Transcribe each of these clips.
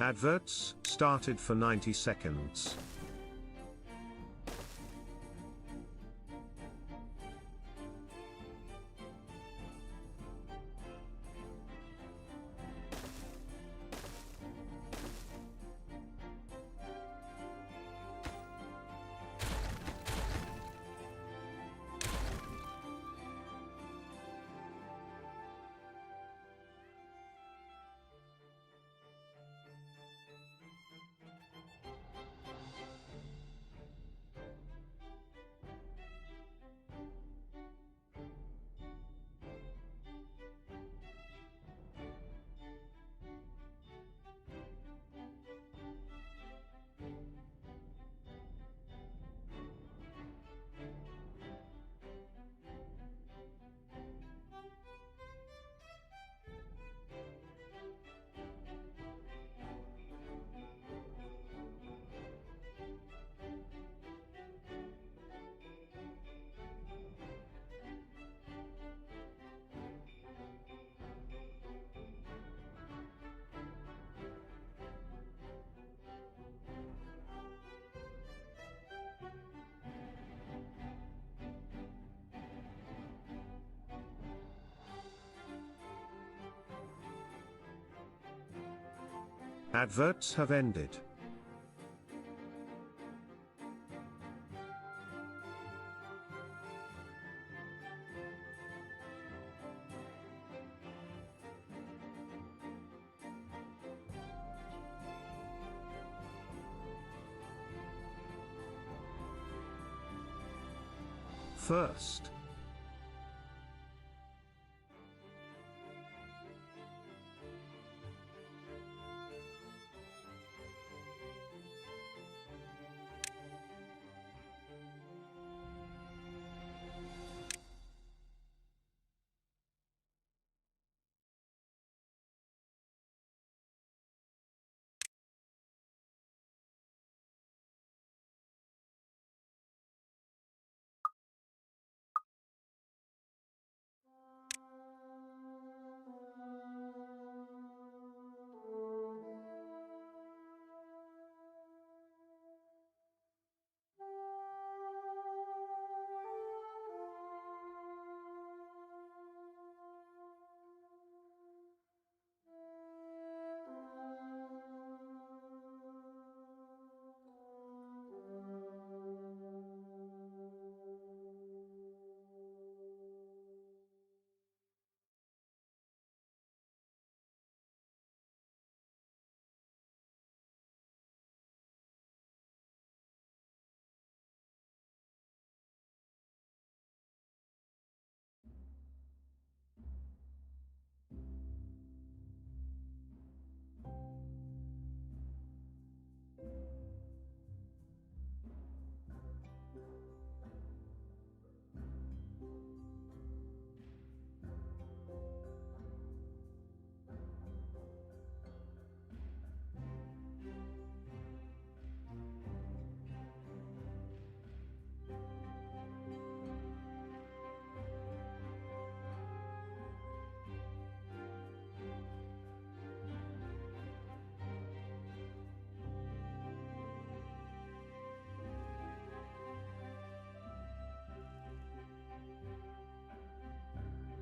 Adverts started for 90 seconds. Adverts have ended. First,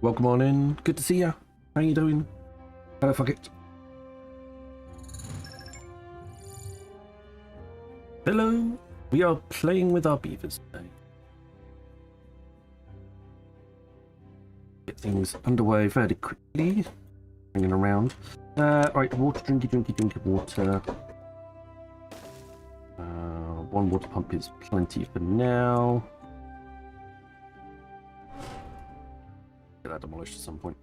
welcome on in. Good to see ya. How you doing? Hello, fuck it. Hello. We are playing with our beavers today. Get things underway fairly quickly. Hanging around. Right, water, drinky water. One water pump is plenty for now. Get that demolished at some point.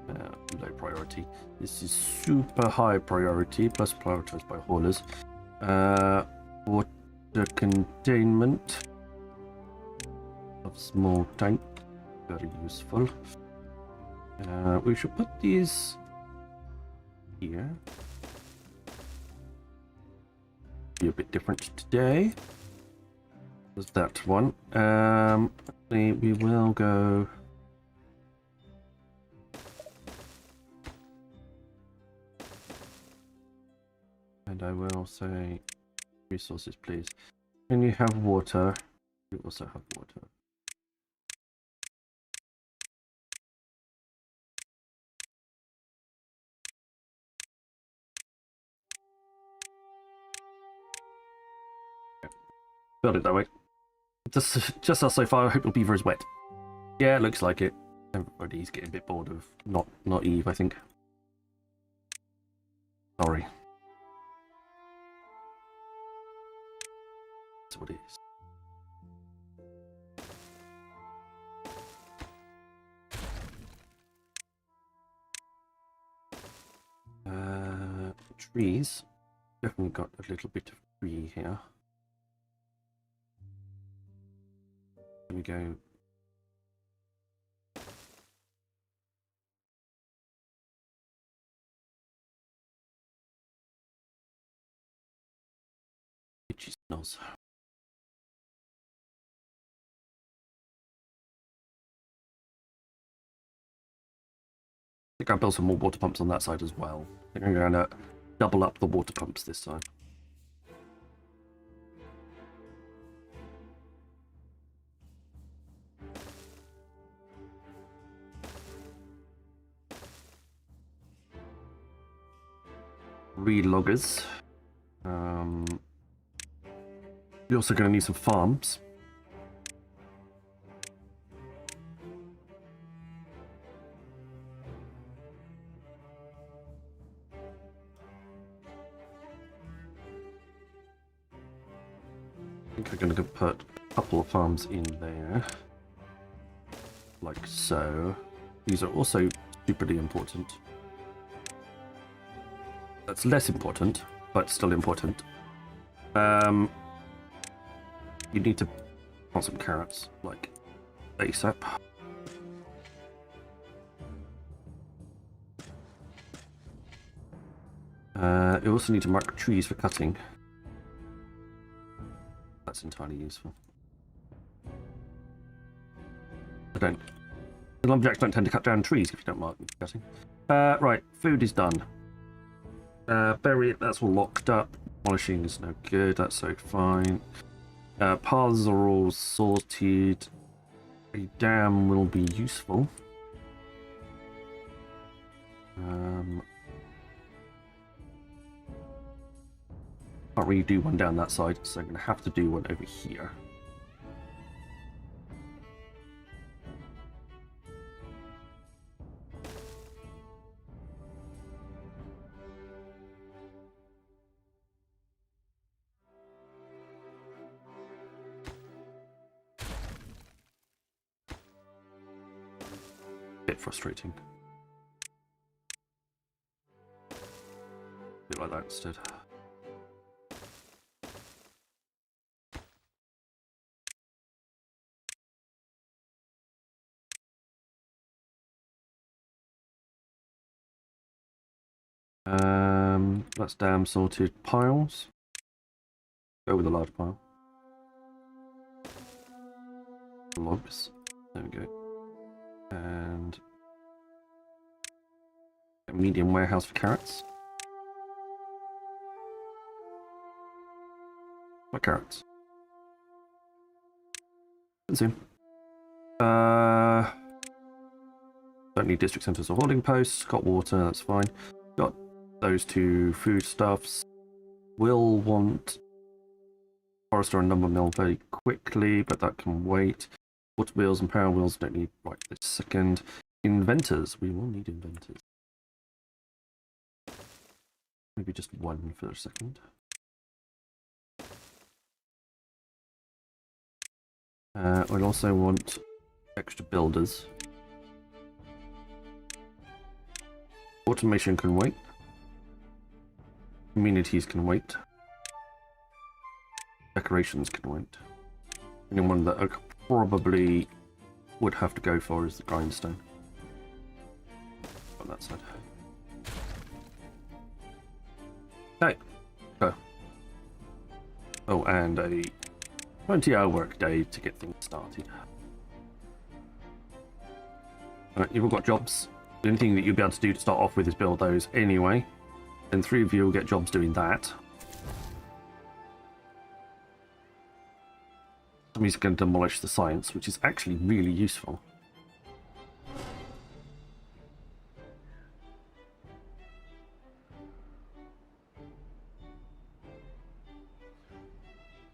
Low priority. This is super high priority, plus prioritized by haulers. Water containment of small tank, very useful. We should put these here. Be a bit different today. There's that one. We will go And I will say resources, please. Can you have water? You also have water. Build it that way. Just us so far. I hope your beaver is wet. Yeah, it looks like it. Everybody's getting a bit bored of not Eve, I think. Sorry. That's what it is. Trees. Definitely got a little bit of tree here. Let me go. Itchy smells. I think I'll build some more water pumps on that side as well. I think I'm going to double up the water pumps this time. Reloggers. You're also going to need some farms. I think I'm going to put a couple of farms in there. Like so. These are also superly important. That's less important, but still important. You need to plant some carrots, like ASAP. You also need to mark trees for cutting. That's entirely useful. The lumberjacks don't tend to cut down trees if you don't mark them for cutting. Right, food is done. Bury it, that's all locked up. Polishing is no good, that's so fine. Paths are all sorted. A dam will be useful. Can't really do one down that side, so I'm going to have to do one over here. Bit frustrating. Bit like that instead. That's dam sorted. Piles. Go with a large pile. Logs. There we go. And a medium warehouse for carrots. What carrots? Consume. Don't need district centers or holding posts. Got water, that's fine. Got those two foodstuffs. Will want forester and lumber mill very quickly, but that can wait. Water wheels and power wheels don't need right this second. Inventors, we will need inventors. Maybe just one for a second. We'll also want extra builders. Automation can wait. Communities can wait. Decorations can wait. The only one that I probably would have to go for is the grindstone. On that side. Okay. Go. Oh, and a 20-hour work day to get things started. Alright, you've all got jobs. The only thing that you'll be able to do to start off with is build those anyway. And 3 of you will get jobs doing that. Somebody's going to demolish the science, which is actually really useful.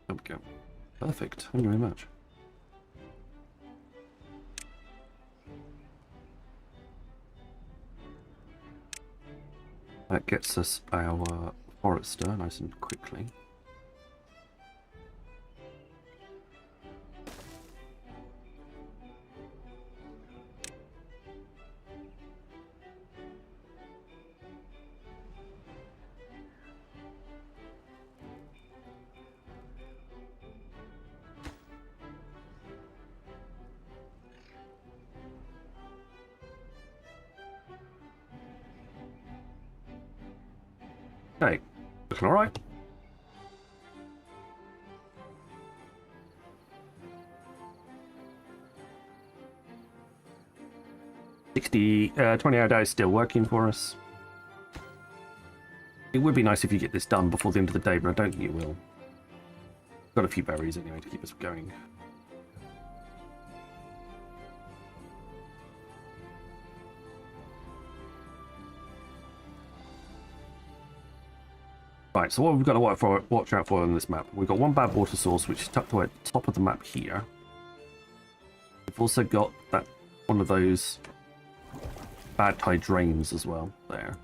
There we go. Perfect. Thank you very much. That gets us our forester nice and quickly. Okay, looking alright. $20 hour day is still working for us. It would be nice if you get this done before the end of the day, but I don't think you will. Got a few berries anyway to keep us going. Right, so what we've got to watch out for on this map, we've got one bad water source which is tucked away at the top of the map here. We've also got that one of those bad tide drains as well there.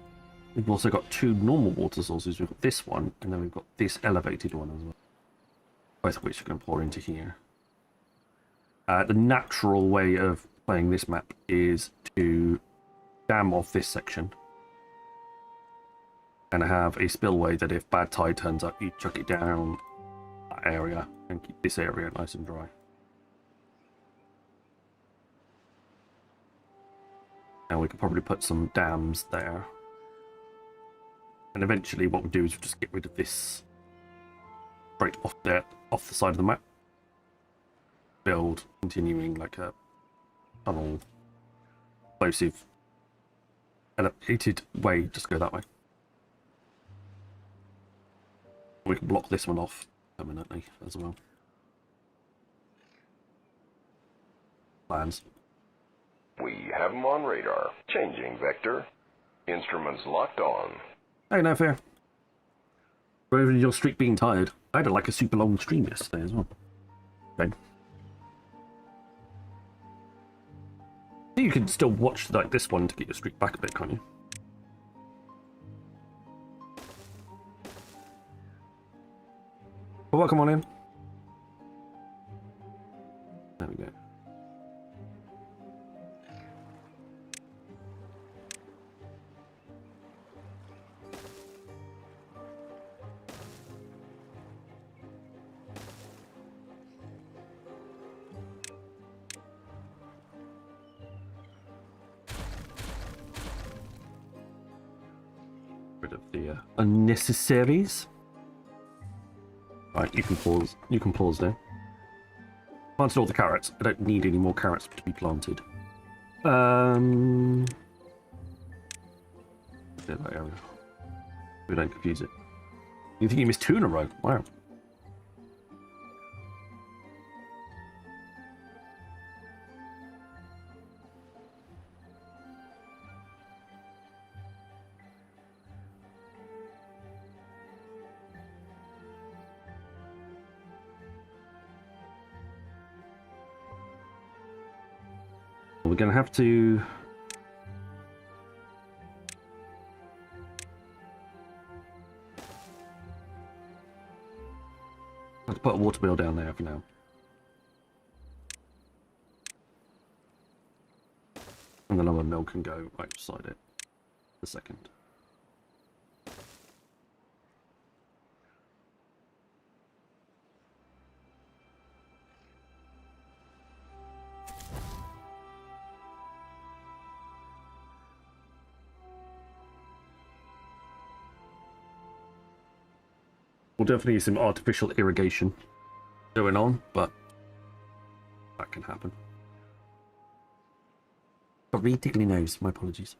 We've also got two normal water sources. We've got this one, and then we've got this elevated one as well. Both of which are going to pour into here. The natural way of playing this map is to dam off this section and have a spillway that if bad tide turns up, you chuck it down that area and keep this area nice and dry. And we could probably put some dams there. And eventually what we do is we just get rid of this straight off the side of the map. Build continuing like a tunnel, explosive, elevated way, just go that way. We can block this one off permanently as well. Plans. We have them on radar. Changing vector. Instruments locked on. Hey, no fair. Over your streak being tired. I had like a super long stream yesterday as well. Okay. You can still watch like this one to get your streak back a bit, can't you? Well, welcome on in. There we go. Rid of the unnecessaries. Right, you can pause. You can pause there. Planted all the carrots. I don't need any more carrots to be planted. That area. We don't confuse it. You think you missed two in a row? Wow. We're going to have to put a water wheel down there for now. And then another mill can go right beside it. The second. We'll definitely use some artificial irrigation going on, but that can happen. Got really tickly nose, my apologies.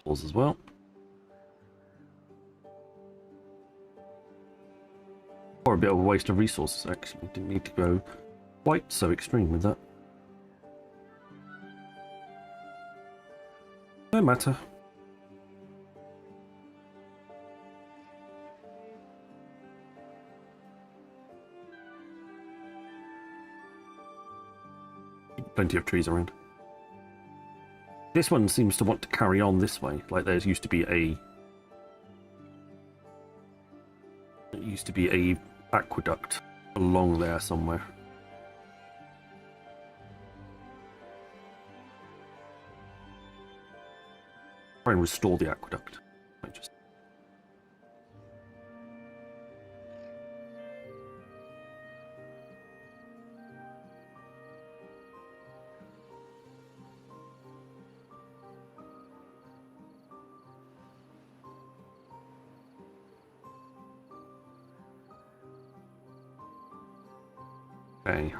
waterfalls as well. Or a bit of a waste of resources, actually. Didn't need to go quite so extreme with that. No matter. Plenty of trees around. This one seems to want to carry on this way, like there used to be a... It used to be a aqueduct along there somewhere. Try and restore the aqueduct. I just... Okay.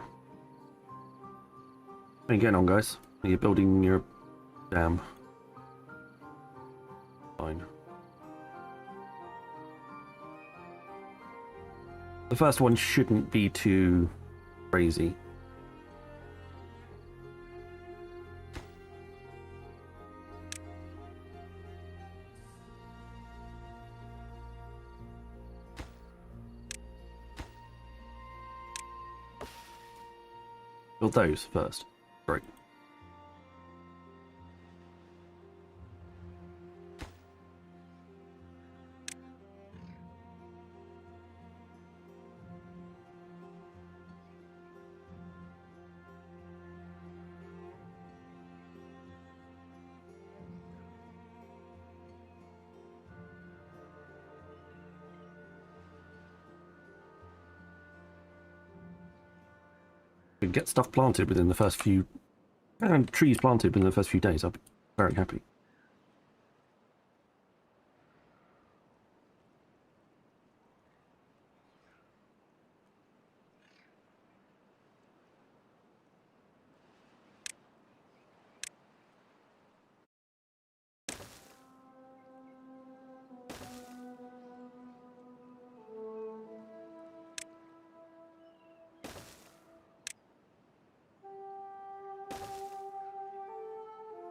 How you getting on, guys? Are you building your dam? Fine. The first one shouldn't be too crazy. Build those first. Great. We can get stuff planted within the first few, and trees planted within the first few days. I'll be very happy.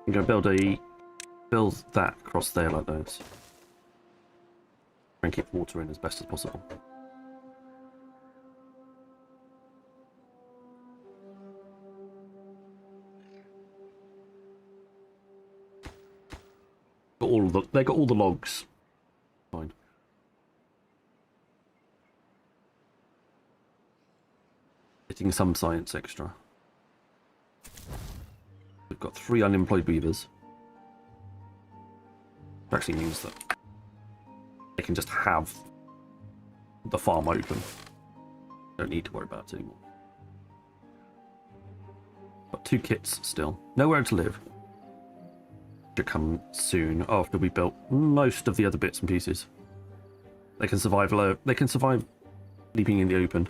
I'm going to build that across there like those. Try and keep water in as best as possible. They got all the logs. Fine. Getting some science extra. We've got 3 unemployed beavers. Which actually means that they can just have the farm open. Don't need to worry about it anymore. Got 2 kits still. Nowhere to live. Should come soon after we built most of the other bits and pieces. They can survive low. They can survive sleeping in the open.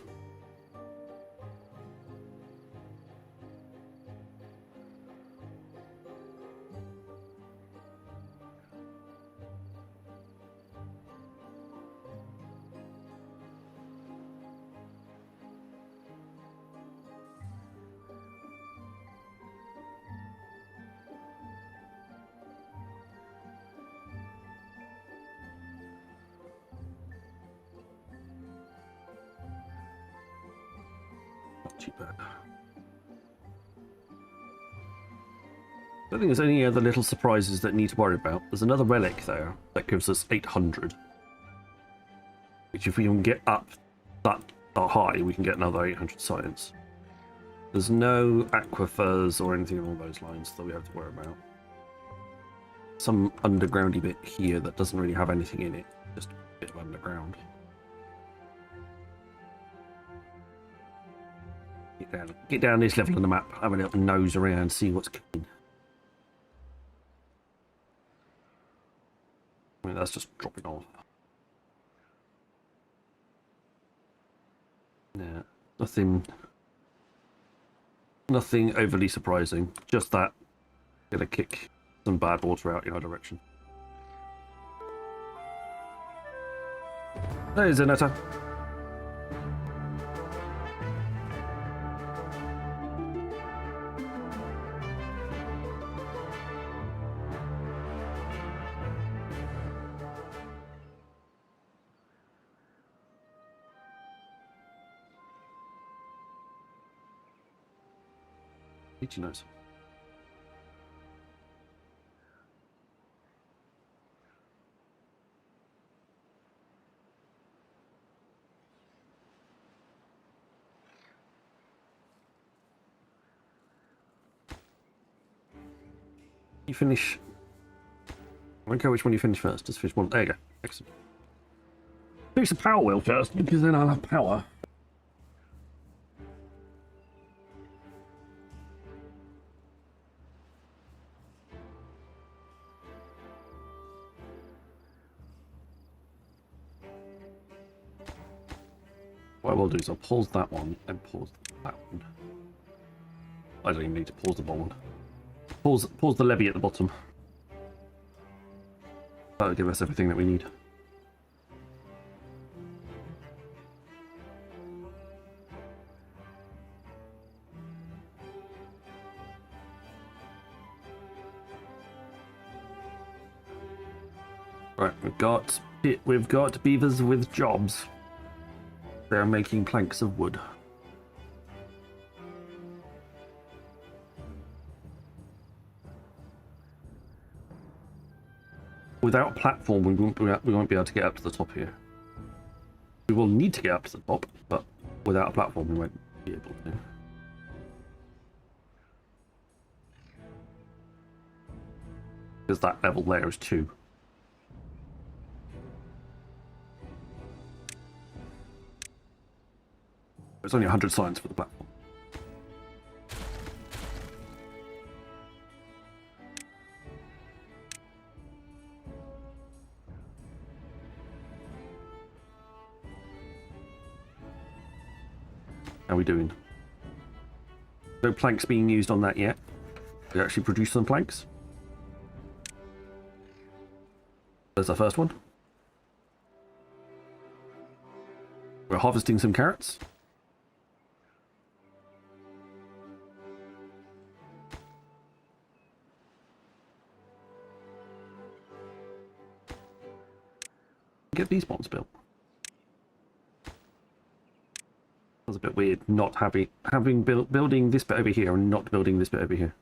Not too bad. I don't think there's any other little surprises that need to worry about. There's another relic there that gives us 800. Which if we can get up that high, we can get another 800 science. There's no aquifers or anything along those lines that we have to worry about. Some undergroundy bit here that doesn't really have anything in it. Just a bit of underground. Get down this level of the map, have a little nose around, see what's cooking. I mean, that's just dropping off. Yeah, nothing overly surprising. Just that gonna kick some bad water out in our direction. Hey, Zenetta. Did you know? You finish. I don't care which one you finish first. Just finish one. There you go. Excellent. Finish the power wheel first, because then I'll have power. What I will do is I'll pause that one and pause that one. I don't even need to pause the bottom one. Pause the levy at the bottom. That'll give us everything that we need. Right, we've got beavers with jobs. They're making planks of wood. Without a platform, we won't be able to get up to the top here. We will need to get up to the top, but without a platform, we won't be able to. Because that level there is 2. It's only 100 signs for the platform. How are we doing? No planks being used on that yet. We actually produce some planks. There's our first one. We're harvesting some carrots. Get these bombs built. That's a bit weird not building this bit over here and not building this bit over here.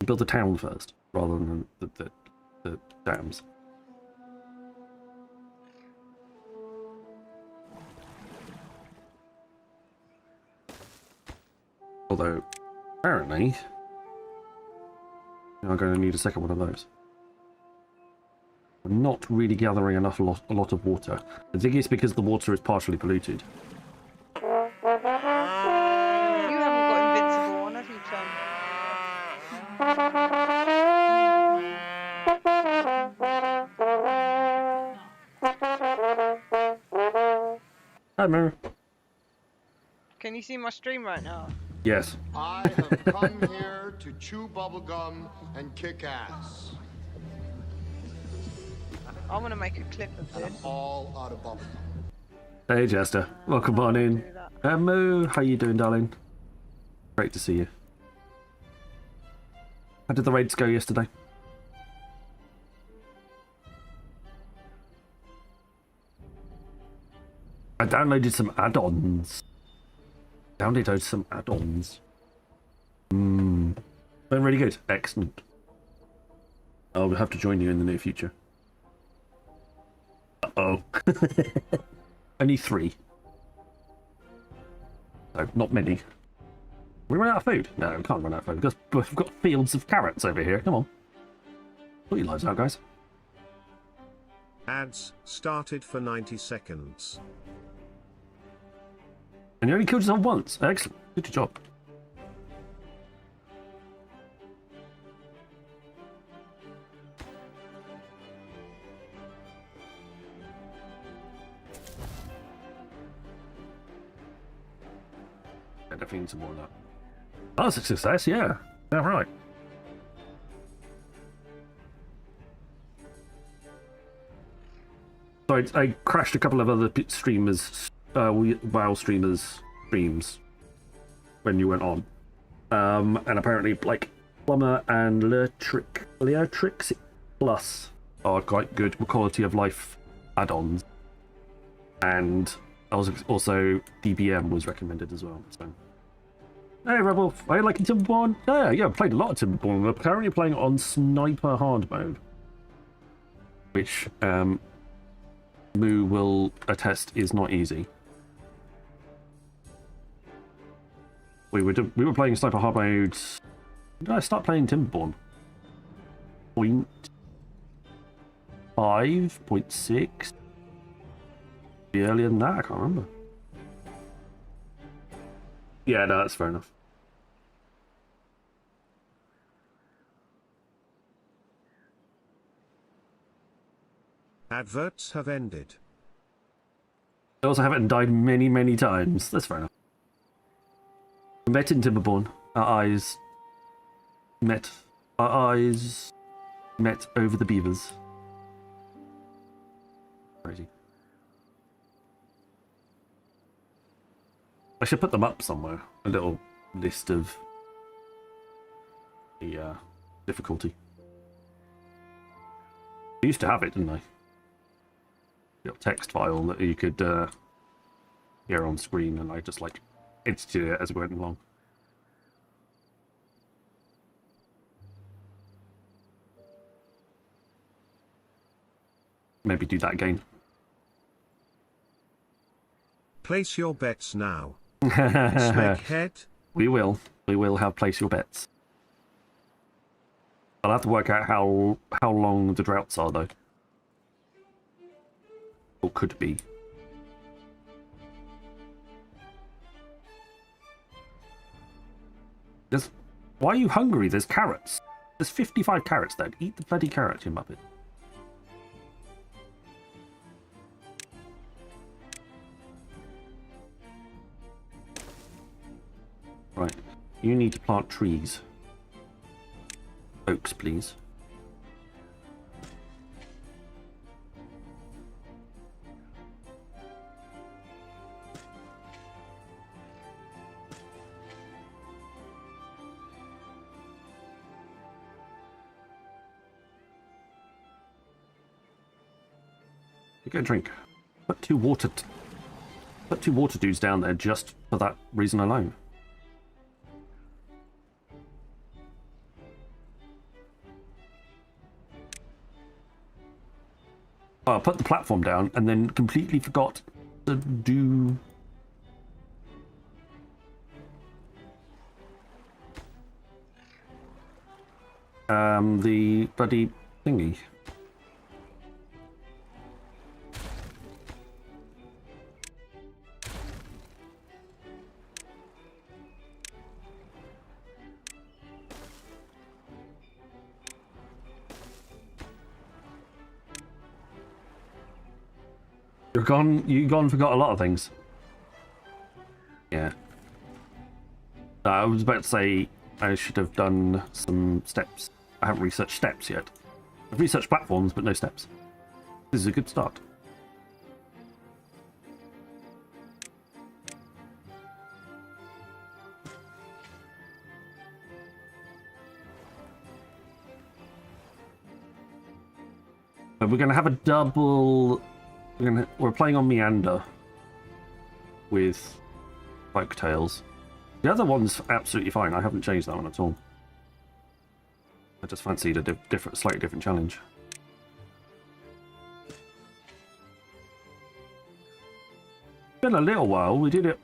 Build the town first rather than the dams. Although apparently I'm going to need a second one of those. We're not really gathering a lot of water. I think it's because the water is partially polluted. You haven't got invincible on, have you, Tom? Hi, Mary. Can you see my stream right now? Yes. I have come here to chew bubblegum and kick ass. I'm gonna make a clip of And this. I'm all out of bubblegum. Hey, Jester. Welcome on in. Moo, how you doing, darling? Great to see you. How did the raids go yesterday? I downloaded some add-ons. Downloaded some add-ons. Been really good. Excellent. I'll have to join you in the near future. Uh-oh. Only 3. So, not many. We run out of food? No, we can't run out of food because we've got fields of carrots over here. Come on. Sort your lives out, guys. Ads started for 90 seconds. And you only killed yourself once. Excellent. Good job. I definitely need some more of that. That's a success, yeah. Yeah, right. So I crashed a couple of other streamers, WoW streamers' streams when you went on. And apparently, like, Plumber and Leotrix Plus are quite good quality of life add-ons. And also DBM was recommended as well. So, hey Rebel, are you liking Timberborn? Yeah, I played a lot of Timberborn. We're currently playing it on SniperHard Mode, which Moo will attest is not easy. We were playing SniperHard Mode. When did I start playing Timberborn? 0.5, 0.6? Be earlier than that, I can't remember. Yeah, no, that's fair enough. Adverts have ended. I also haven't died many, many times. That's fair enough. We met in Timberborn. Our eyes met over the beavers. Crazy. I should put them up somewhere. A little list of the difficulty. I used to have it, didn't I? Little text file that you could hear on screen, and I just like edited it as we went along. Maybe do that again. Place your bets now. Smeghead? We will have place your bets. I'll have to work out how long the droughts are though. Or could be. Why are you hungry? There's carrots. There's 55 carrots there. Eat the bloody carrot, you muppet. Right. You need to plant trees. Oaks, please. You get a drink. Put two water dudes down there just for that reason alone. I put the platform down and then completely forgot to do the bloody thingy. You gone forgot a lot of things. Yeah. I was about to say I should have done some steps. I haven't researched steps yet. I've researched platforms, but no steps. This is a good start. But we're going to have a double... We're playing on Meander with Folktales. The other one's absolutely fine. I haven't changed that one at all. I just fancied a slightly different challenge. It's been a little while. We did it.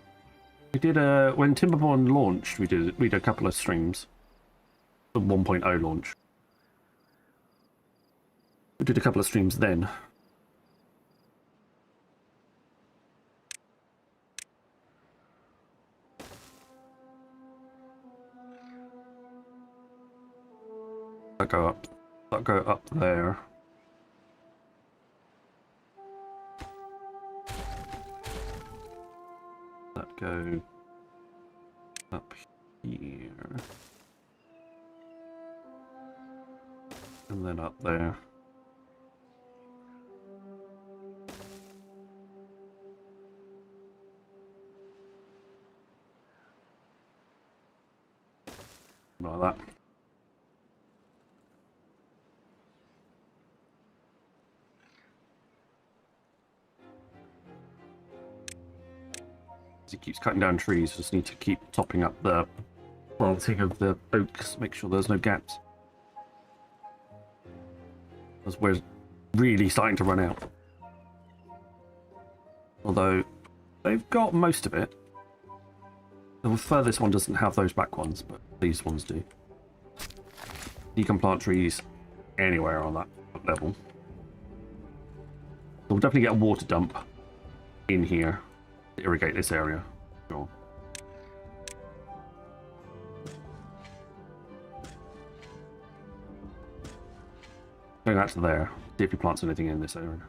When Timberborn launched. We did a couple of streams. The 1.0 launch. We did a couple of streams then. That'll go up there. That go up here. And then up there. that. He keeps cutting down trees, just need to keep topping up the planting of the oaks, make sure there's no gaps. Because we're really starting to run out. Although, they've got most of it. The furthest one doesn't have those back ones, but these ones do. You can plant trees anywhere on that level. So we'll definitely get a water dump in here to irrigate this area. Sure. Going back to there, see if he plants anything in this area.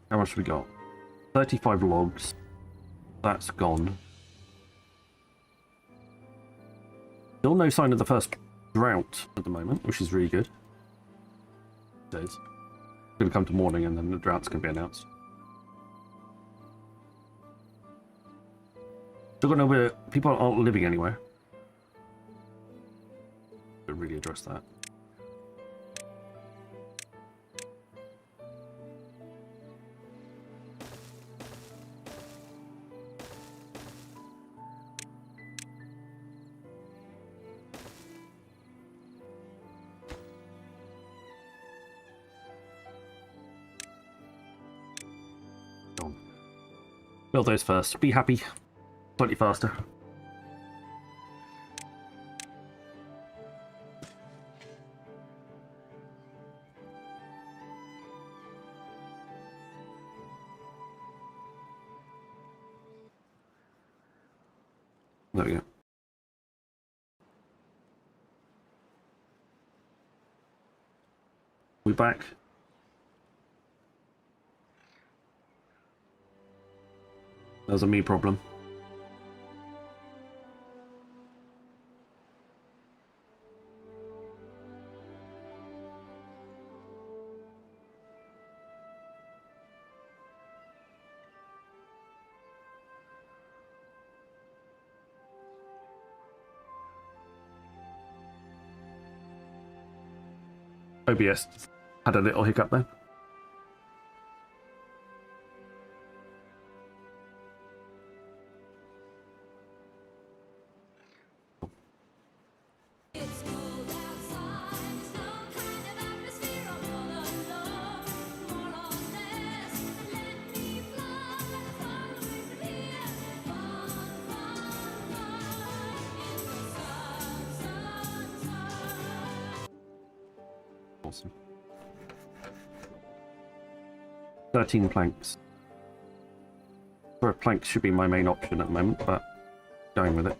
How much have we got? 35 logs. That's gone. Still no sign of the first drought at the moment, which is really good. It is. It's going to come to morning and then the drought's going to be announced. Still got nowhere. People aren't living anywhere. Should really address that. Build those first. Be happy. Slightly faster. There we go. We back. That was a me problem. OBS had a little hiccup there. Awesome. 13 planks. Planks should be my main option at the moment, but going with it.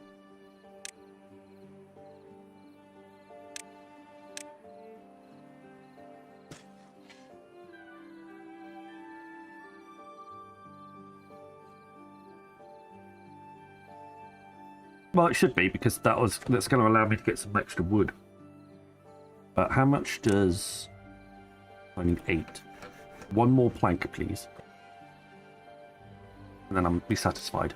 Well, it should be, because that's going to allow me to get some extra wood. But how much does... I need 8. One more plank, please. And then I'll be satisfied.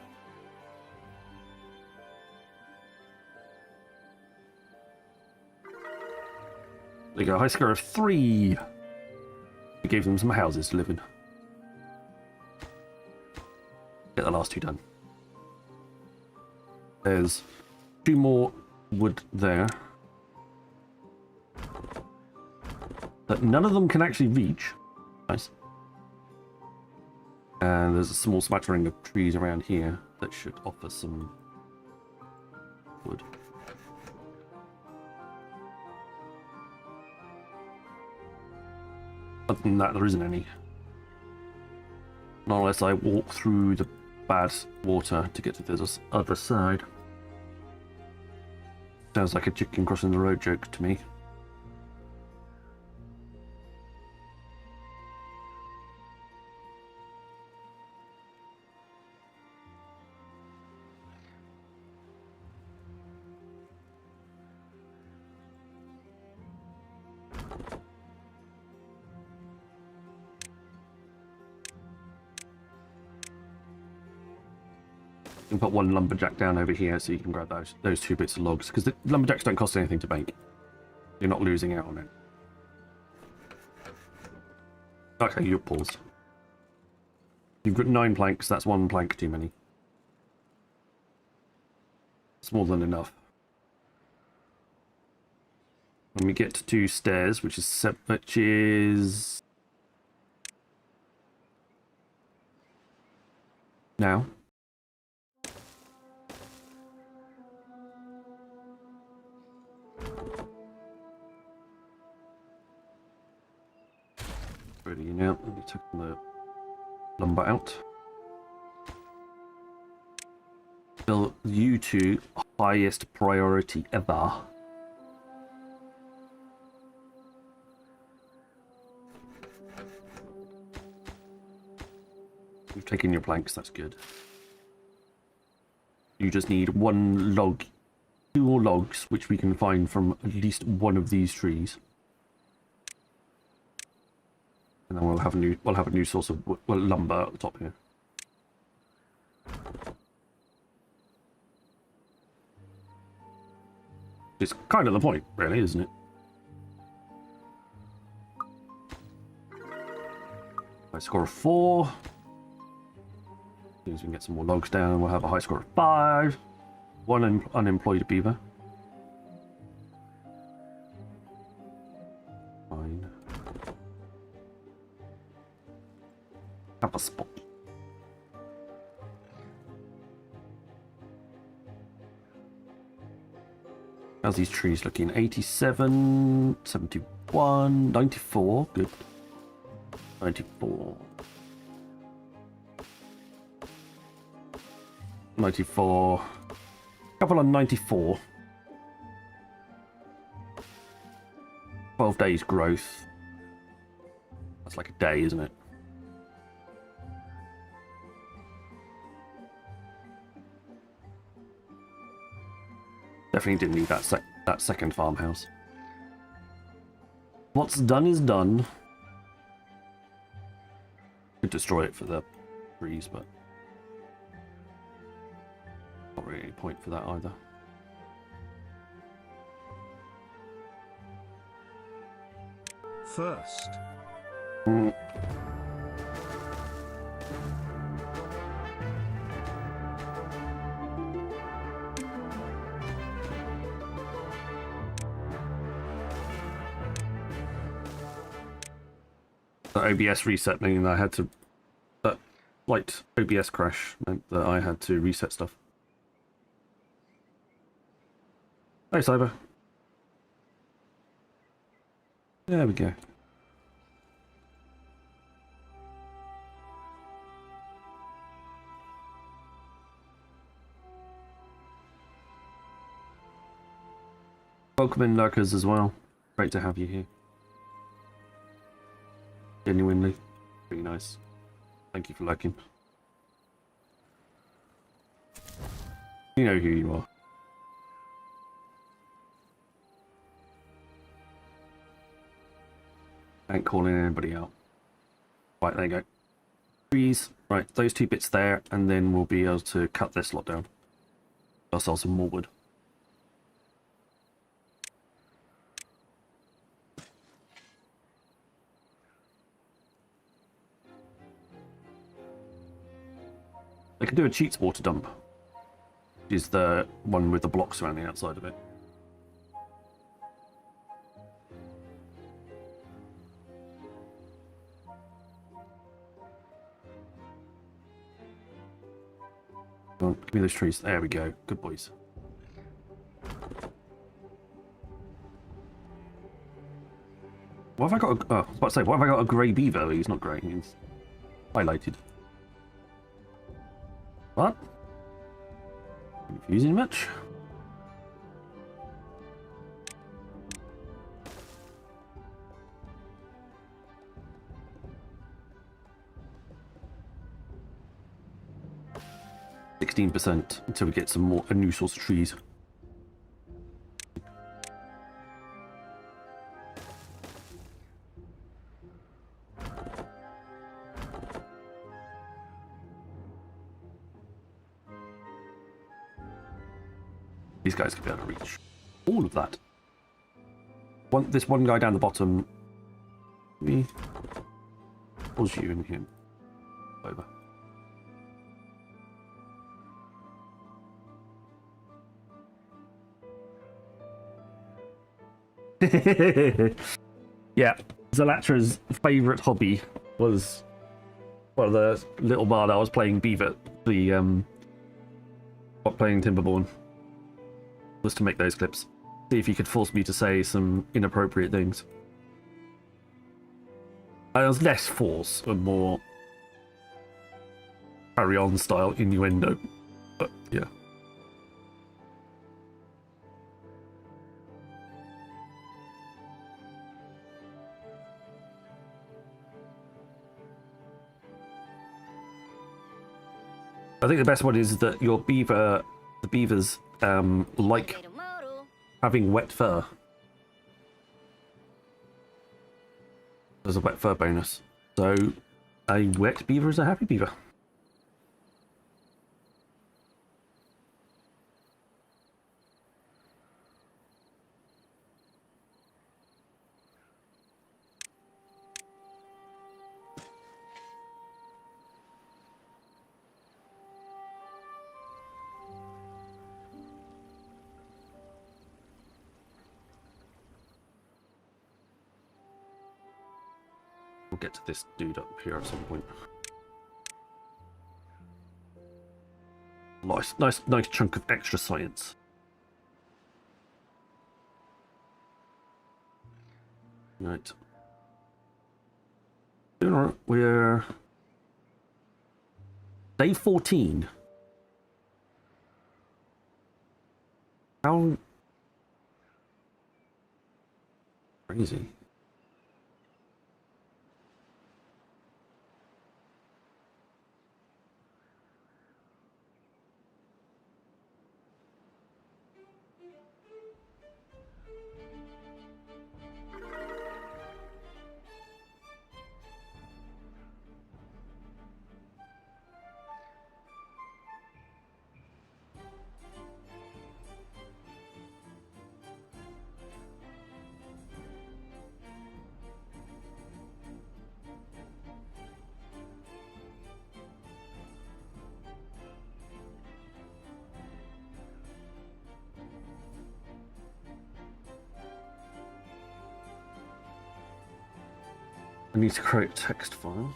There you go, high score of 3! We gave them some houses to live in. Get the last 2 done. There's 2 more wood there. But none of them can actually reach. Nice. And there's a small smattering of trees around here that should offer some wood. Other than that, there isn't any. Not unless I walk through the bad water to get to this other side. Sounds like a chicken crossing the road joke to me. And put one lumberjack down over here so you can grab those 2 bits of logs, because the lumberjacks don't cost anything to make. You're not losing out on it. Okay, you pause. You've got 9 planks, that's 1 plank too many. It's more than enough. When we get to stairs, which is now. Ready now. Let me take the lumber out. Build you two highest priority ever. You've taken your planks, that's good. You just need 1 log, 2 more logs, which we can find from at least one of these trees. And then we'll have a new source of lumber at the top here. It's kind of the point, really, isn't it? High score of 4. As soon as we can get some more logs down, we'll have a high score of 5. 1 unemployed beaver. Fine. Have a spot. How's these trees looking? 87, 71, 94. Good. 94. 94. Couple on 94. 12 days growth. That's like a day, isn't it? Definitely didn't need that second farmhouse. What's done is done. Could destroy it for the trees, but not really any point for that either. First. The OBS reset meaning that I had to... That slight OBS crash meant that I had to reset stuff. Hey, Cyber. There we go. Welcome in, lurkers, as well. Great to have you here. Genuinely. Pretty nice. Thank you for lurking. You know who you are. Ain't calling anybody out. Right, there you go. Trees. Right, those 2 bits there, and then we'll be able to cut this lot down. Ourselves some more wood. I can do a cheats water dump, which is the one with the blocks around the outside of it. Come on, give me those trees. There we go. Good boys. What have I got? I was about to say, what have I got? A grey beaver? He's not grey. He's highlighted. What? Confusing much? %, until we get some more a new source of trees. These guys could be able to reach all of that. This one guy down the bottom. Me. Pulls you and him over. Yeah, Zalatra's favourite hobby was, well, the little bar that I was playing Beaver, playing Timberborn, was to make those clips. See if he could force me to say some inappropriate things. There was less force and more carry-on style innuendo, but yeah. I think the best one is that the beavers like having wet fur. There's a wet fur bonus. So a wet beaver is a happy beaver. We'll get to this dude up here at some point. Nice chunk of extra science. Right. We're day 14. How crazy. I need to create a text file.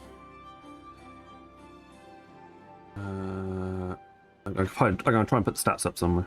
I'm going to try and put the stats up somewhere.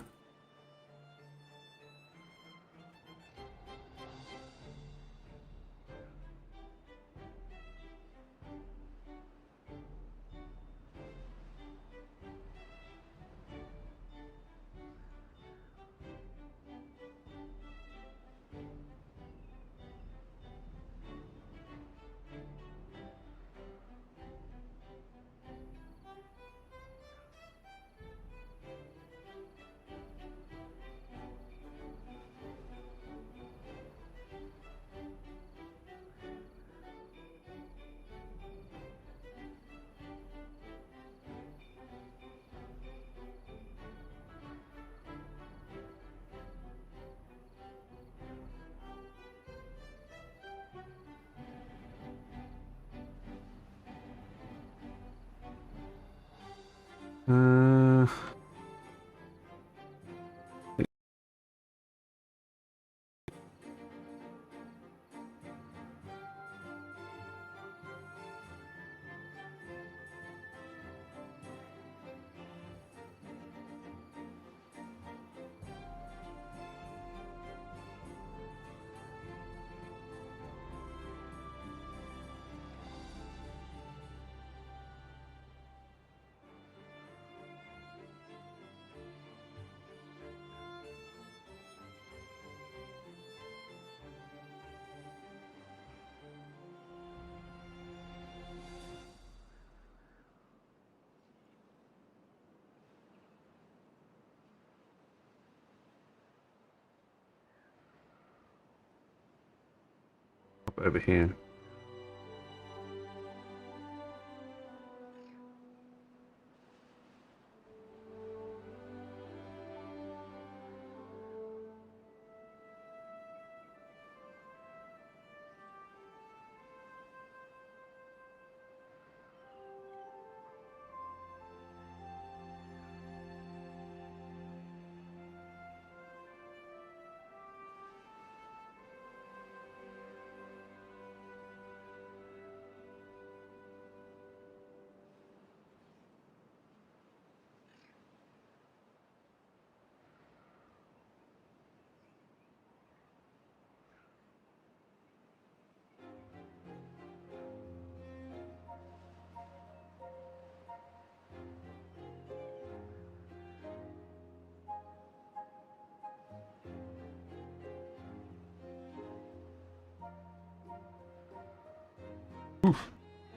Over here.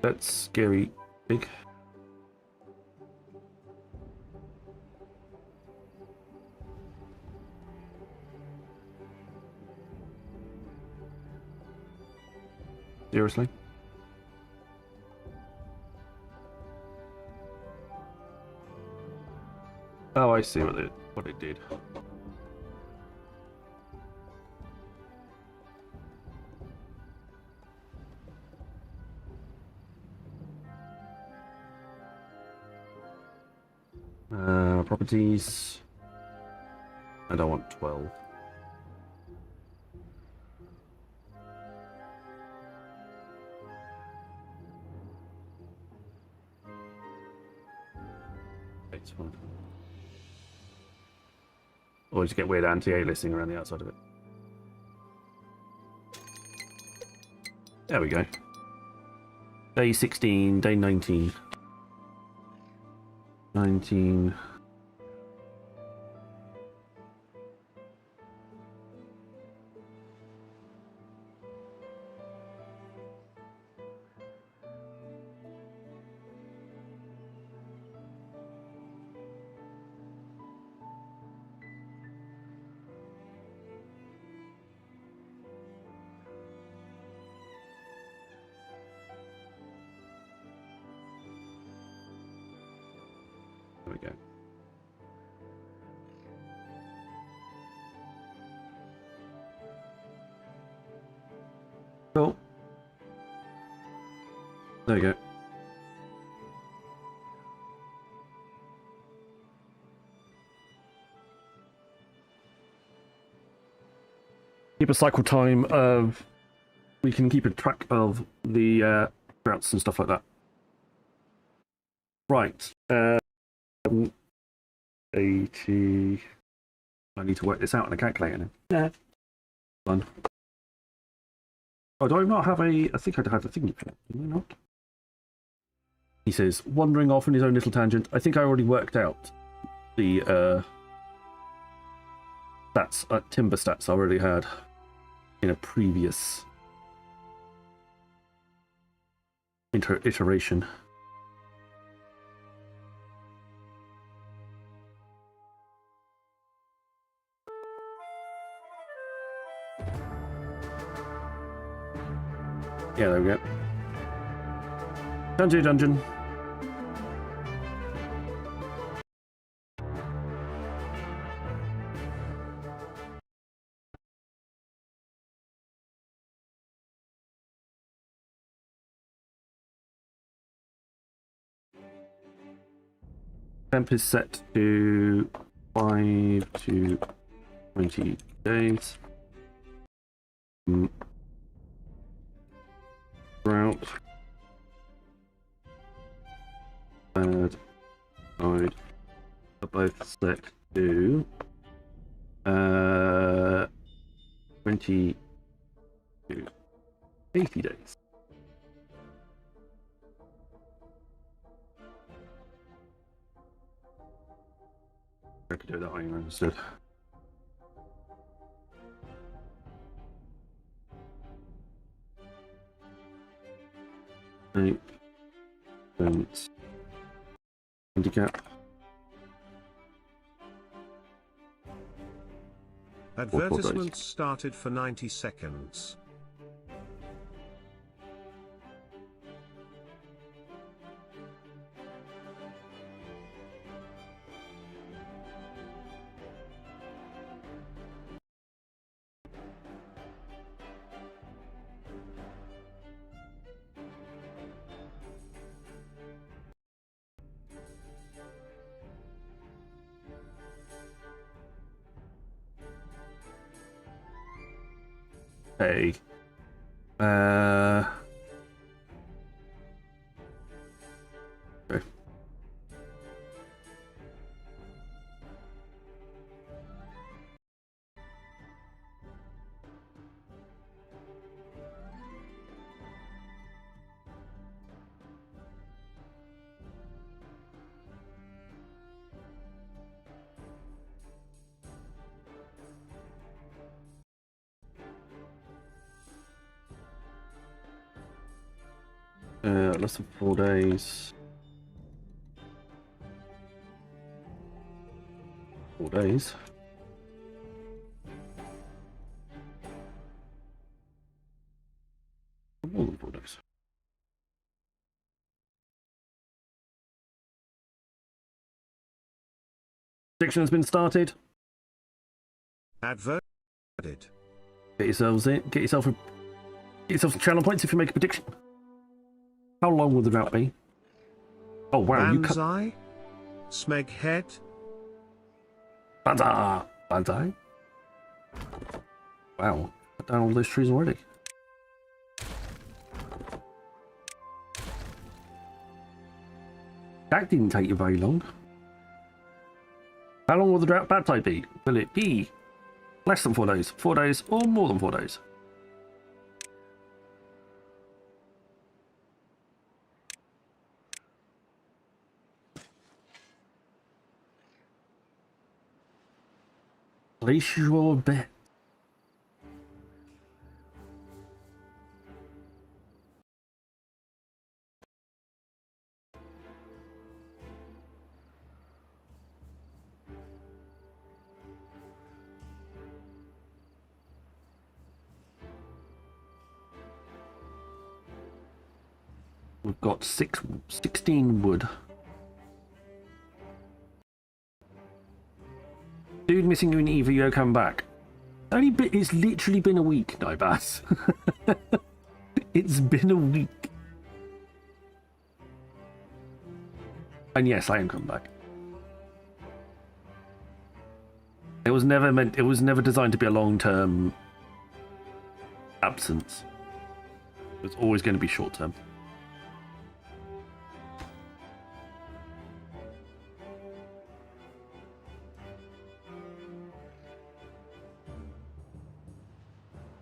That's scary big. Seriously? Oh, I see what it did. Properties. I don't want 12. It's fine. Always get weird anti-aliasing around the outside of it. There we go. Day 16, day 19. 19. There we go. Cool. There we go. Keep a cycle time of... We can keep a track of the routes and stuff like that. Right. 80... I need to work this out on a calculator now. Yeah. Fun. Oh, do I not have a... I think I had a thingy for it. Do I not? He says, wandering off on his own little tangent. I think I already worked out the stats, timber stats I already had in a previous iteration. Yeah, there we go. Dungeon. Temp is set to 5 to 20 days. Route. Third side are both set to 20 to 80 days. I could do it that way instead. Right. Handicap. Advertisements started for 90 seconds. Hey. Okay. Less than 4 days. 4 days. More than 4 days. Prediction has been started. Adverted. Get yourselves in. Get yourself some channel points if you make a prediction. How long will the drought be? Oh wow, you cut. Banzai? Smeghead? Banzai! Banzai? Wow, cut down all those trees already. That didn't take you very long. How long will the drought bad tide be? Will it be less than 4 days, 4 days, or more than 4 days? Place your bet. We've got 16 wood. Dude missing you in EVO come back. It's literally been a week, Nibas. It's been a week. And yes, I am coming back. It was never designed to be a long-term absence. It was always going to be short-term.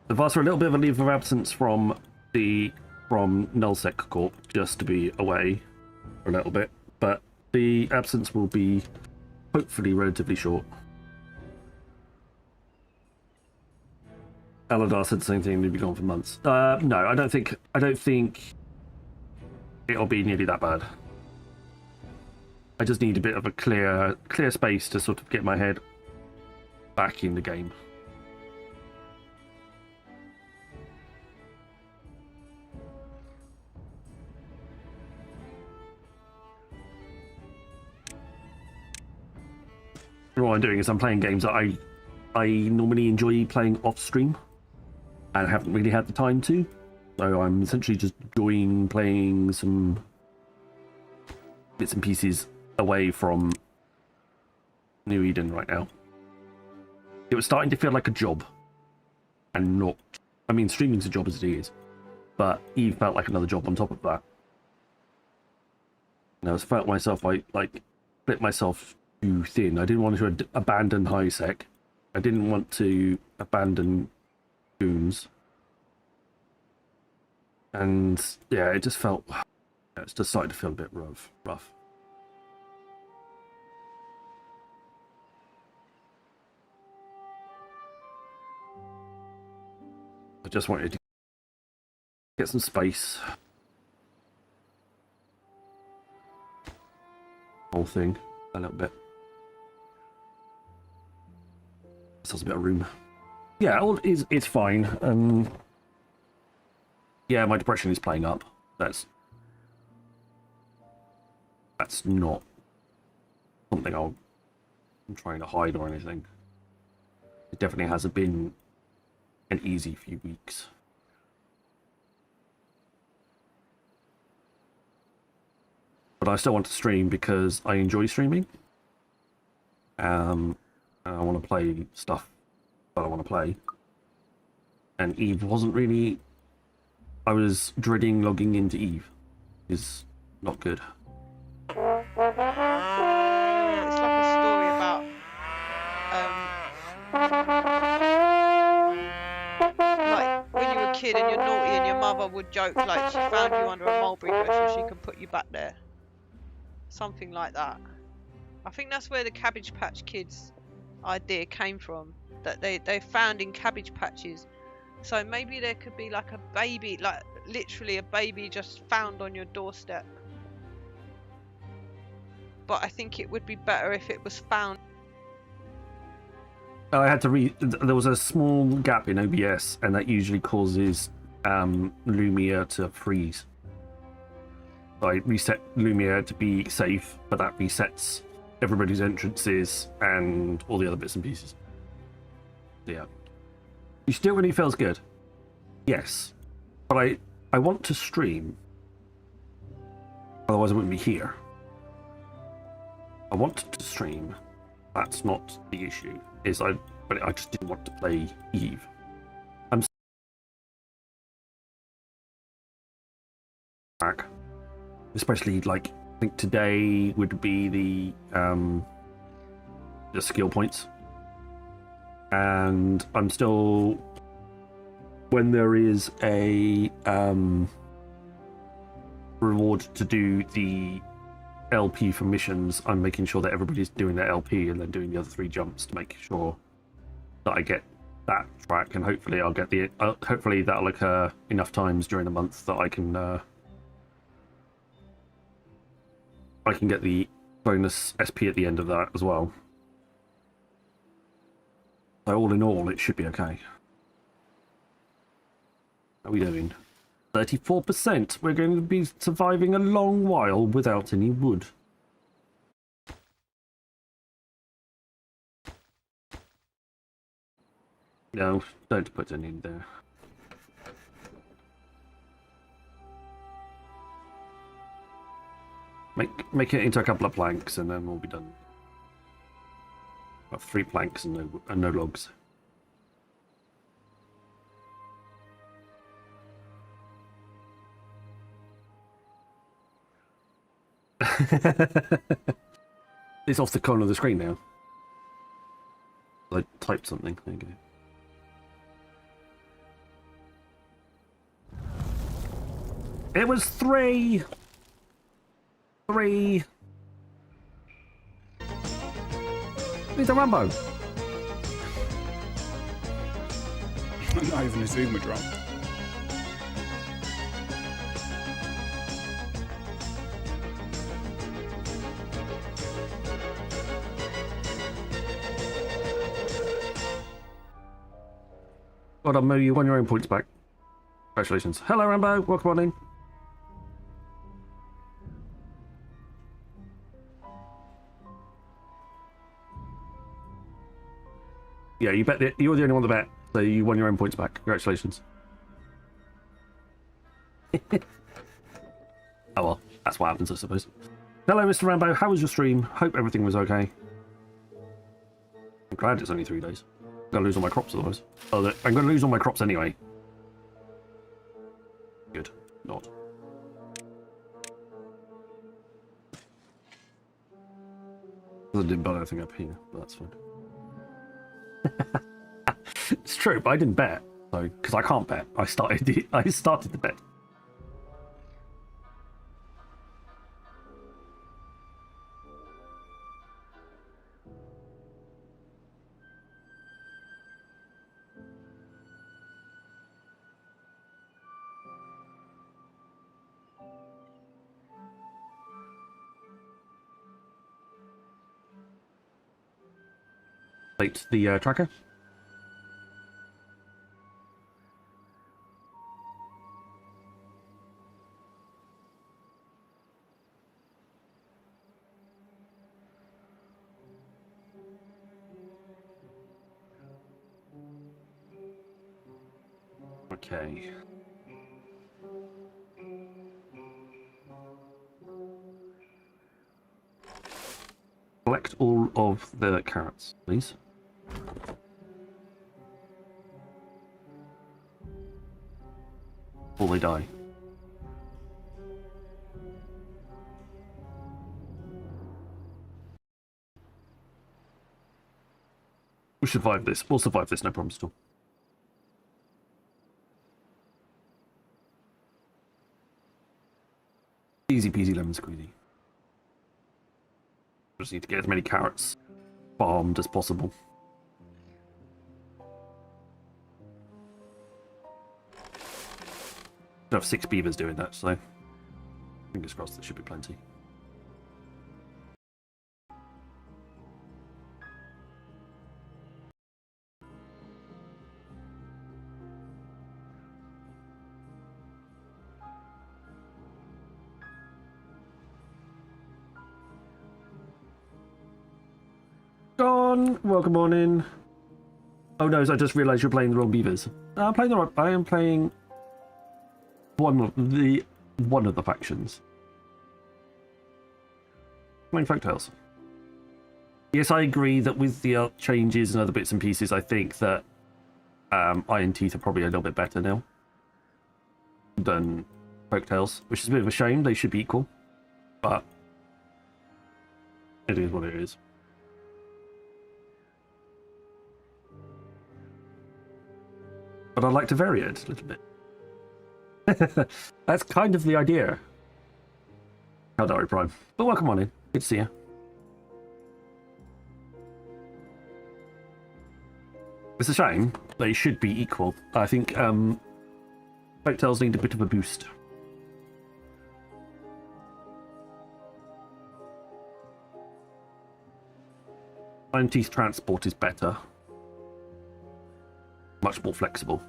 I've asked for a little bit of a leave of absence from Nullsec Corp just to be away for a little bit, but the absence will be hopefully relatively short. Aladar said the same thing, he'd be gone for months. No, I don't think it'll be nearly that bad. I just need a bit of a clear space to sort of get my head back in the game. What I'm doing is I'm playing games that I normally enjoy playing off stream and haven't really had the time to. So I'm essentially just enjoying playing some bits and pieces away from New Eden right now. It was starting to feel like a job and not... I mean, streaming's a job as it is, but Eve felt like another job on top of that. And I felt myself, I split myself too thin. I didn't want to abandon high sec. I didn't want to abandon goons. And yeah, it just felt, it's just starting to feel a bit rough. I just wanted to get some space. Whole thing a little bit. Still a bit of room. Yeah, it's fine. Yeah, my depression is playing up. That's not something I'm trying to hide or anything. It definitely hasn't been an easy few weeks. But I still want to stream because I enjoy streaming. I want to play stuff that I want to play. And Eve wasn't really... I was dreading logging into Eve. It's not good. It's like a story about like when you were a kid and you're naughty and your mother would joke like she found you under a mulberry bush so she can put you back there. Something like that. I think that's where the Cabbage Patch Kids idea came from. That they found in cabbage patches So maybe there could be like a baby, like literally a baby just found on your doorstep. But I think it would be better if it was found. I had to there was a small gap in OBS, and that usually causes Lumia to freeze. So I reset Lumia to be safe, but that resets everybody's entrances and all the other bits and pieces. Yeah. You still when it feels good. Yes. But I want to stream. Otherwise I wouldn't be here. I want to stream. That's not the issue. But I just didn't want to play Eve. I'm back. Especially like I think today would be the skill points. And I'm still when there is a reward to do the LP for missions, I'm making sure that everybody's doing their LP and then doing the other 3 jumps to make sure that I get that track, and hopefully I'll get the hopefully that'll occur enough times during the month that I can get the bonus SP at the end of that as well. So all in all, it should be okay. How are we doing? 34%. We're going to be surviving a long while without any wood. No, don't put any in there. Make it into a couple of planks and then we'll be done. About 3 planks and no logs. It's off the corner of the screen now. I typed something. There you go. It was 3. 3. Need a Rambo. Not even a Zuma drop. Well done, Mo. You won your own points back. Congratulations. Hello, Rambo. Welcome on in. Yeah, you bet. You're the only one that bet, so you won your own points back. Congratulations. Oh well, that's what happens, I suppose. Hello, Mr. Rambo. How was your stream? Hope everything was okay. I'm glad it's only 3 days. I'm gonna lose all my crops otherwise. Oh, I'm gonna lose all my crops anyway. Good. Not. I didn't buy anything up here, but that's fine. It's true, but I didn't bet, so because I can't bet. I started the bet. Plate the tracker. Okay. Collect all of the carrots, please. Or they die. We'll survive this. We'll survive this, no problems at all. Easy peasy lemon squeezy. Just need to get as many carrots farmed as possible. have 6 beavers doing that, so fingers crossed there should be plenty. John, welcome on in. Oh no, I just realised you're playing the wrong beavers. I'm playing the right. I am playing one of the factions. Playing Folktales. Yes, I agree that with the changes and other bits and pieces, I think that Iron Teeth are probably a little bit better now than Folktales, which is a bit of a shame. They should be equal, but it is what it is. But I'd like to vary it a little bit. That's kind of the idea. Caldari Prime. But welcome on in. Good to see you. It's a shame. They should be equal. I think Folktales need a bit of a boost. Iron Teeth Transport is better. Much more flexible.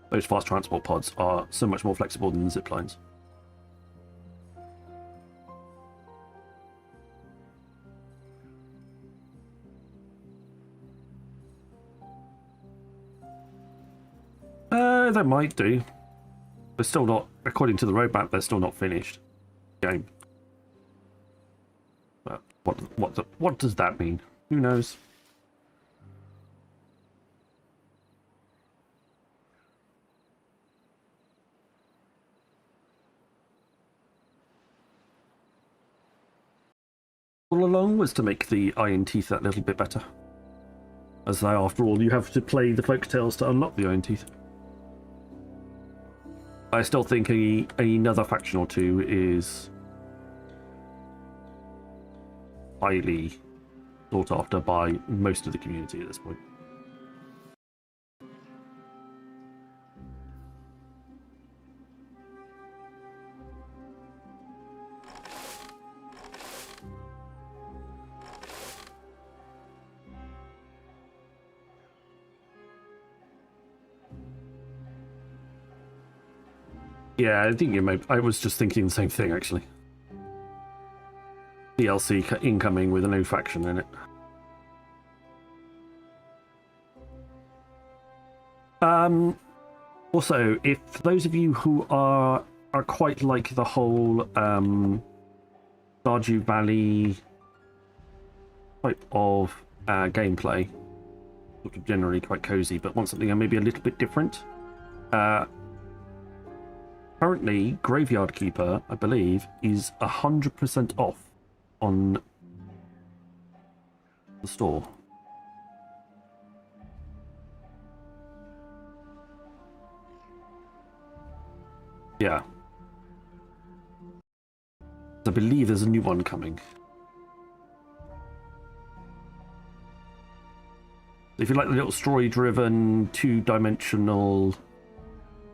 Those fast transport pods are so much more flexible than zip lines. They might do. They're still not, according to the roadmap, they're still not finished. Game. But what does that mean? Who knows? All along was to make the Iron Teeth that little bit better. As they, after all, you have to play the Folktales to unlock the Iron Teeth. I still think another faction or two is highly sought after by most of the community at this point. Yeah, I think you may. I was just thinking the same thing, actually. DLC incoming with a new faction in it. Also, if those of you who are quite like the whole Stardew Valley type of gameplay, sort of generally quite cozy, but want something maybe a little bit different. Currently, Graveyard Keeper, I believe, is 100% off on the store. Yeah. I believe there's a new one coming. If you like the little story-driven, two-dimensional,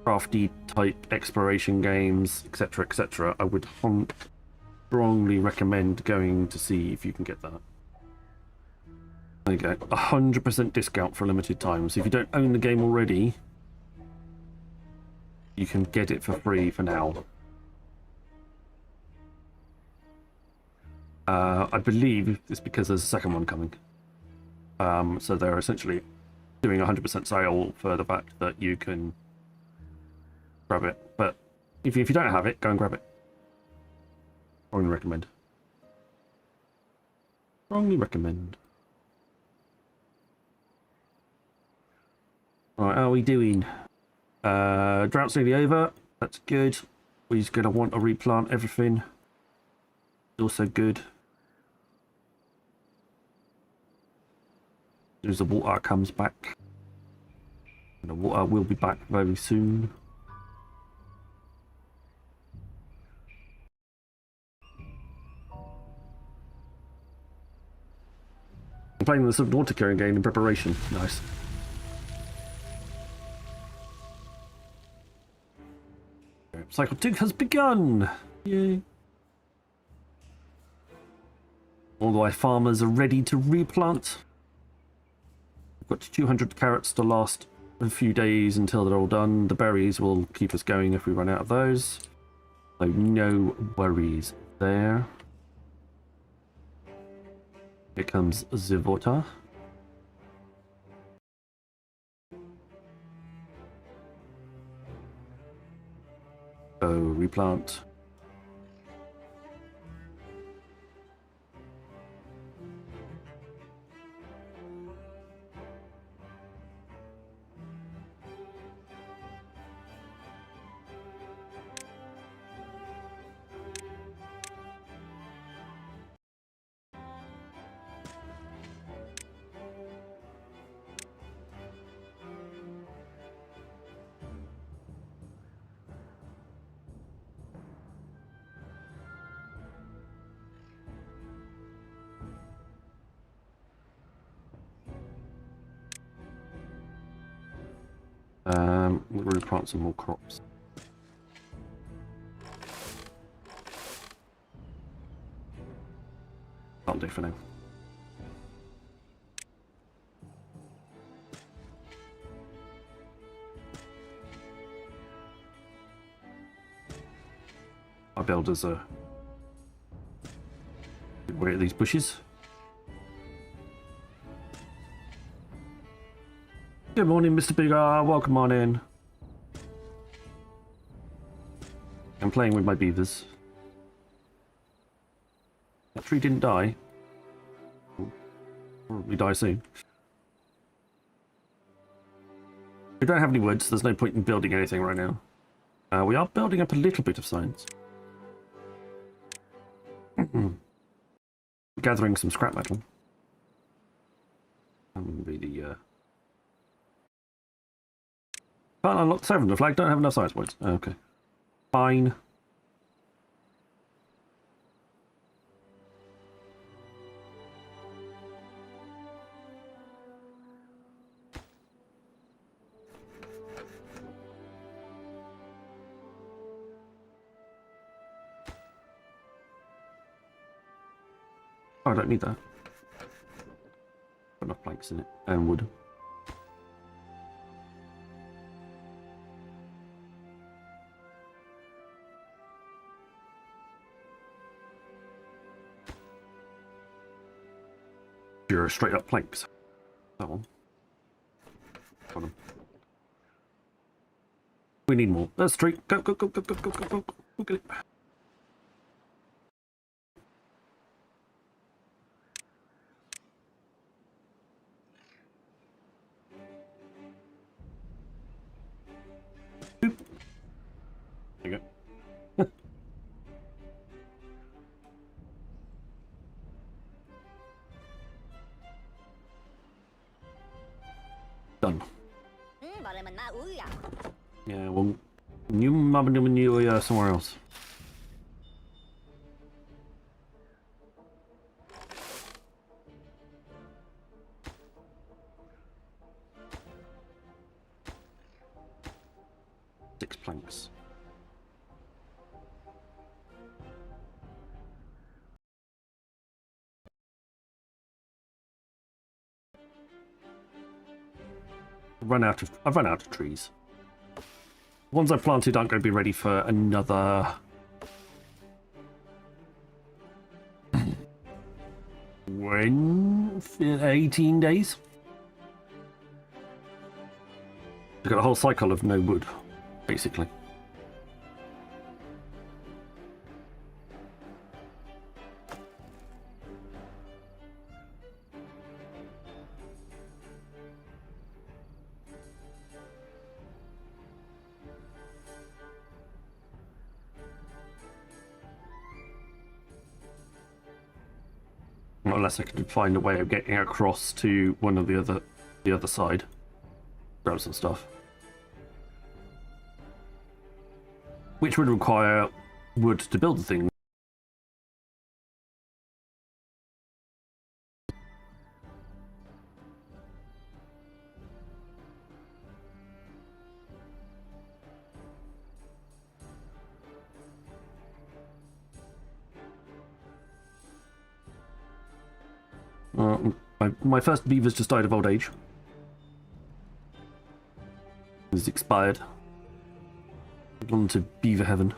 crafty type exploration games, etc., I would strongly recommend going to see if you can get that. There you go, 100% discount for a limited time. So if you don't own the game already, you can get it for free for now. I believe it's because there's a second one coming. So they're essentially doing a 100% sale for the fact that you can grab it, but if you don't have it, go and grab it. Strongly recommend. Strongly recommend. Alright, how are we doing? Drought's nearly over. That's good. We're just going to want to replant everything. Also good. As the water comes back. And the water will be back very soon. I'm playing the water carrying game in preparation. Nice. Cycle 2 has begun! Yay. All my farmers are ready to replant. We've got 200 carrots to last a few days until they're all done. The berries will keep us going if we run out of those. So no worries there. Here comes Zivota. So replant. We'll replant some more crops. That'll do for now. Our builders are aware of these bushes. Good morning, Mr. Bigger. Welcome on in. I'm playing with my beavers. That tree didn't die. Will probably die soon. We don't have any wood, so there's no point in building anything right now. We are building up a little bit of science. Gathering some scrap metal. That wouldn't be the... Can't unlock the 7th flag, don't have enough science points. Okay. Fine. Oh, I don't need that. Got enough planks in it and wood. You're straight up planks. That one. Got them. We need more. That's straight. Go, go, go, go, go, go, go, go. Look at it. Boop. There you go. Done. Yeah, well, you somewhere else. Six planks. I've run out of trees. The ones I've planted aren't going to be ready for another... when? 18 days? We've got a whole cycle of no wood, basically. Unless I could find a way of getting across to one of the other side. Grab some stuff. Which would require wood to build the thing. My first beavers just died of old age. It was expired. Gone to beaver heaven.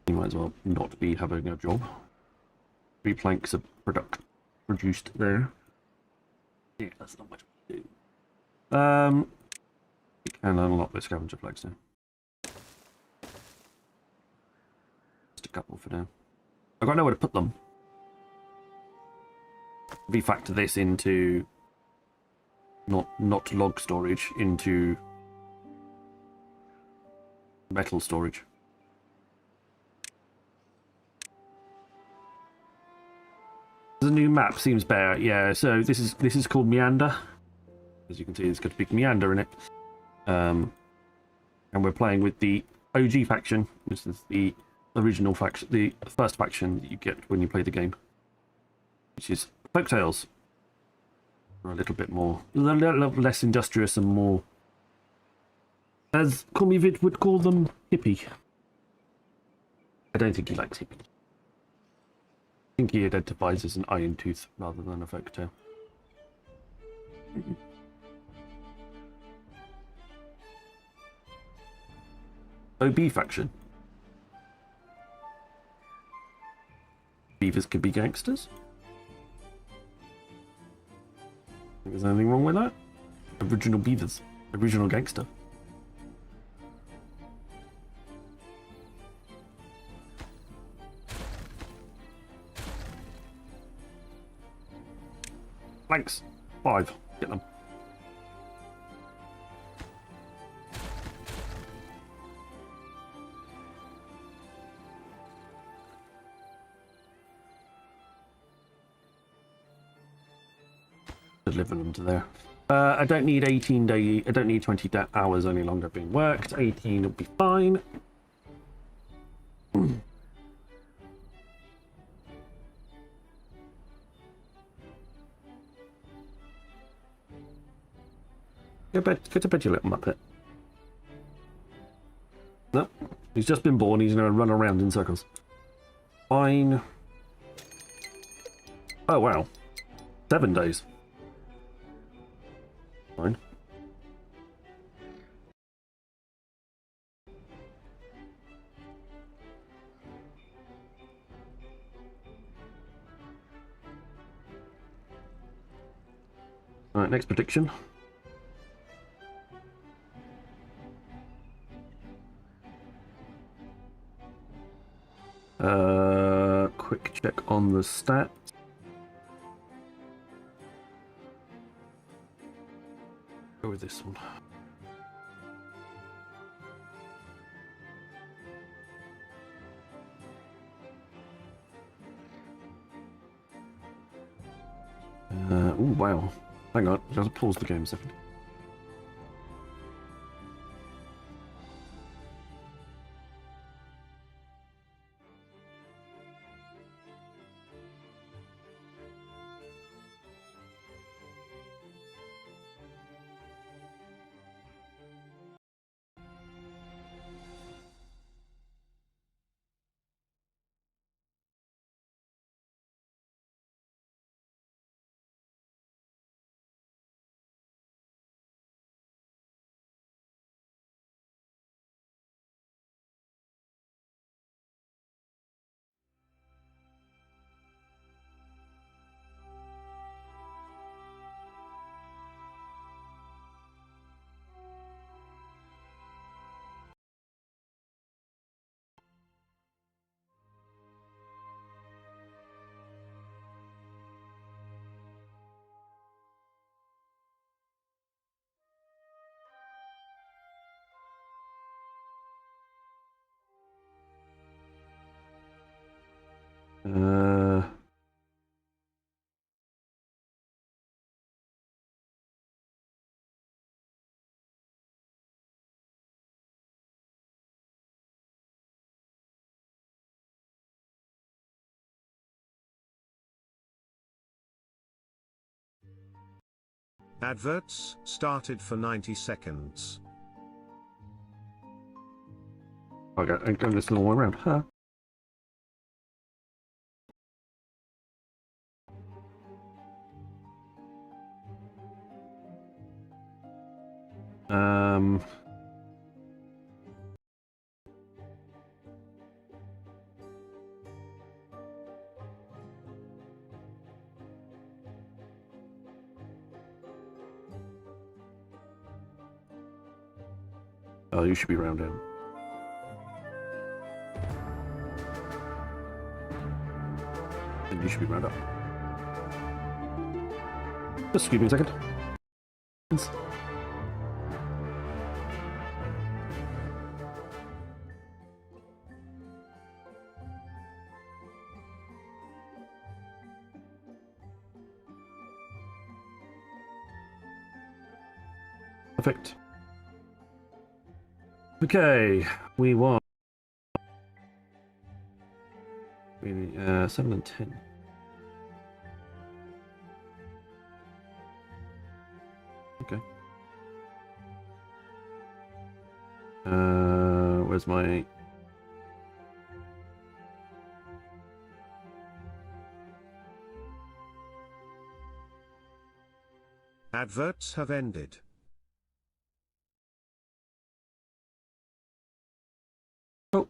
You might as well not be having a job. 3 planks of produced there. Yeah, that's not much to do. You can unlock the scavenger flags now. Just a couple for now. I've got nowhere to put them. We factor this into not log storage, into metal storage. The new map seems better, yeah. So this is called Meander. As you can see, it's got a big meander in it. And we're playing with the OG faction. This is the original faction, the first faction that you get when you play the game, which is Folktales. A little bit more, a little less industrious and more, as Komivid would call them, hippie. I don't think he likes hippie. I think he identifies as an iron tooth rather than a folktale. OB faction. Beavers could be gangsters. Think there's anything wrong with that? Original beavers. Original gangster. Thanks. 5. Get them. Deliver them to there. I don't need 18 day. I don't need 20 hours any longer being worked. 18 will be fine. Go to bed, you little muppet. No, he's just been born. He's going to run around in circles. Fine. Oh wow, 7 days. Fine. Alright, next prediction. Quick check on the stats. Go with this one. Oh wow. Hang on, I'll just pause the game a second. Adverts started for 90 seconds. Okay, I'm going this all the way around. Huh? Oh, you should be round down. And you should be round up. Just excuse me a second. Perfect. Okay, we want 7 and 10. Okay. Where's my... Adverts have ended. Oh.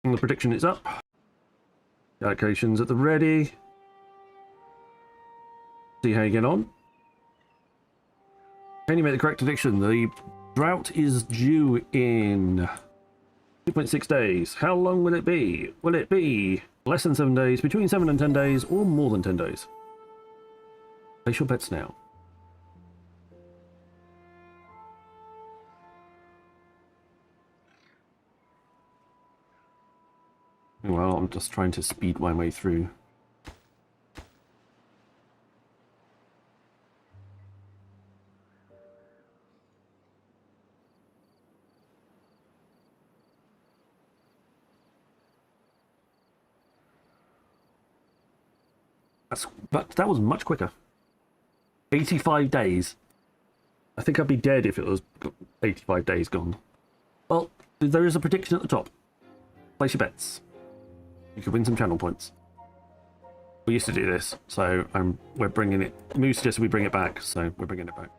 And the prediction is up. Calculations at the ready. See how you get on. Can you make the correct prediction? The drought is due in 2.6 days. How long will it be? Will it be less than 7 days, between 7 and 10 days, or more than 10 days? Place your bets now. Well, I'm just trying to speed my way through. But that was much quicker. 85 days. I think I'd be dead if it was 85 days gone. Well, there is a prediction at the top. Place your bets. You could win some channel points. We used to do this, so we're bringing it. Moo suggested we bring it back, so we're bringing it back.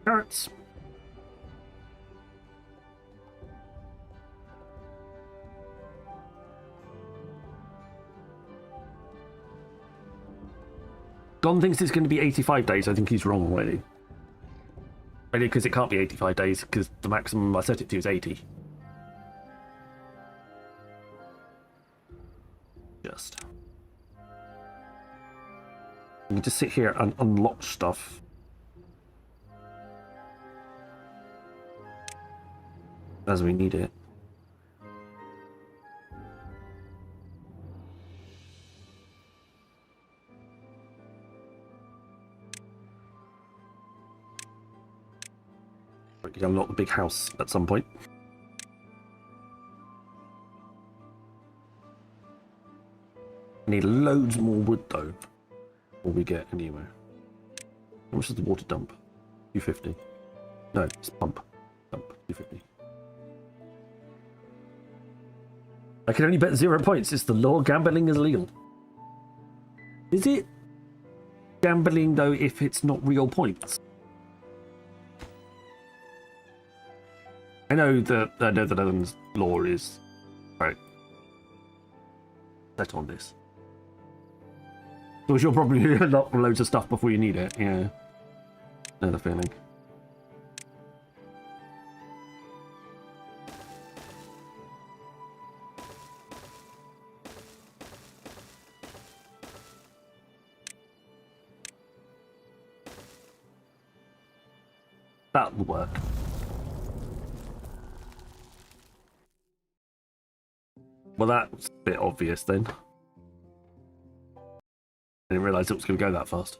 Carrots. Gon thinks it's going to be 85 days. I think he's wrong already. Really, because it can't be 85 days, because the maximum I set it to is 80. Just. You can just sit here and unlock stuff. As we need it. We can unlock the big house at some point. Need loads more wood though. Before we get anywhere. How much is the water dump? 250. No, it's pump. Dump. 250. I can only bet 0 points. It's the law. Gambling is illegal. Is it gambling though if it's not real points? I know that the Netherlands law is right set on this. So you'll probably unlock loads of stuff before you need it. Yeah, another feeling. That will work. Well, that's a bit obvious then. I didn't realise it was going to go that fast.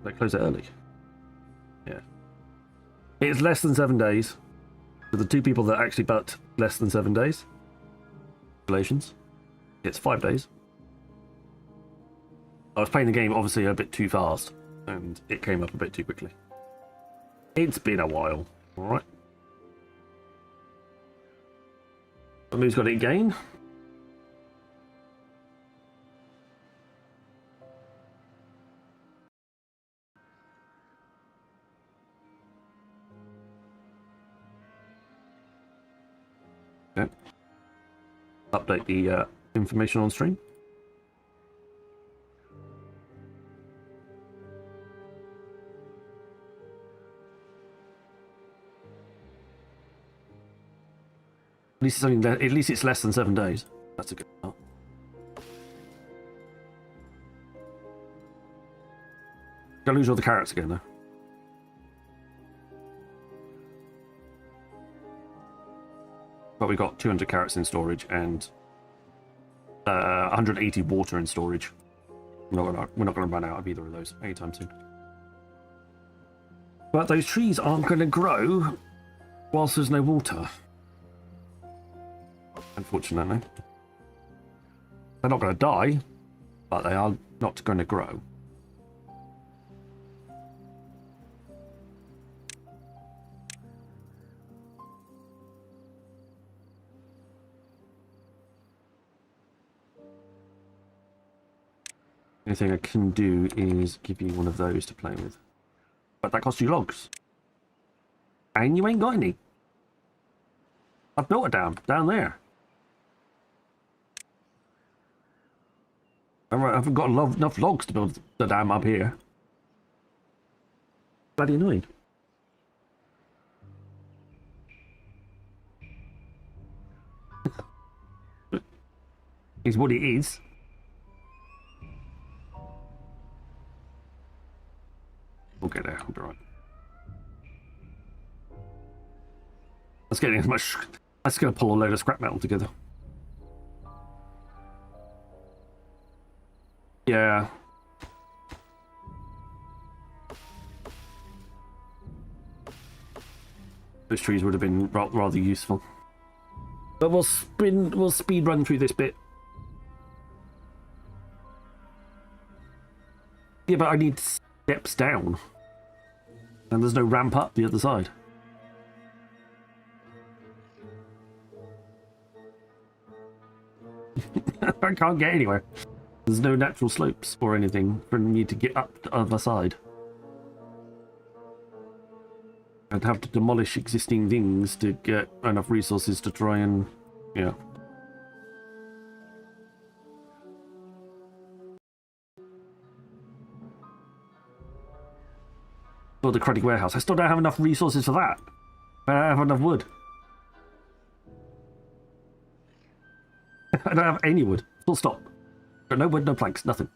They close it early. Yeah. It's less than 7 days. For the 2 people that actually butt less than 7 days. Congratulations. It's 5 days. I was playing the game obviously a bit too fast, and it came up a bit too quickly. It's been a while, alright. Who's got it again? Okay. Update the information on stream. At least it's only at least it's less than 7 days. That's a good start. Gonna lose all the carrots again though. But we got 200 carrots in storage and 180 water in storage. We're not gonna run out of either of those anytime soon. But those trees aren't gonna grow whilst there's no water. Unfortunately. They're not going to die, but they are not going to grow. The only thing I can do is give you one of those to play with. But that costs you logs. And you ain't got any. I've built a dam down there. I haven't got enough logs to build the dam up here. Bloody annoying. Is what it is. We'll get there, we'll be right. Let's get as much. That's going to pull a load of scrap metal together. Yeah. Those trees would have been rather useful. But we'll speed run through this bit. Yeah, but I need steps down. And there's no ramp up the other side. I can't get anywhere. There's no natural slopes or anything for me to get up the other side. I'd have to demolish existing things to get enough resources to try and, yeah. Build a cruddy warehouse. I still don't have enough resources for that. I don't have enough wood. I don't have any wood. Full stop. No wood, no planks, nothing.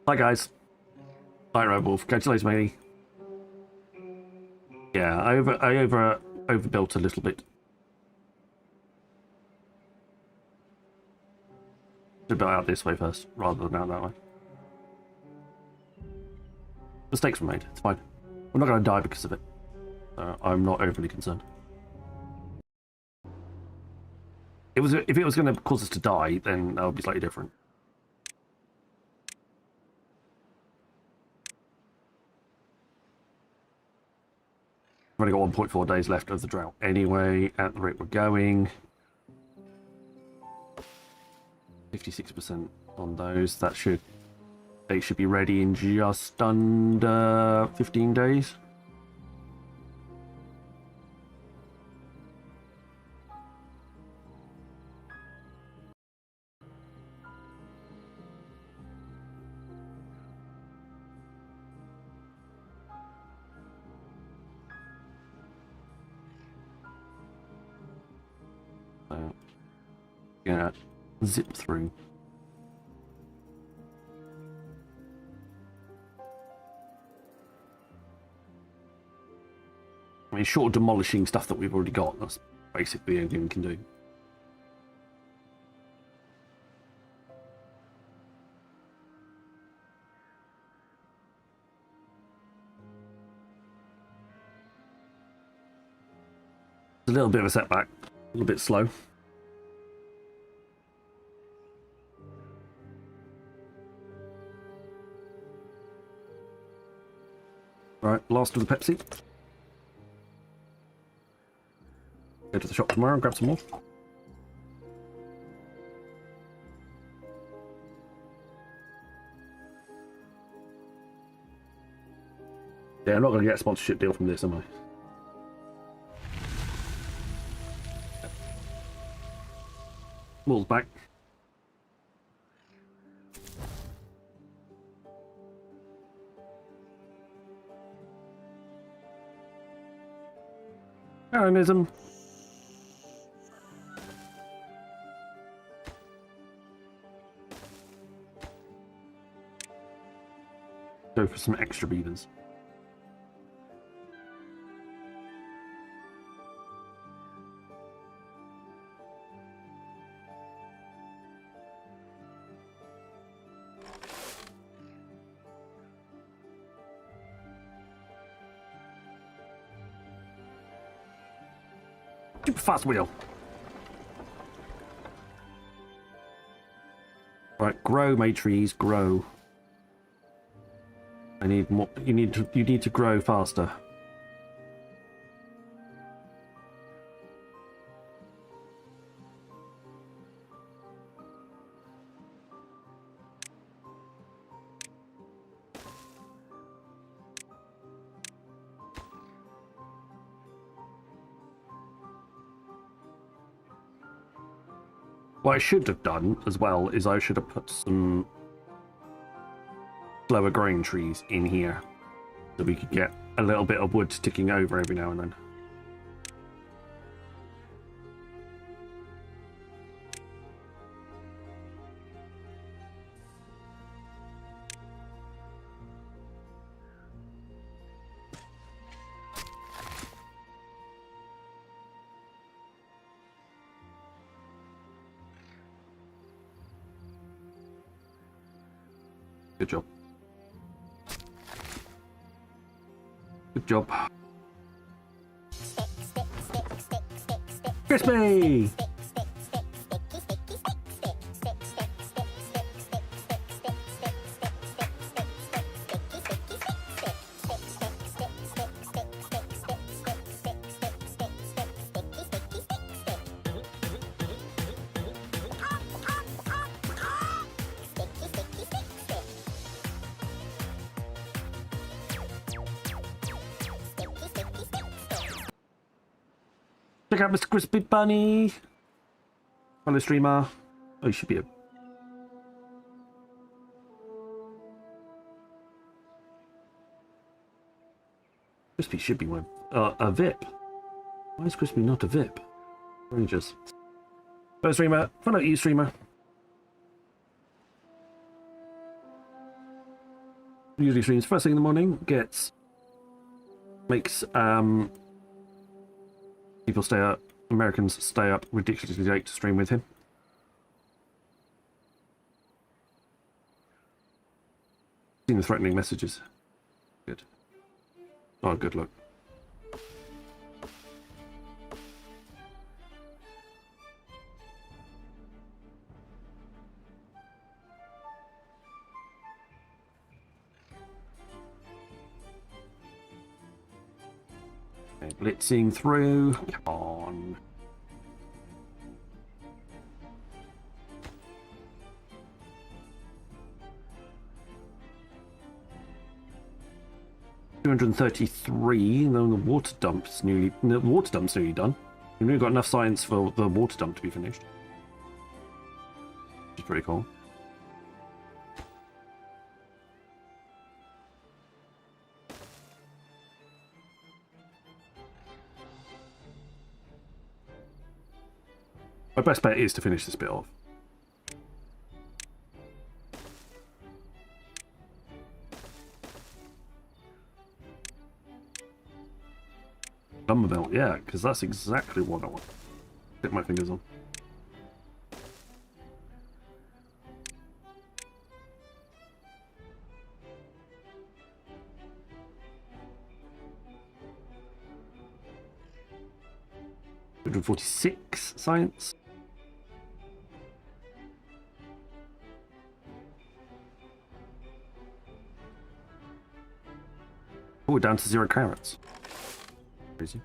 Hi guys. Hi Red Wolf. Congratulations, matey. Yeah, I overbuilt a little bit. Should build out this way first, rather than out that way. Mistakes were made. It's fine. We're not going to die because of it. I'm not overly concerned. If it was going to cause us to die, then that would be slightly different. We've only got 1.4 days left of the drought anyway, at the rate we're going. 56% on those. They should be ready in just under 15 days. So, yeah, zip through. I mean, short of demolishing stuff that we've already got, that's basically the only thing we can do. It's a little bit of a setback, a little bit slow. Right, last of the Pepsi. Go to the shop tomorrow and grab some more. Yeah, I'm not going to get a sponsorship deal from this, am I? Wall's back. Aaronism. Go for some extra beavers. Super fast wheel. Right, grow, my trees, grow. I need more. You need to grow faster. What I should have done as well is I should have put some slower growing trees in here so we could get a little bit of wood ticking over every now and then. Good job. Good job. Crispy! Check out Mr. Crispy Bunny. Hello, streamer. Oh, you should be a... Crispy should be one. A VIP. Why is Crispy not a VIP? Rangers. Hello, streamer. Follow you, streamer. Usually streams first thing in the morning. Makes people stay up. Americans stay up ridiculously late to stream with him. Seen the threatening messages. Good. Oh, good luck. Okay, blitzing through. Come on. $233, and then the water dump's nearly done. We've only got enough science for the water dump to be finished. Which is pretty cool. best bet is to finish this bit off. Lumber belt, yeah, because that's exactly what I want. Get my fingers on. $146 science. Oh, we're down to 0 carrots. Crazy.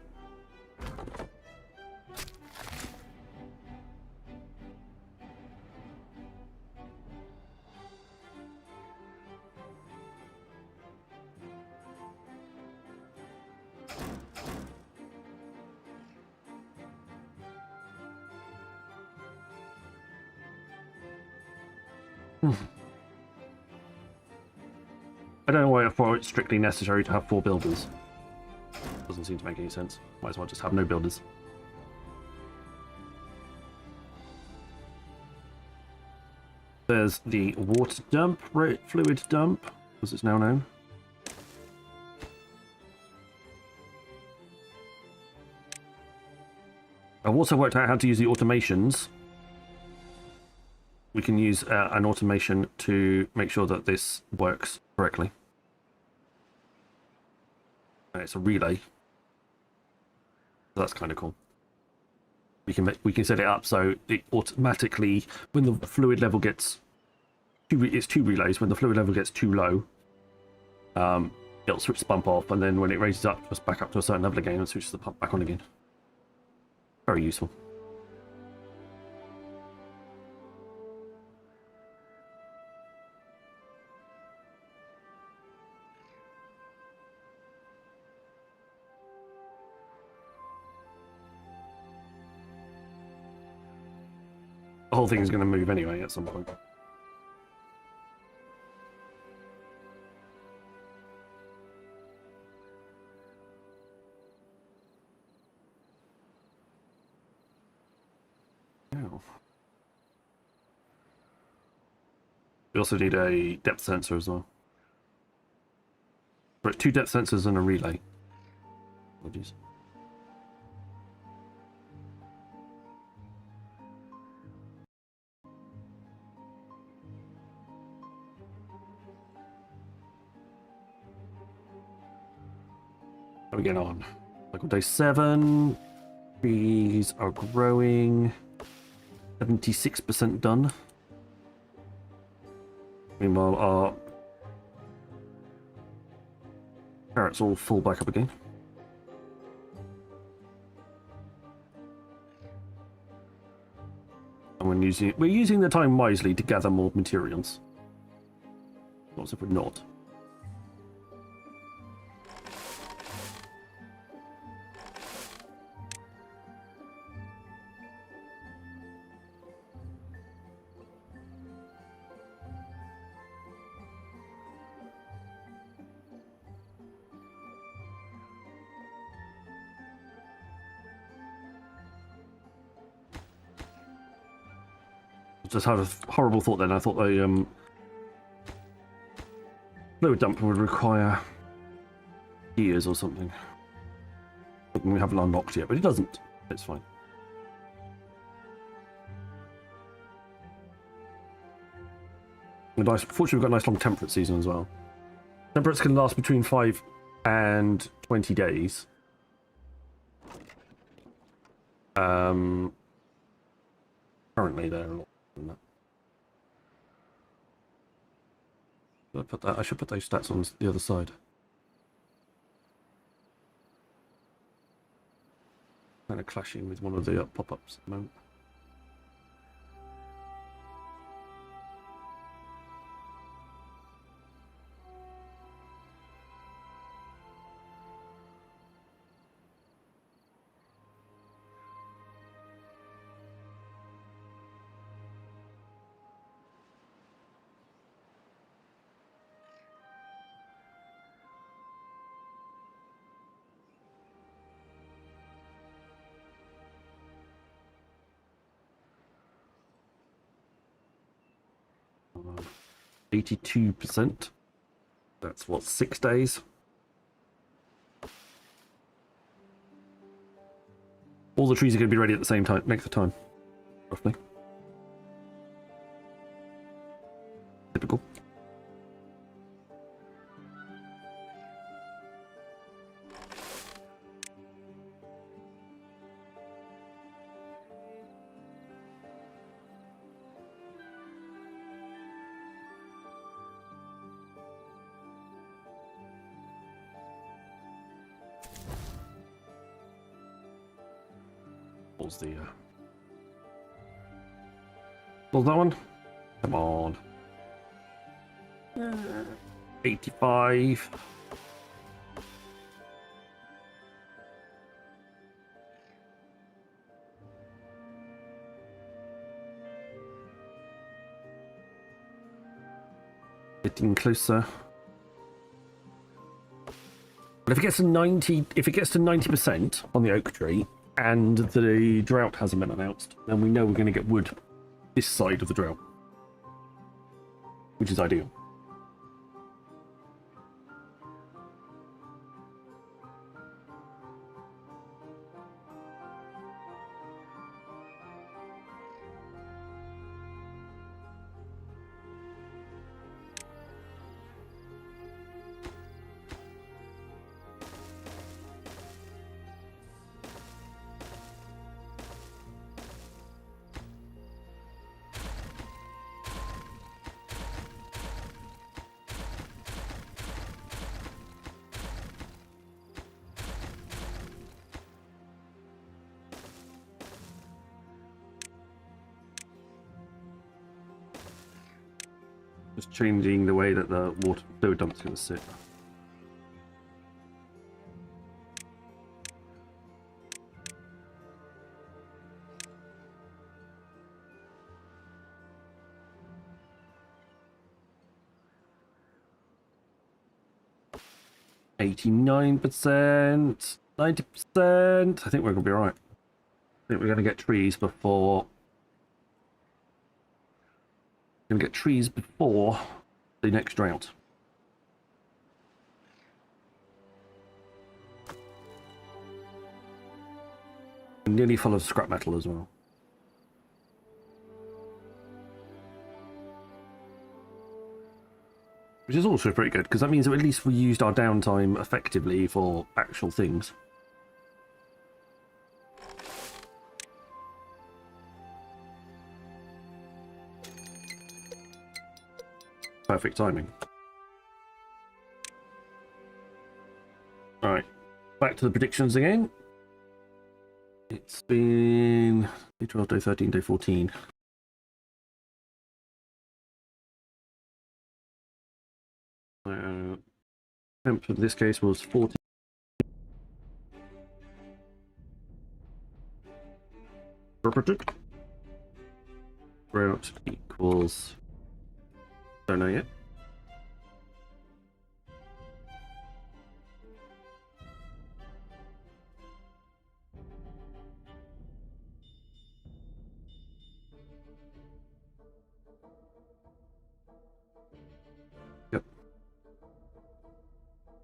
I don't know why it's strictly necessary to have 4 builders. Doesn't seem to make any sense. Might as well just have no builders. There's the water dump, fluid dump, as it's now known. I've also worked out how to use the automations. We can use an automation to make sure that this works correctly. And it's a relay. So that's kind of cool. We can set it up so it automatically, when the fluid level gets it's 2 relays. When the fluid level gets too low, it'll switch the pump off, and then when it raises up, just back up to a certain level again and switches the pump back on again. Very useful. The whole thing is going to move anyway at some point. Ow. We also need a depth sensor as well. Right, 2 depth sensors and a relay. Apologies. How we get on? Cycle day 7. Trees are growing. 76% done. Meanwhile, our carrots all full back up again. And we're using the time wisely to gather more materials. Not as if we're not. Just had a horrible thought then. I thought the fluid dump would require gears or something. Something we haven't unlocked yet, but it doesn't. It's fine. Fortunately, we've got a nice long temperate season as well. Temperates can last between 5 and 20 days. Currently, they're a lot. I should put those stats on the other side. Kind of clashing with one of the pop-ups at the moment. 82%. That's what, 6 days? All the trees are going to be ready at the same time, next time, roughly. Typical. What's the what's that one? Come on. 85. Getting closer. But if it gets to 90% on the oak tree and the drought hasn't been announced, then we know we're going to get wood this side of the drought, which is ideal. Just changing the way that the water fluid dump is going to sit. %, 90%. I think we're going to be right. I think we're going to get trees before. Going to get trees before the next drought. Nearly full of scrap metal as well. Which is also pretty good, because that means that at least we used our downtime effectively for actual things. Perfect timing. Alright, back to the predictions again. It's been day 12, day 13, day 14. Temp in this case was 40. Drought equals. Don't know yet. Yep.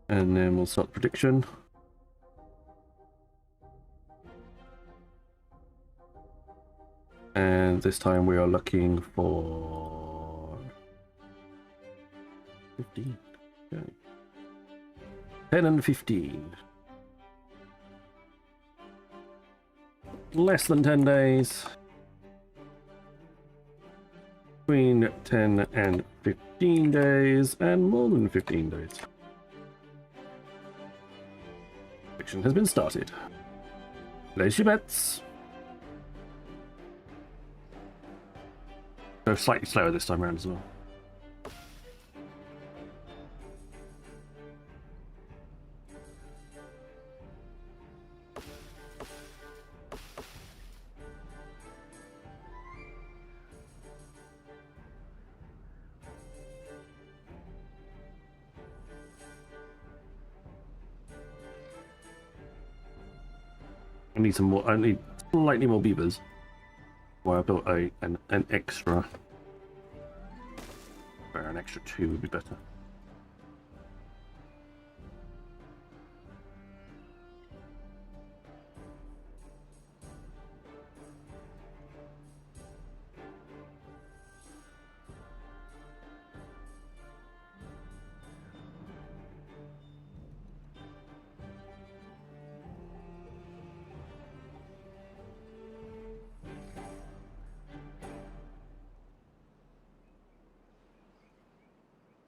And then we'll start prediction. And this time we are looking for 15. Okay. 10 and 15. Less than 10 days. Between 10 and 15 days, and more than 15 days. Fiction has been started. Place your bets. Go slightly slower this time around as well. I need some more. I need slightly more beavers. Well, I built an extra. Where an extra 2 would be better.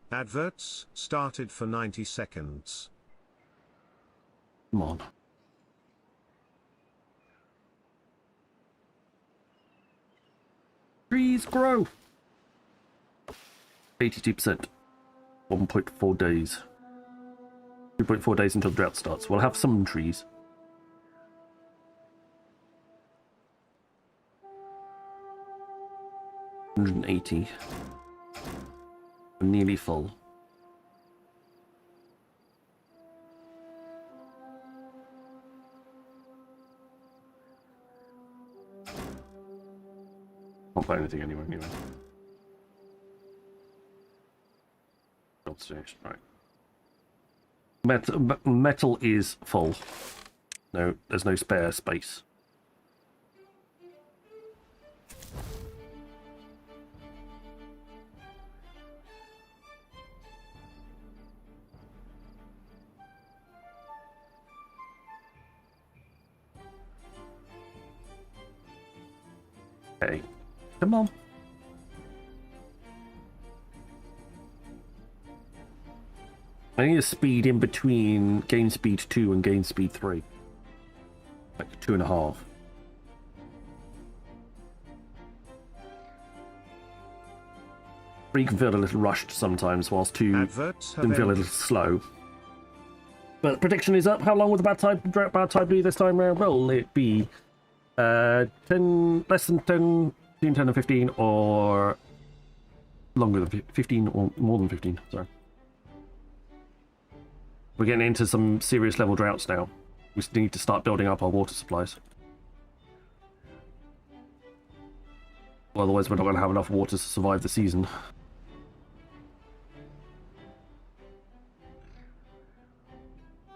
Adverts started for 90 seconds. Come on. Trees grow! 82%. 1.4 days. 2.4 days until the drought starts. We'll have some trees. $180. We're nearly full. Can't play anything anyway. Gold station, right. Metal is full. No, there's no spare space. Okay, come on. I need a speed in between gain speed 2 and gain speed 3. Like 2.5. Three can feel a little rushed sometimes, whilst 2 Adverts have can feel a ended. little slow. But prediction is up. How long will the bad tide be this time round? Will it be 10, less than 10, between 10 and 15, or longer than 15, or more than 15? Sorry. We're getting into some serious level droughts now. We need to start building up our water supplies. Well, otherwise we're not going to have enough water to survive the season.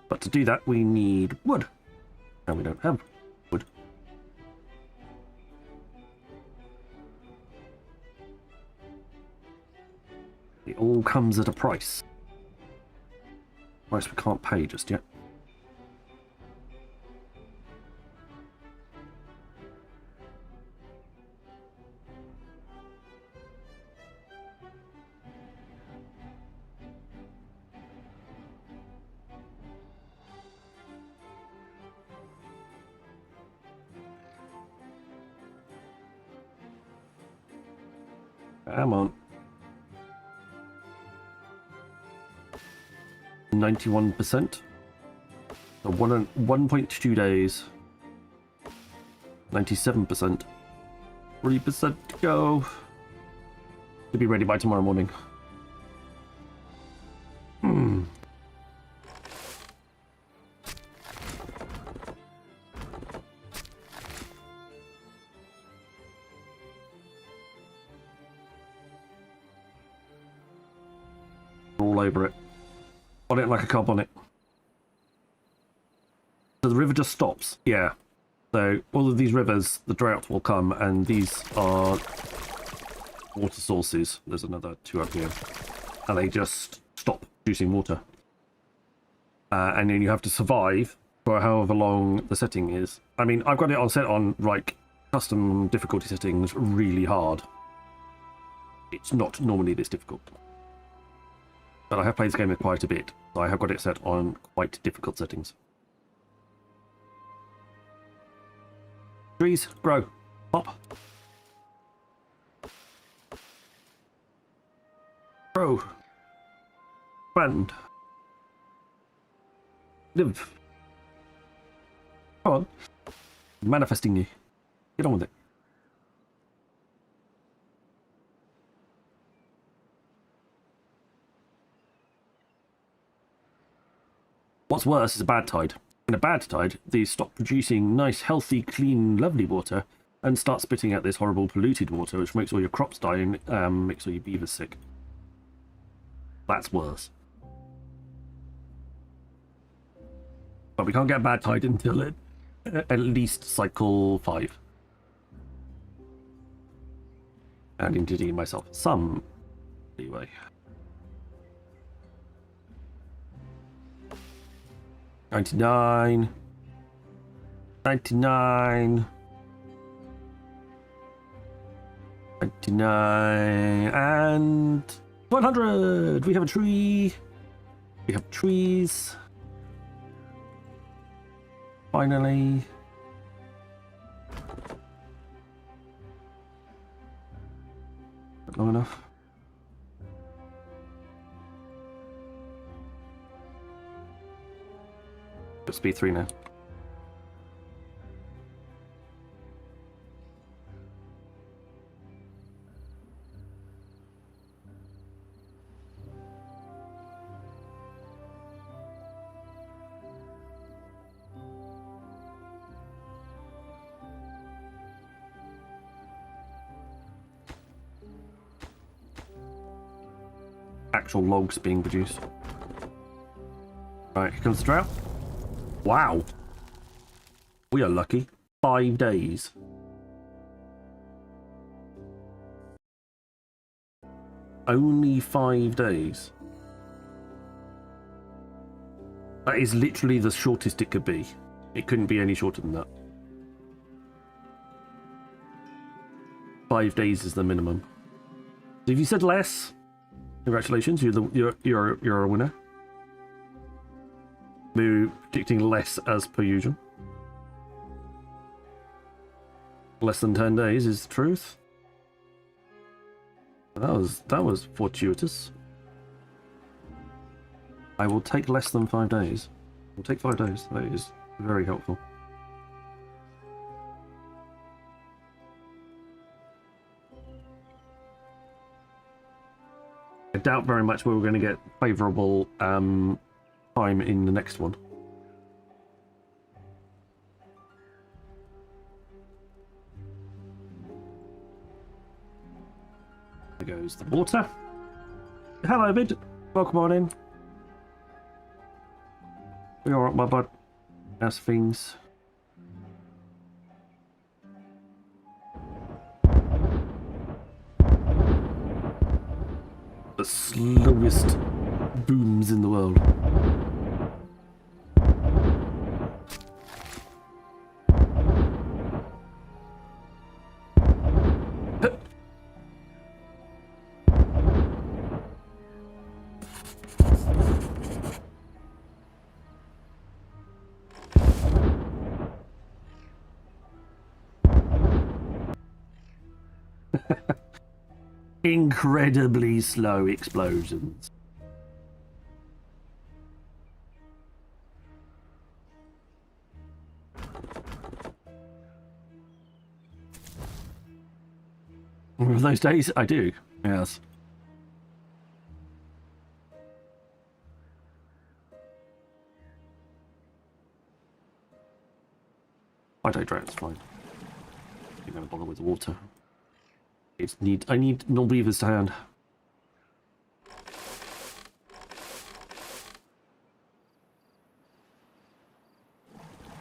But to do that, we need wood. And we don't have wood. It all comes at a price. Price we can't pay just yet. Come on. 91%. So 1.2 days. 97%. 3% to go. To be ready by tomorrow morning. All over it. On it like a cob on it. So the river just stops. Yeah. So all of these rivers, the drought will come, and these are water sources. There's another 2 up here. And they just stop producing water. And then you have to survive for however long the setting is. I mean, I've got it on set on, like, custom difficulty settings really hard. It's not normally this difficult. But I have played this game quite a bit, so I have got it set on quite difficult settings. Trees, grow, pop. Grow. Expand. Live. Come on. Manifesting you. Get on with it. What's worse is a bad tide. In a bad tide, they stop producing nice, healthy, clean, lovely water and start spitting out this horrible polluted water, which makes all your crops die and makes all your beavers sick. That's worse. But we can't get bad tide until at least cycle 5. And into digging myself some leeway. $99, $99, $99, and 100. We have a tree. We have trees. Finally. Not long enough. Got speed 3 now. Actual logs being produced. Right, here comes the drought. Wow. We are lucky. 5 days. Only 5 days. That is literally the shortest it could be. It couldn't be any shorter than that. 5 days is the minimum. So if you said less, congratulations, you're a winner. We're predicting less as per usual. Less than 10 days is the truth. That was fortuitous. I will take less than 5 days. We'll take 5 days. That is very helpful. I doubt very much we're going to get favourable time in the next one. There goes the water. Hello, Vid. Welcome on in. We alright, my bud? How's things? The slowest booms in the world. Incredibly slow explosions. Remember those days? I do, yes. I don't drown, it's fine. I'm gonna bother with the water. I need no beavers to hand.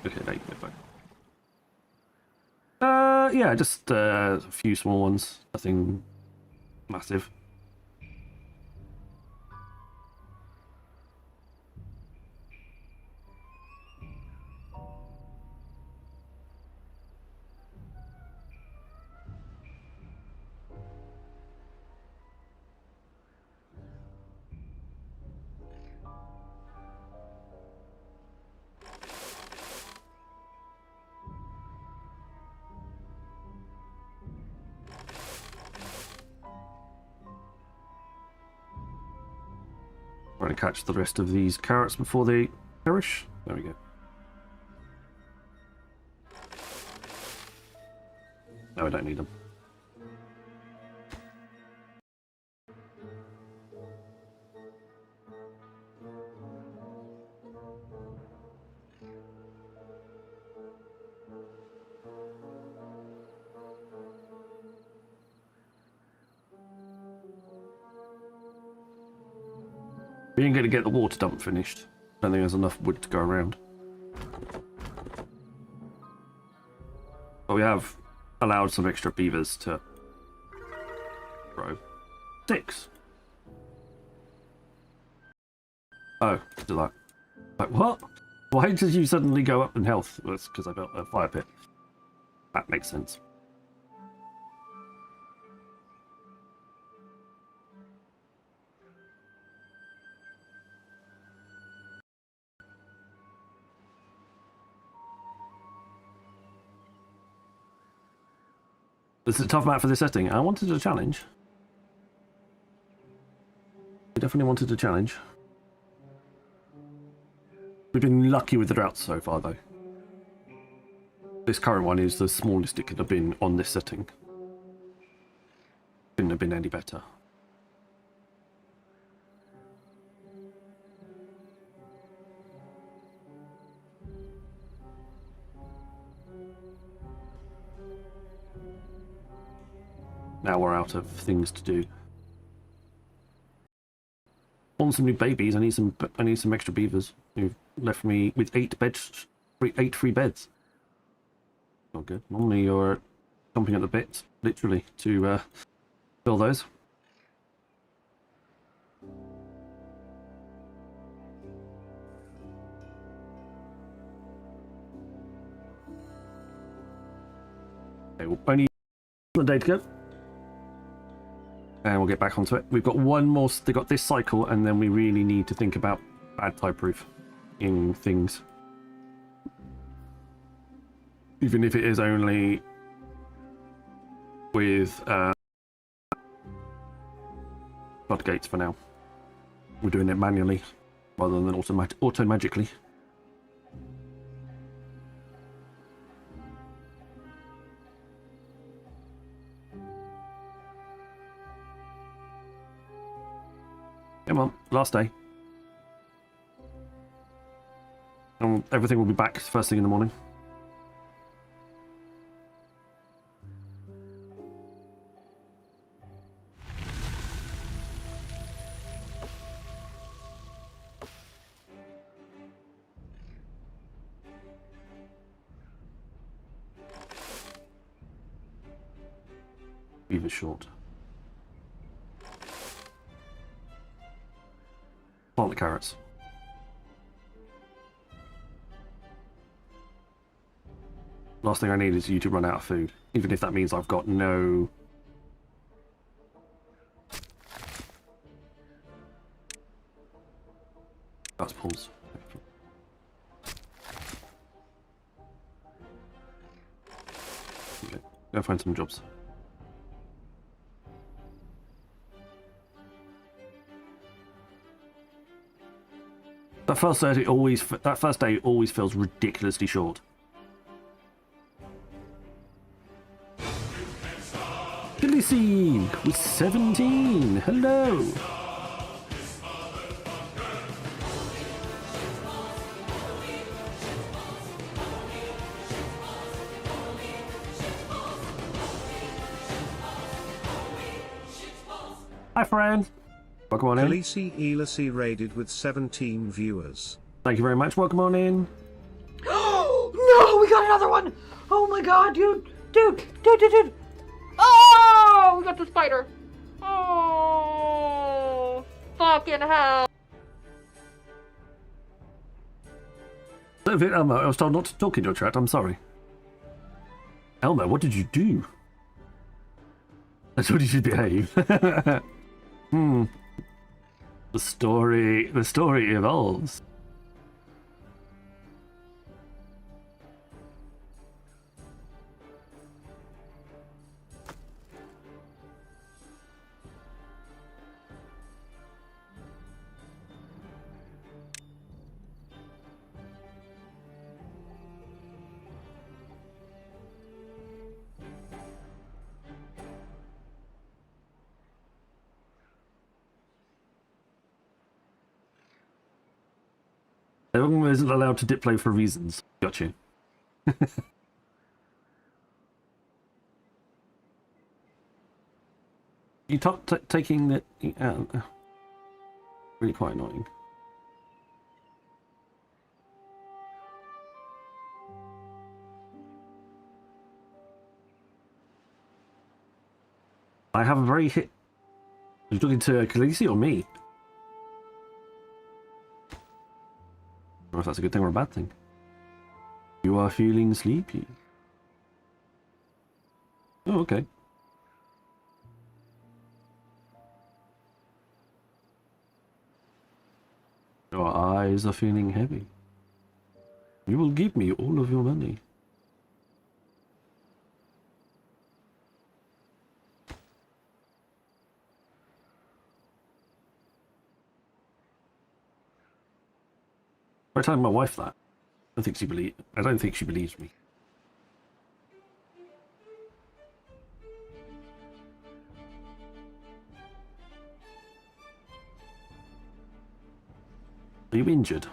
Okay, there you go, fine. Yeah, just a few small ones. Nothing massive. Trying to catch the rest of these carrots before they perish. There we go. No, I don't need them. We ain't going to get the water dump finished. I don't think there's enough wood to go around. But we have allowed some extra beavers to grow. 6. Oh, do that. Like, what? Why did you suddenly go up in health? Well, it's because I built a fire pit. That makes sense. This is a tough map for this setting. I wanted a challenge. I definitely wanted a challenge. We've been lucky with the droughts so far, though. This current one is the smallest it could have been on this setting. Couldn't have been any better. Now we're out of things to do. I want some new babies. I need some extra beavers. You've left me with 8 beds, 8 free beds. Not good. Normally you're jumping at the bit, literally, to fill those. Okay, we'll only a day to go. And we'll get back onto it. We've got one more. They got this cycle, and then we really need to think about bad type proof in things. Even if it is only with floodgates for now. We're doing it manually rather than auto-magically. Come on, last day. And everything will be back first thing in the morning. Beaver short. Plant the carrots. Last thing I need is you to run out of food, even if that means I've got no... That's Paul's. Okay, go find some jobs. That first day always feels ridiculously short. Billy Scene with 17. Hello. Hi, friend. Welcome on in. Khaleesi Elisi raided with 17 viewers. Thank you very much. Welcome on in. Oh no, we got another one! Oh my god, dude! Oh, we got the spider! Oh, fucking hell! Elmo, I was told not to talk in your chat. I'm sorry. Elmo, what did you do? I told you to behave. The story evolves. Everyone isn't allowed to diplo for reasons. Got you. You taking the... Really quite annoying. I have a very hit. Are you talking to Khaleesi or me? I don't know if that's a good thing or a bad thing. You are feeling sleepy. Oh, okay. Your eyes are feeling heavy. You will give me all of your money. I telling my wife that. I don't think she believes me. Are you injured?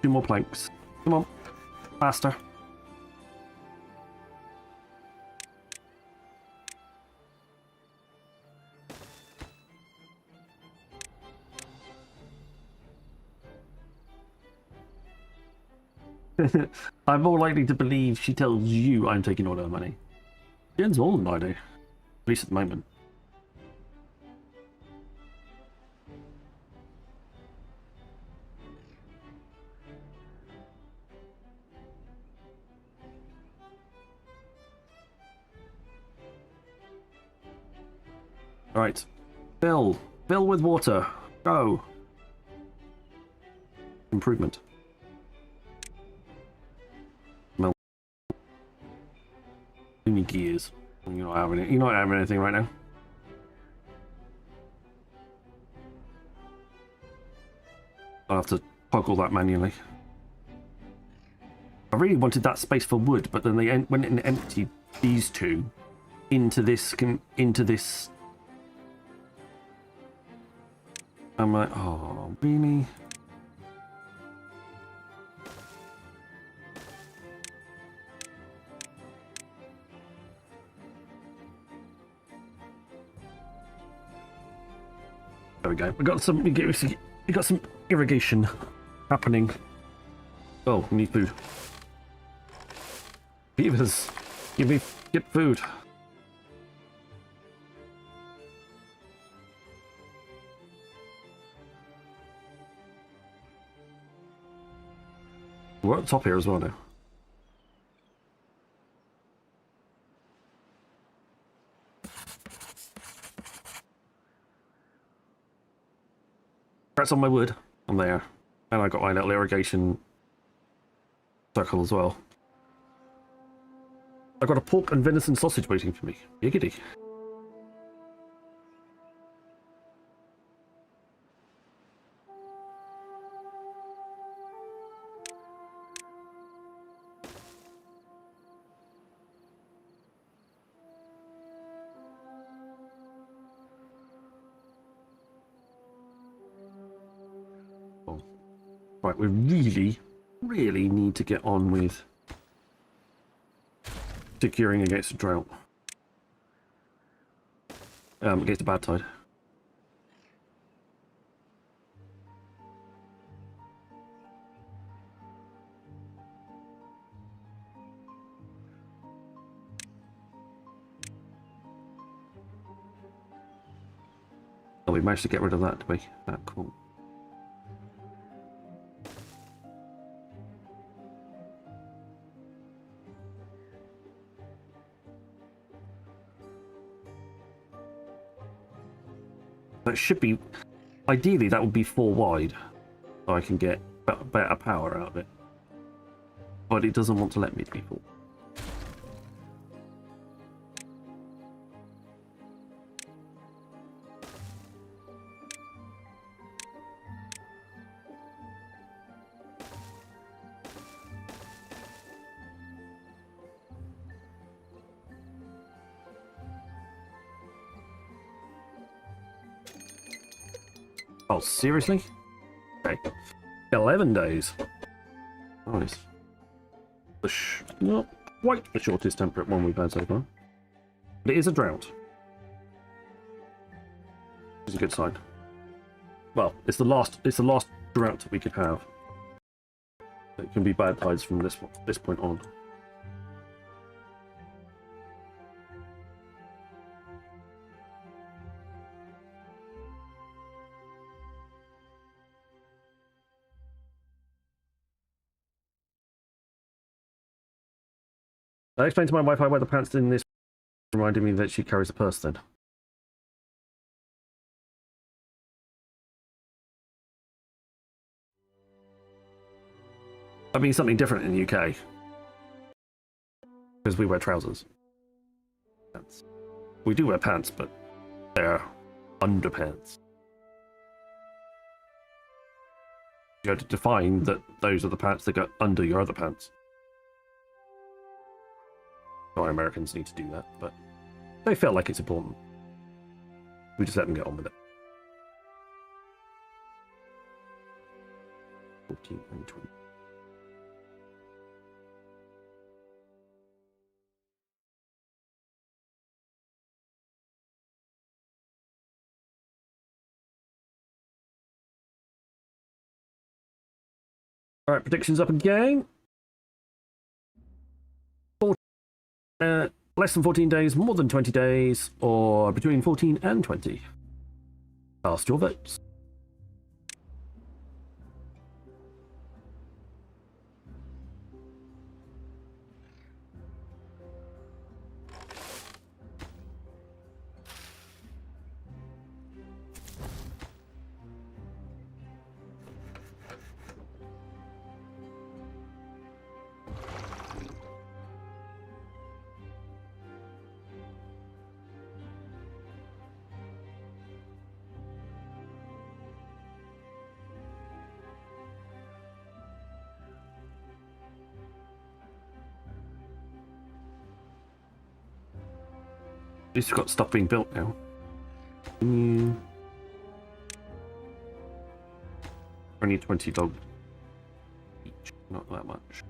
Two more planks. Come on. Faster. I'm more likely to believe she tells you I'm taking all her money. She earns more than I do. At least at the moment. Alright. Fill with water. Go. Improvement. Melt. Only gears. You're not having it. You're not having anything right now. I'll have to toggle that manually. I really wanted that space for wood, but then they went and emptied these two into this. I'm like, oh, really? There we go. We got some irrigation happening. Oh, we need food. Beavers, get food. We're at the top here as well now. That's on my wood. I'm there. And I got my little irrigation circle as well. I got a pork and venison sausage waiting for me. Giggity. Right, we really need to get on with securing against the drought. Against the bad tide. Oh, we managed to get rid of that, did we? Ah, cool. That should be, ideally that would be 4 wide, so I can get better power out of it. But it doesn't want to let me be 4. Oh, seriously? Okay. 11 days. Nice. Not quite the shortest temperate one we've had so far. But it is a drought. Which is a good sign. Well, it's the last drought that we could have. It can be bad tides from this point on. I explained to my wife why the pants in this reminded me that she carries a purse then. I mean something different in the UK. Because we wear trousers. We do wear pants, but they're underpants. You have to define that those are the pants that go under your other pants. Why Americans need to do that, but they feel like it's important. We just let them get on with it. 14 and 20. Alright, predictions up again. Less than 14 days, more than 20 days, or between 14 and 20. Cast your votes. At least we've got stuff being built now. Only 20 logs each, not that much.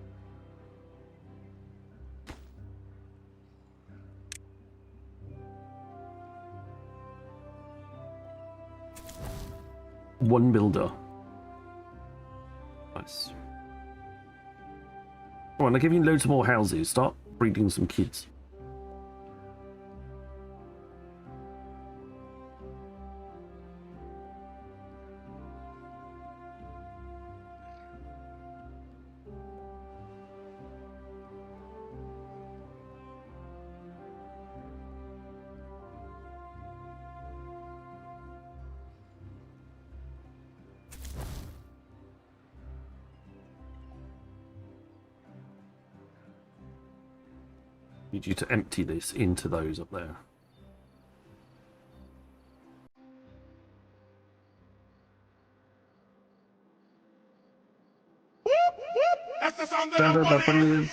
One builder. Nice. Come on, I'll give you loads more houses. Start breeding some kids. Need you to empty this into those up there. That's the sound that I wanted.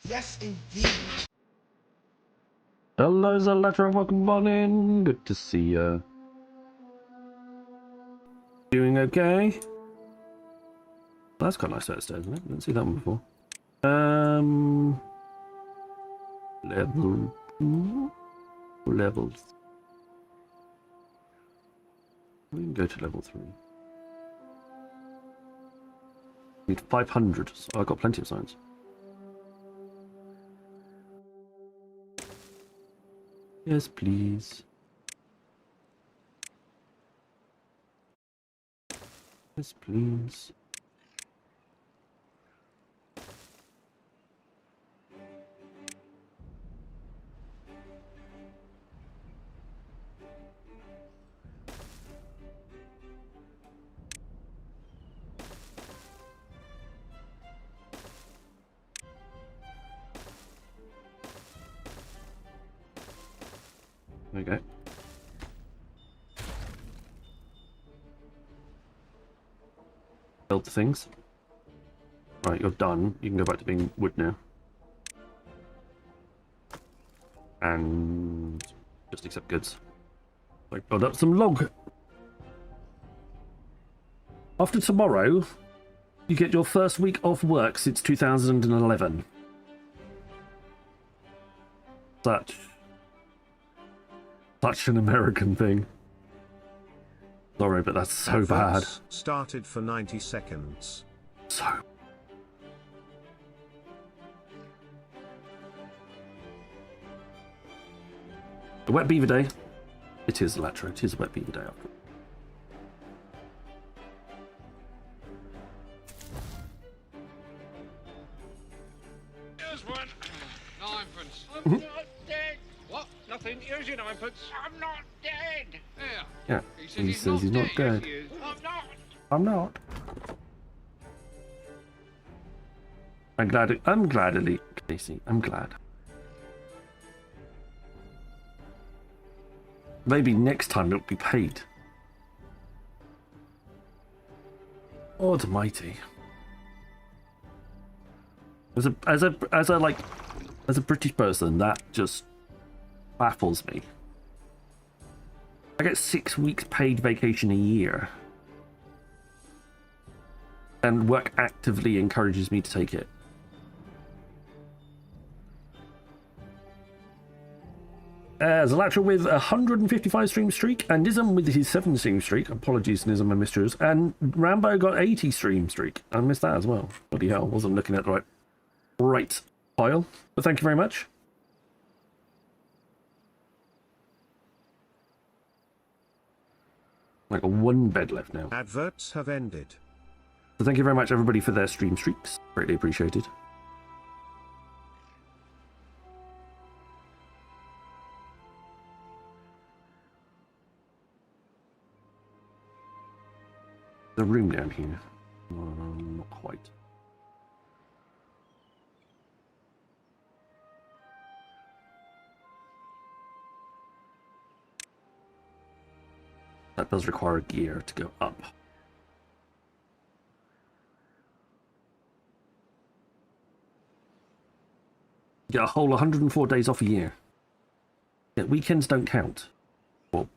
Yes, indeed. Hello, Zalatra, welcome on in. Good to see you. Doing okay? That's quite a nice set of stairs, isn't it? Didn't see that one before. Level 2? Levels. We can go to level 3. Need 500, so I've got plenty of science. Yes, please. Yes, please. There we go. Build the things. Right, you're done. You can go back to being wood now. and just accept goods. I build up some log. After tomorrow, you get your first week off work since 2011. Such an American thing. Sorry, but that's so bad. Started for 90 seconds. So. A wet beaver day. It is, Electro. It is a wet beaver day after all. Here's one. Ninepence. I'm not dead. What? Nothing. Here's your ninepence. I'm not dead. Yeah. He says he's not dead. Yes, I'm not. I'm not. I'm glad, Elite Casey. I'm glad. Maybe next time it'll be paid. Almighty. As a British person, that just baffles me. I get 6 weeks paid vacation a year, and work actively encourages me to take it. Zalatra with a 155 stream streak, and Nism with his 7 stream streak. Apologies, Nism and Mistress. And Rambo got 80 stream streak. I missed that as well. Bloody hell, wasn't looking at the right pile. But thank you very much. Like a 1 bed left now. Adverts have ended. So thank you very much, everybody, for their stream streaks. Greatly appreciated. The room down here. Not quite. That does require a gear to go up. Get a whole 104 days off a year. Yeah, weekends don't count. Well,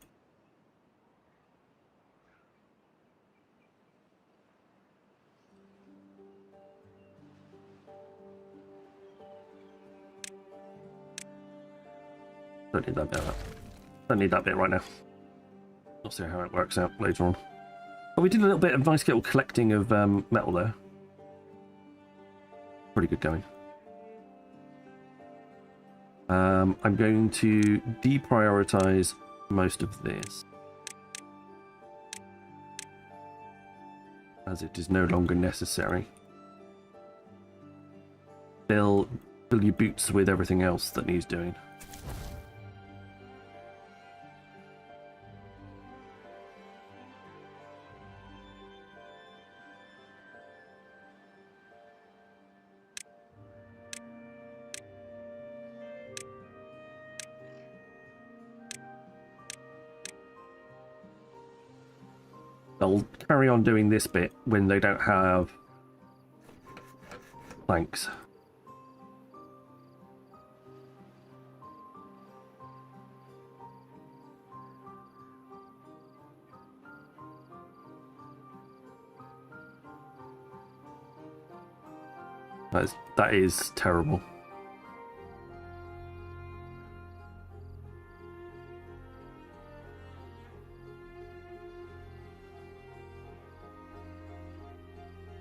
don't need that bit. Don't need that bit right now. We'll see how it works out later on. But we did a little bit of nice little collecting of metal there. Pretty good going. I'm going to deprioritize most of this, as it is no longer necessary. Fill your boots with everything else that needs doing. They'll carry on doing this bit when they don't have planks. That is terrible.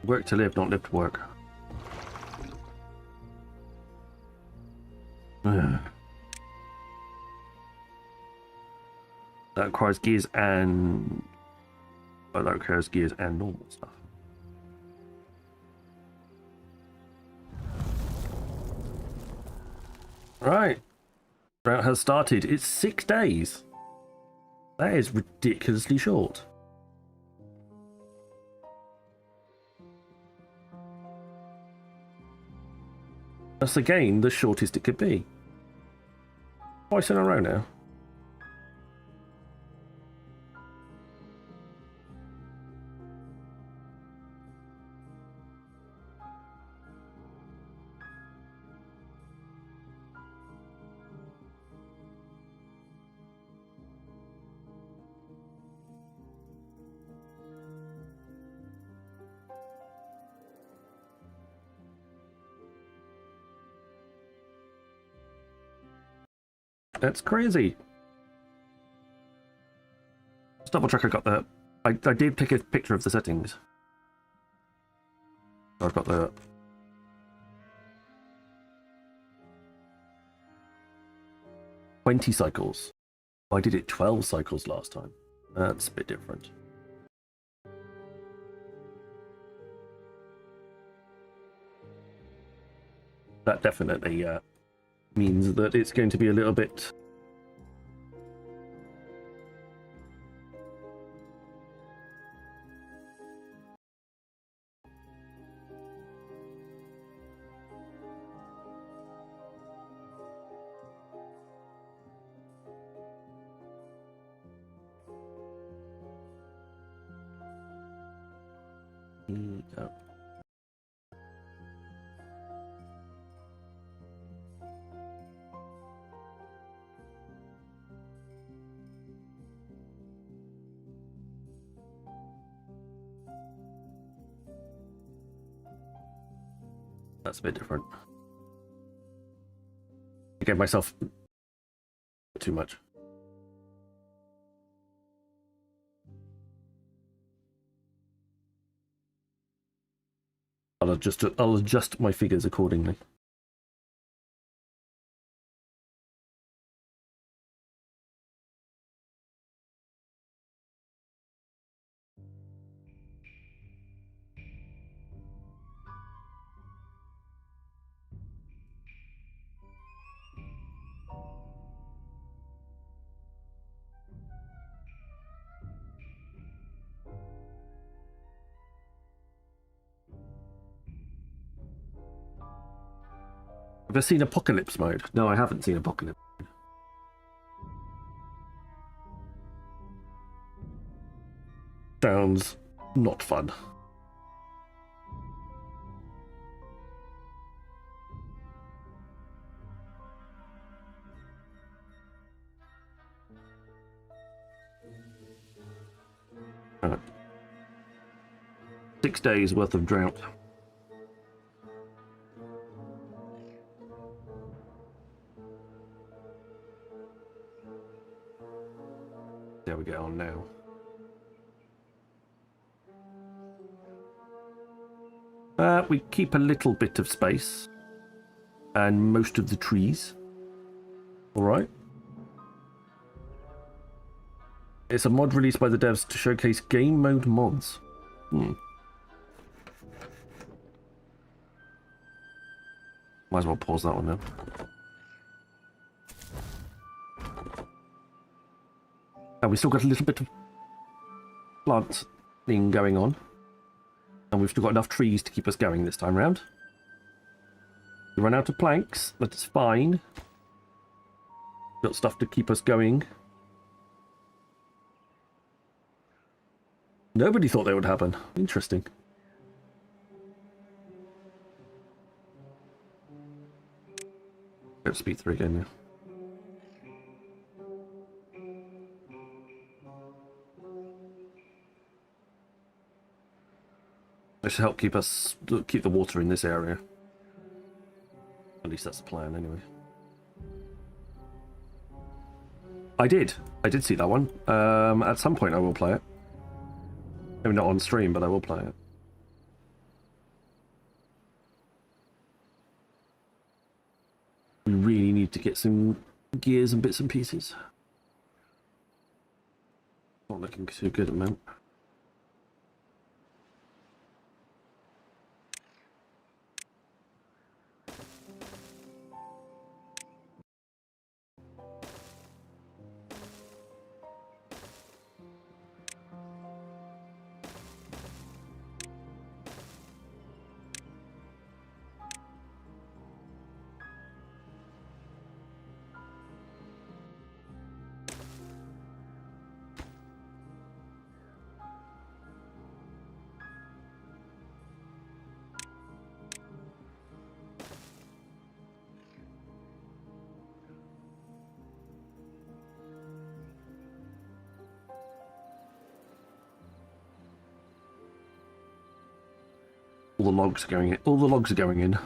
Work to live, not live to work. That requires gears and... Oh, that requires gears and normal stuff. Right. Drought has started. It's 6 days. That is ridiculously short. That's again the shortest it could be. Twice in a row now. That's crazy. Let's double check I got the... I did take a picture of the settings. I've got the... "20 cycles. I did it 12 cycles last time. That's a bit different. That definitely means that it's going to be a little bit... No. That's a bit different. I gave myself too much. I'll adjust my figures accordingly. Have I seen Apocalypse Mode? No, I haven't seen Apocalypse Mode. Sounds not fun. Alright. 6 days worth of drought. There we go on now. We keep a little bit of space and most of the trees. Alright. It's a mod released by the devs to showcase game mode mods. Might as well pause that one now. And we still got a little bit of plant thing going on. And we've still got enough trees to keep us going this time round. We run out of planks, but it's fine. Got stuff to keep us going. Nobody thought that would happen. Interesting. Let's speed through again now. This should help keep the water in this area. At least that's the plan, anyway. I did see that one. At some point I will play it. Maybe not on stream, but I will play it. We really need to get some gears and bits and pieces. Not looking too good at the moment. All the logs are going in. All the logs are going in.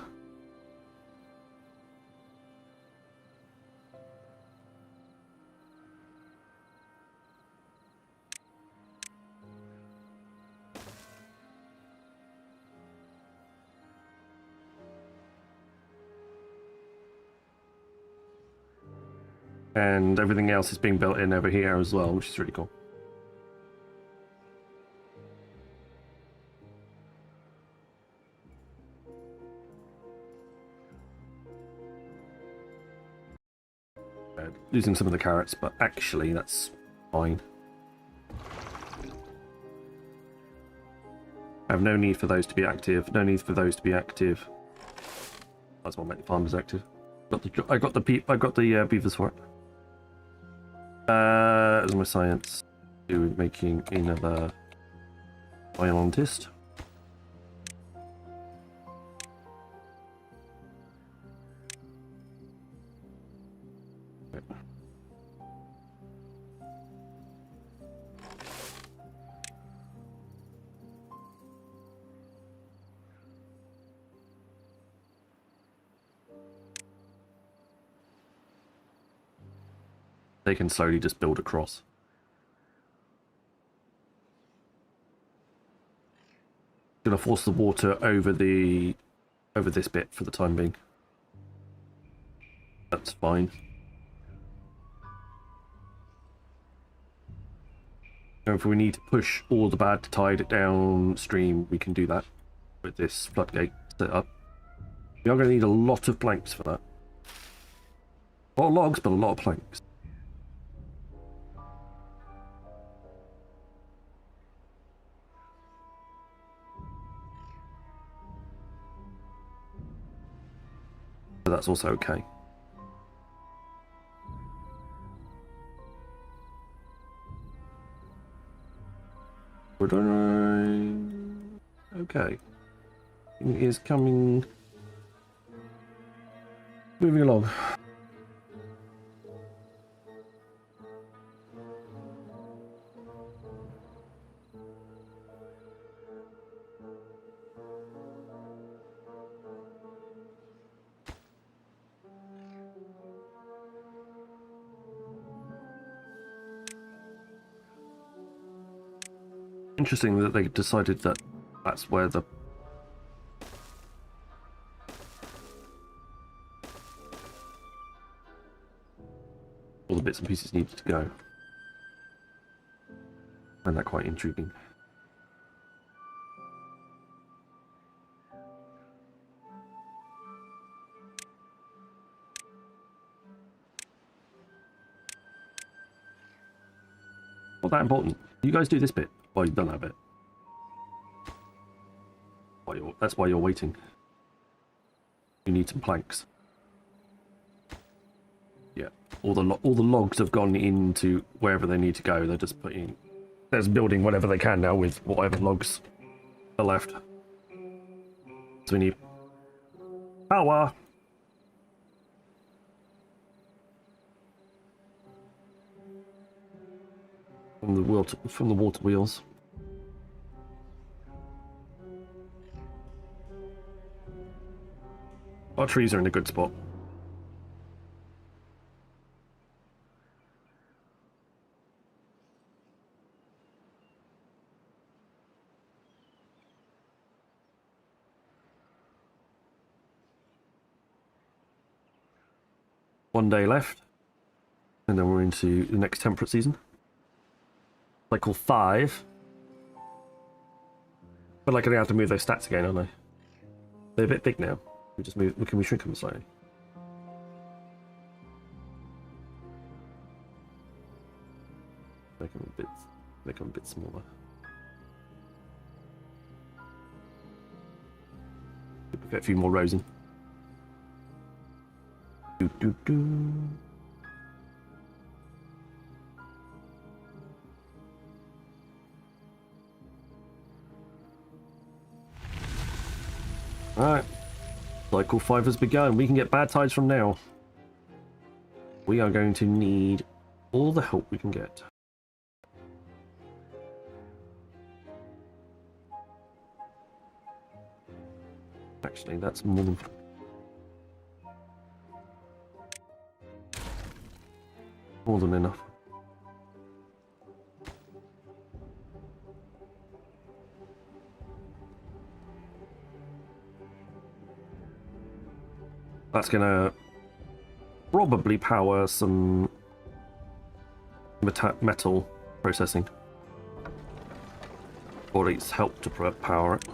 And everything else is being built in over here as well, which is really cool. Losing some of the carrots, but actually that's fine. I have no need for those to be active. No need for those to be active. Might as well make the farmers active. I got the beavers for it. As my science, do making another biologist. They can slowly just build across. Gonna force the water over this bit for the time being. That's fine. And if we need to push all the bad tide downstream, we can do that with this floodgate set up. We are going to need a lot of planks for that. A lot of logs, but a lot of planks. But that's also okay. We're doing okay. It is coming, moving along. Interesting that they decided that that's where all the bits and pieces needed to go. I find that quite intriguing. Not that important. You guys do this bit. Well, you've done that bit. That's why you're waiting. You need some planks. Yeah, all the logs have gone into wherever they need to go. They're just putting, they're just building whatever they can now with whatever logs are left. So we need power. From the water wheels. Our trees are in a good spot. One day left, and then we're into the next temperate season. Cycle 5. But like, I have to move those stats again, aren't I? They're a bit big now. We just move. Can we shrink them slightly? Make them a bit smaller. Get a few more rows in. Alright. Cycle 5 has begun. We can get bad tides from now. We are going to need all the help we can get. Actually, that's more than enough. That's gonna probably power some metal processing. Or it's helped to power it.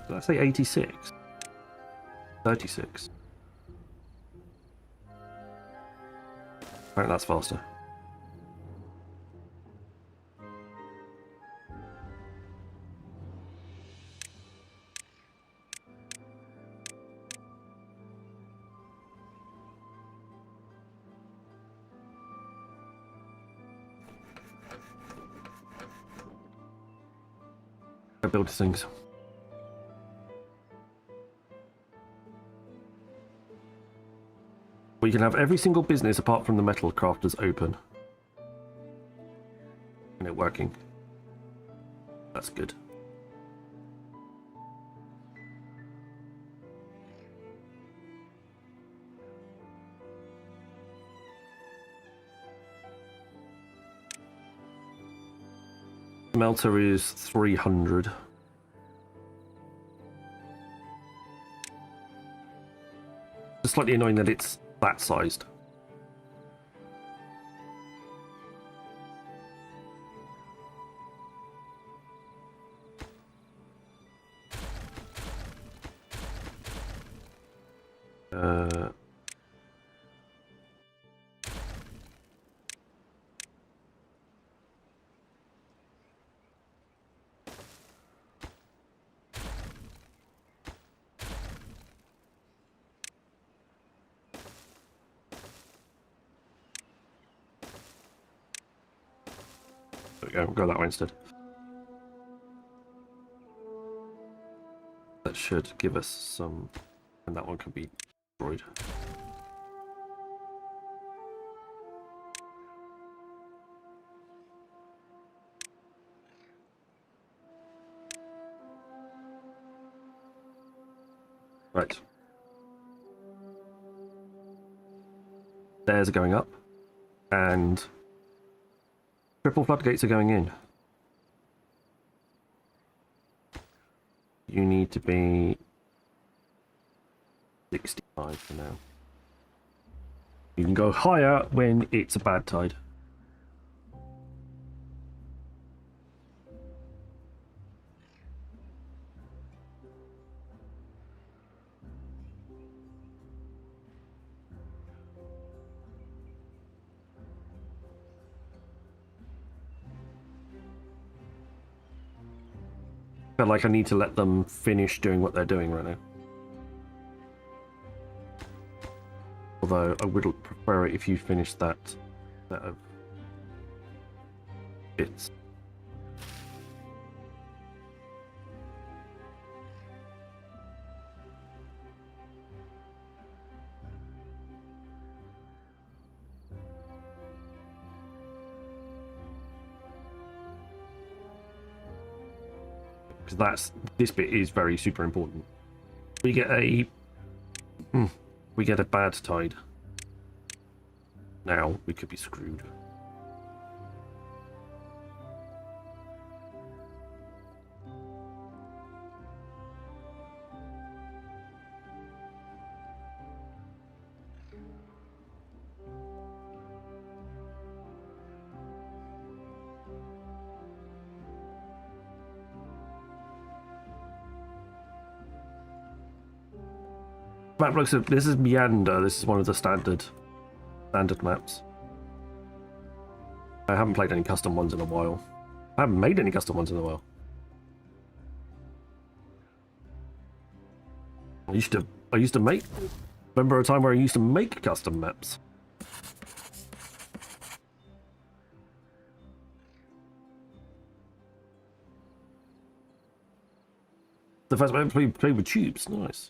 Did I say 86? 36. Right, that's faster. I build things. We can have every single business apart from the metal crafters open. And it working. That's good. Melter is 300. It's slightly annoying that it's that sized. There we go that way instead. That should give us some, and that one can be destroyed. Right. Stairs are going up, and triple floodgates are going in. You need to be 65 for now. You can go higher when it's a bad tide. I feel like I need to let them finish doing what they're doing right now. Although I would prefer it if you finished that set of bits. Because this bit is very super important. We get a bad tide. Now we could be screwed. Map looks at this is Meander. This is one of the standard maps. I haven't played any custom ones in a while. I haven't made any custom ones in a while. I used to make. Remember a time where I used to make custom maps. The first time I played with tubes, nice.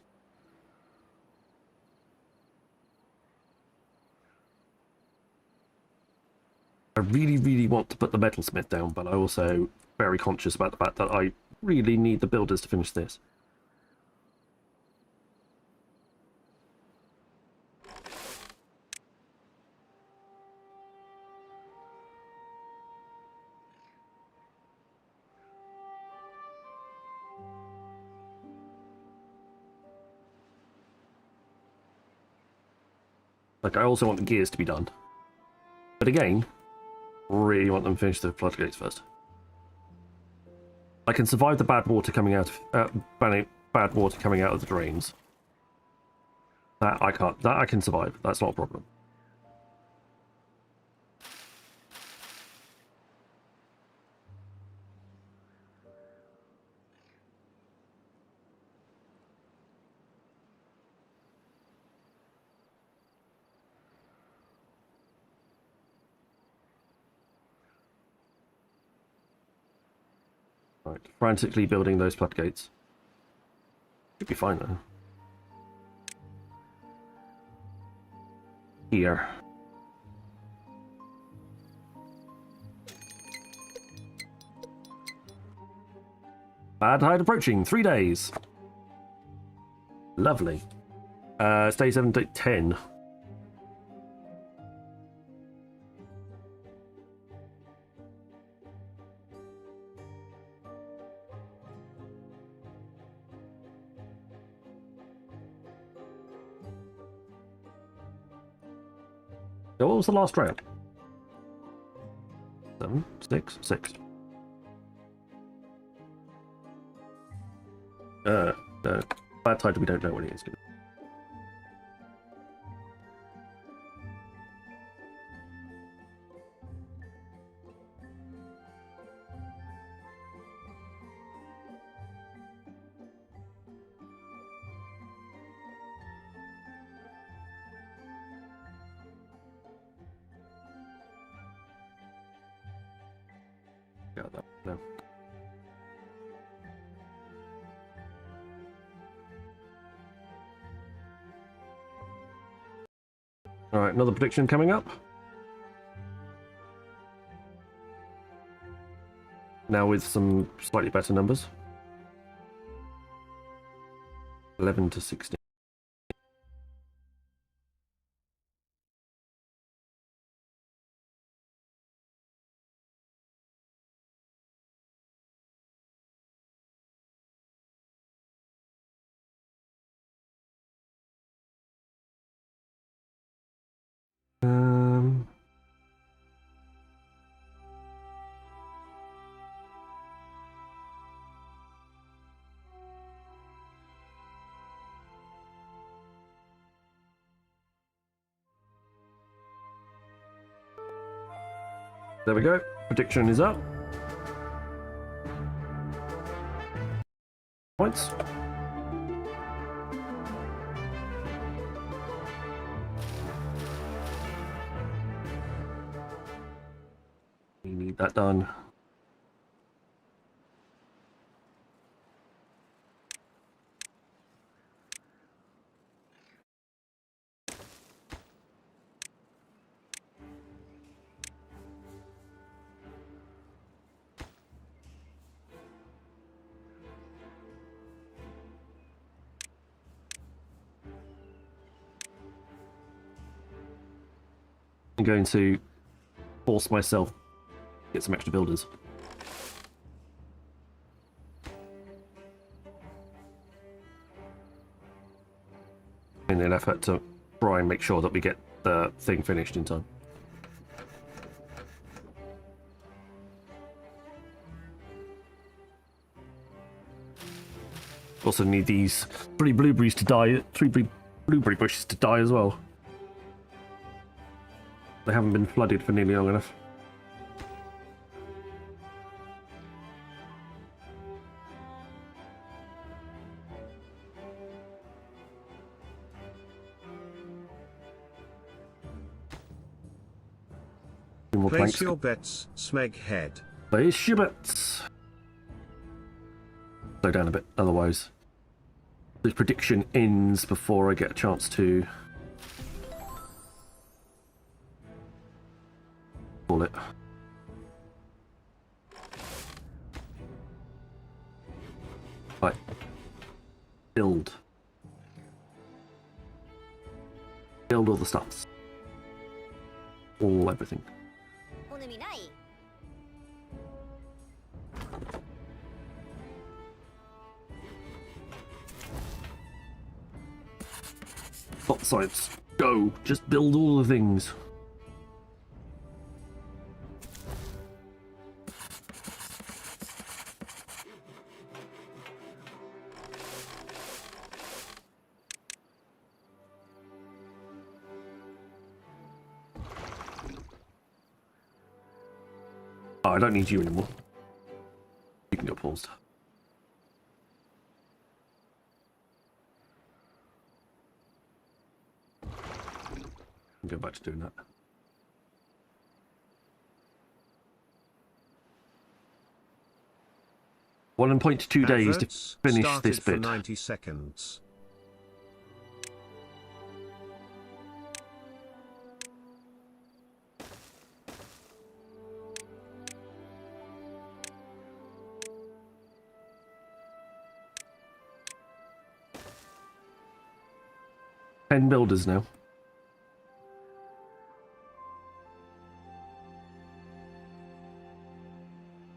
I really, really want to put the metalsmith down, but I'm also very conscious about the fact that I really need the builders to finish this. Like, I also want the gears to be done. But again, really want them to finish the floodgates first. I can survive the bad water coming out of bad water coming out of the drains. That I can't. That I can survive. That's not a problem. Right, frantically building those floodgates. Should be fine though. Here. Bad tide approaching. 3 days. Lovely. It's day 7, day 10. So what was the last round? 7, 6, 6. Bad tide, we don't know what it is. Got that. No. Alright, another prediction coming up. Now with some slightly better numbers. 11 to 16. There we go. Prediction is up. Points. We need that done. I'm going to force myself to get some extra builders. In an effort to try and make sure that we get the thing finished in time. Also need these 3 blueberries to die, 3 blueberry bushes to die as well. They haven't been flooded for nearly long enough. More Place planks. your bets, Smeghead. Place your bets. Slow down a bit, otherwise the prediction ends before I get a chance to call it. Right. Build. Build all the stuffs. All everything. Top sides. Go. Just build all the things. Oh, I don't need you anymore. You can go paused. Go back to doing that. 1.2 days to Adverts finish started this for bit. 90 seconds. Ten builders now.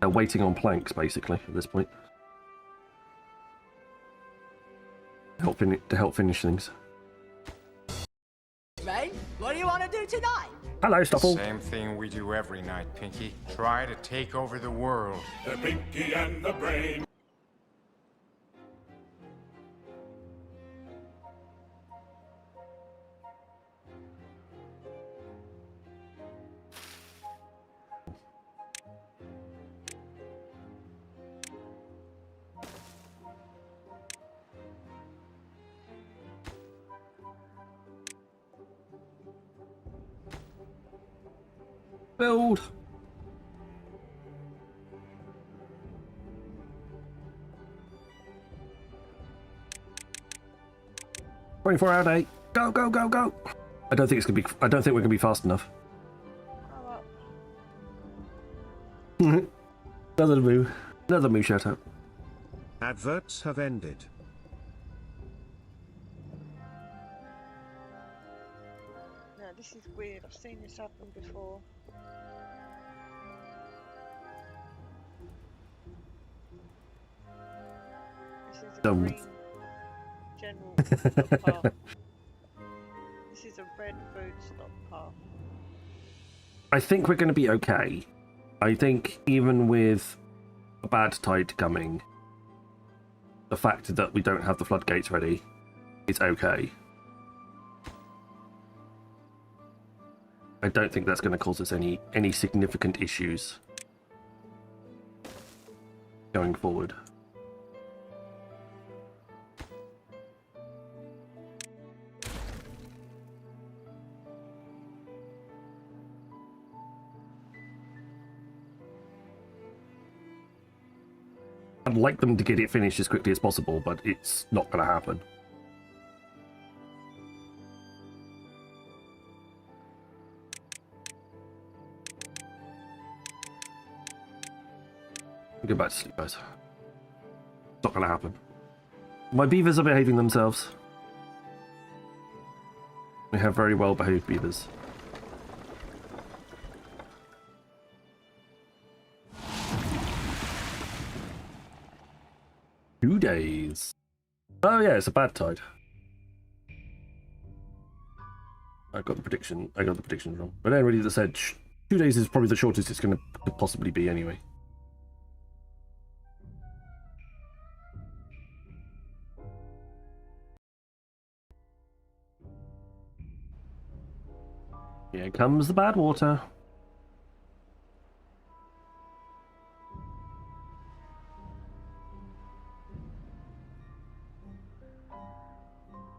They're waiting on planks, basically, at this point. To help finish things. Ray, what do you want to do tonight? Hello, Stoffel. Same thing we do every night, Pinky. Try to take over the world. The Pinky and the Brain. Build. "24-hour day. Go, go, go, go." I don't think it's gonna be. I don't think we're gonna be fast enough. Another moo. Another moo shout out. Adverts have ended. Yeah, this is weird. I've seen this happen before. This is a Dumb. green general stockpile. This is a red food stockpile. I think we're going to be okay. I think even with a bad tide coming, the fact that we don't have the floodgates ready is okay. I don't think that's going to cause us any significant issues going forward. I'd like them to get it finished as quickly as possible, but it's not going to happen. Go back to sleep, guys. It's not going to happen. My beavers are behaving themselves. We have very well behaved beavers. Two days. Oh yeah, it's a bad tide. I got the prediction wrong. But anybody that said 2 days is probably the shortest it's going to possibly be anyway. Here comes the bad water.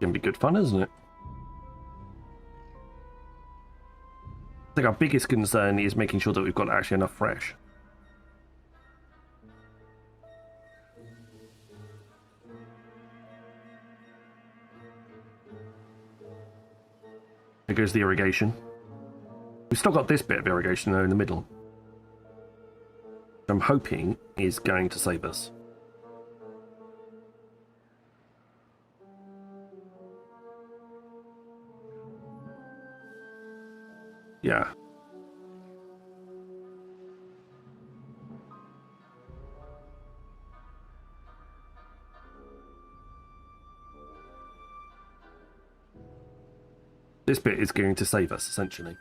Gonna be good fun, isn't it? I think our biggest concern is making sure that we've got actually enough fresh. There goes the irrigation. We've still got this bit of irrigation there in the middle. I'm hoping is going to save us. Yeah. This bit is going to save us, essentially.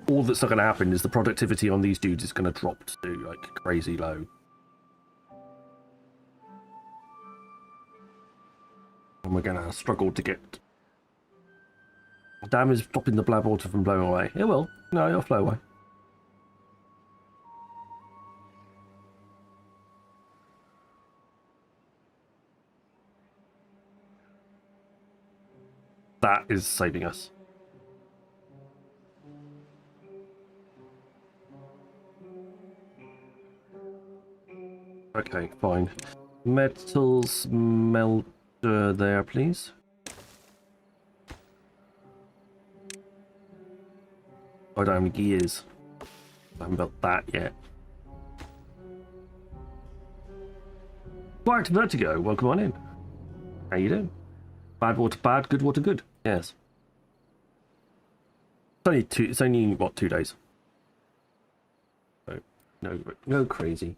All that's not going to happen is the productivity on these dudes is going to drop to, like, crazy low. And we're going to struggle to get... Dam is stopping the blab water from blowing away. It will. No, it'll flow away. That is saving us. Okay, fine. Metals smelter there, please. I don't have any gears. I haven't built that yet. Black Vertigo, welcome on in. How you doing? Bad water bad, good water good. Yes. It's only what, 2 days. So, no crazy.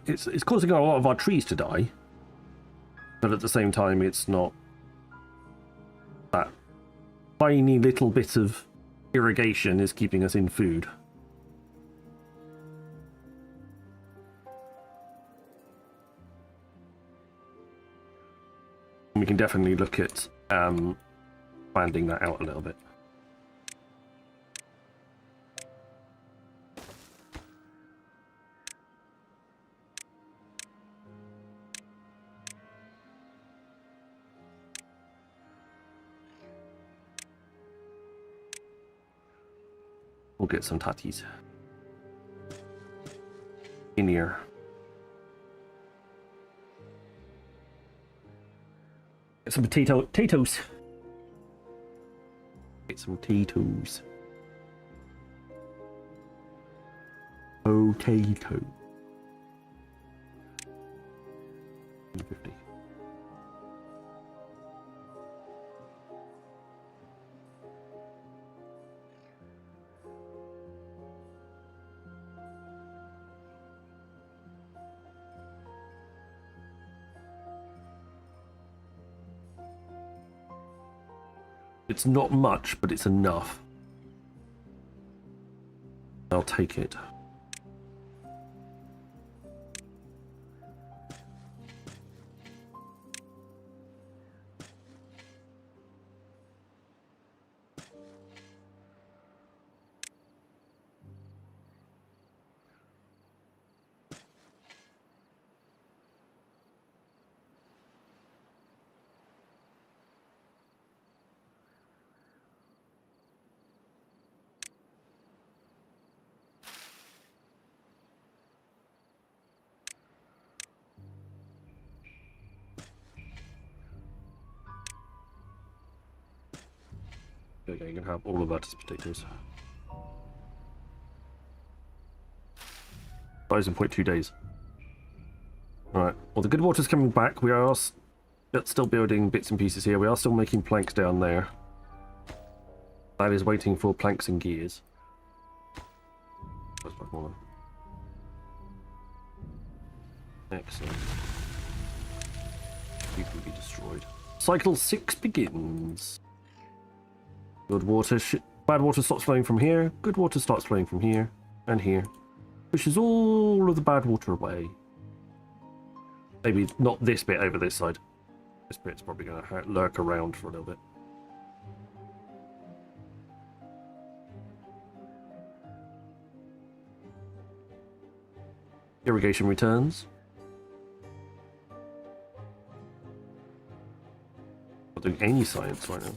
It's causing a lot of our trees to die, but at the same time it's not that tiny little bit of irrigation is keeping us in food. We can definitely look at expanding that out a little bit. We'll get some tatties in here. Get some potatoes. Get some potatoes. Potato. 50. It's not much, but it's enough. I'll take it. Okay, you can have all of that as potatoes. 1,000.2 days. Alright, well the good water's coming back. We are still building bits and pieces here. We are still making planks down there. That is waiting for planks and gears. That's much more. Excellent. You can be destroyed. Cycle 6 begins. Good water, bad water stops flowing from here. Good water starts flowing from here and here. Pushes all of the bad water away. Maybe not this bit over this side. This bit's probably going to lurk around for a little bit. Irrigation returns. Not doing any science right now.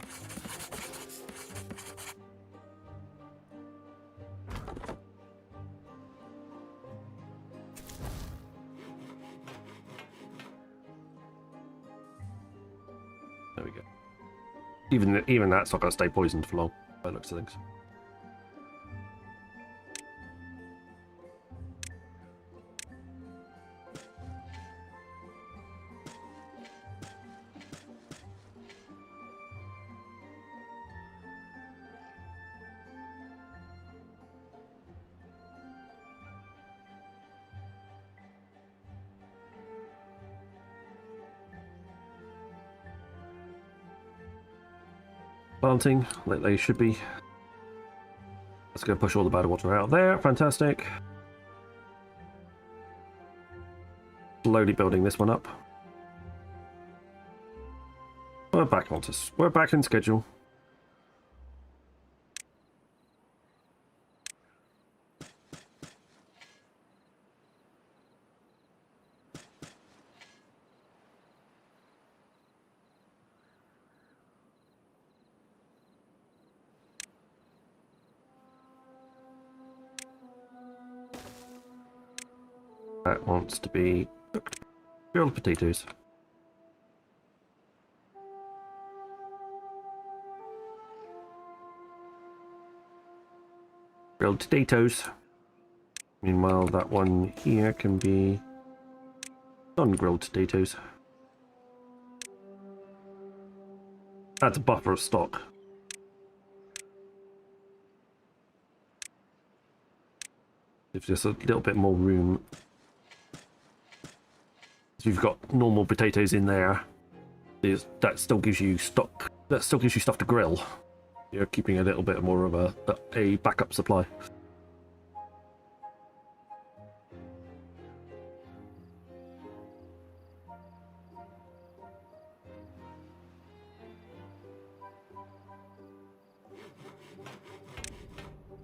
There we go. Even that's not going to stay poisoned for long, by the looks of things. planting like they should be. Let's go push all the bad water out there. Fantastic. Slowly building this one up. We're back on to, we're back in schedule. That wants to be cooked. Grilled potatoes. Grilled potatoes. Meanwhile, that one here can be non-grilled potatoes. That's a buffer of stock. If there's a little bit more room. So you've got normal potatoes in there. That still gives you stock. That still gives you stuff to grill. You're keeping a little bit more of a backup supply.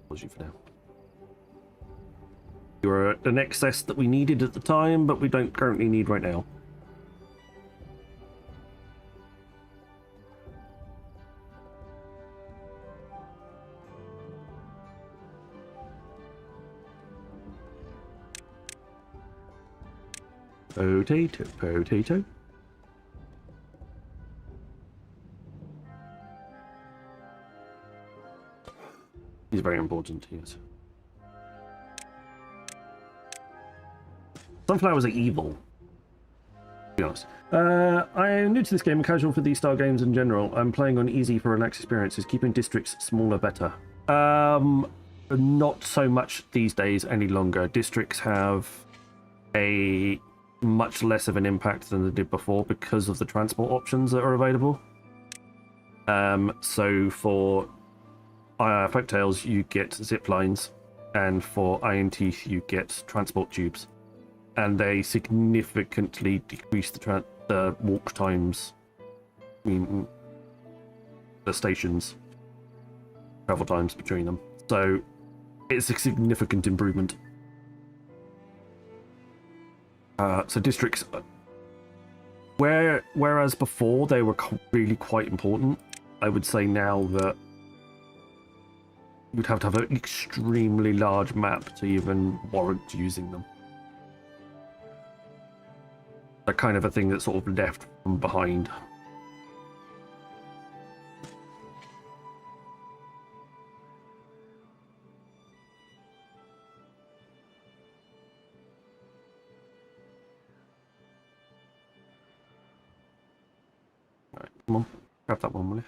Apology for now. You're an excess that we needed at the time, but we don't currently need right now. Potato, potato. He's very important, yes. Sunflowers are evil, to be honest. I am new to this game and casual for these style games in general. I'm playing on easy for relaxed experiences, keeping districts smaller better. Not so much these days any longer. Districts have a much less of an impact than they did before because of the transport options that are available. So for Folktales you get zip lines, and for Iron Teeth you get transport tubes, and they significantly decrease the walk times between the stations, travel times between them. So it's a significant improvement. So districts, whereas before they were really quite important, I would say now that you'd have to have an extremely large map to even warrant using them. They're kind of a thing that's sort of left from behind. Right, come on, grab that one, will you?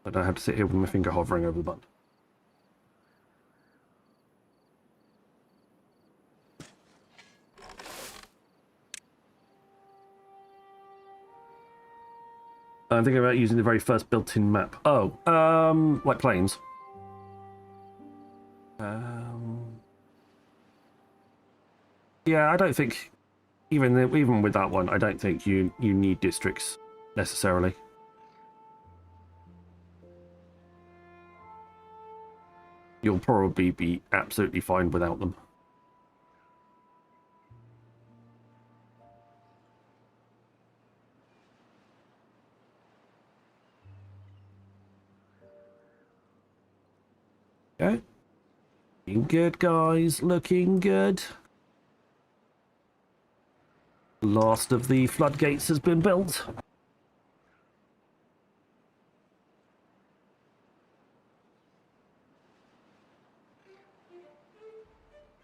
I don't have to sit here with my finger hovering over the button. I'm thinking about using the very first built-in map. Oh, like planes. Yeah, I don't think even with that one, I don't think you need districts necessarily. You'll probably be absolutely fine without them. Okay. Looking good, guys. Looking good. Last of the floodgates has been built.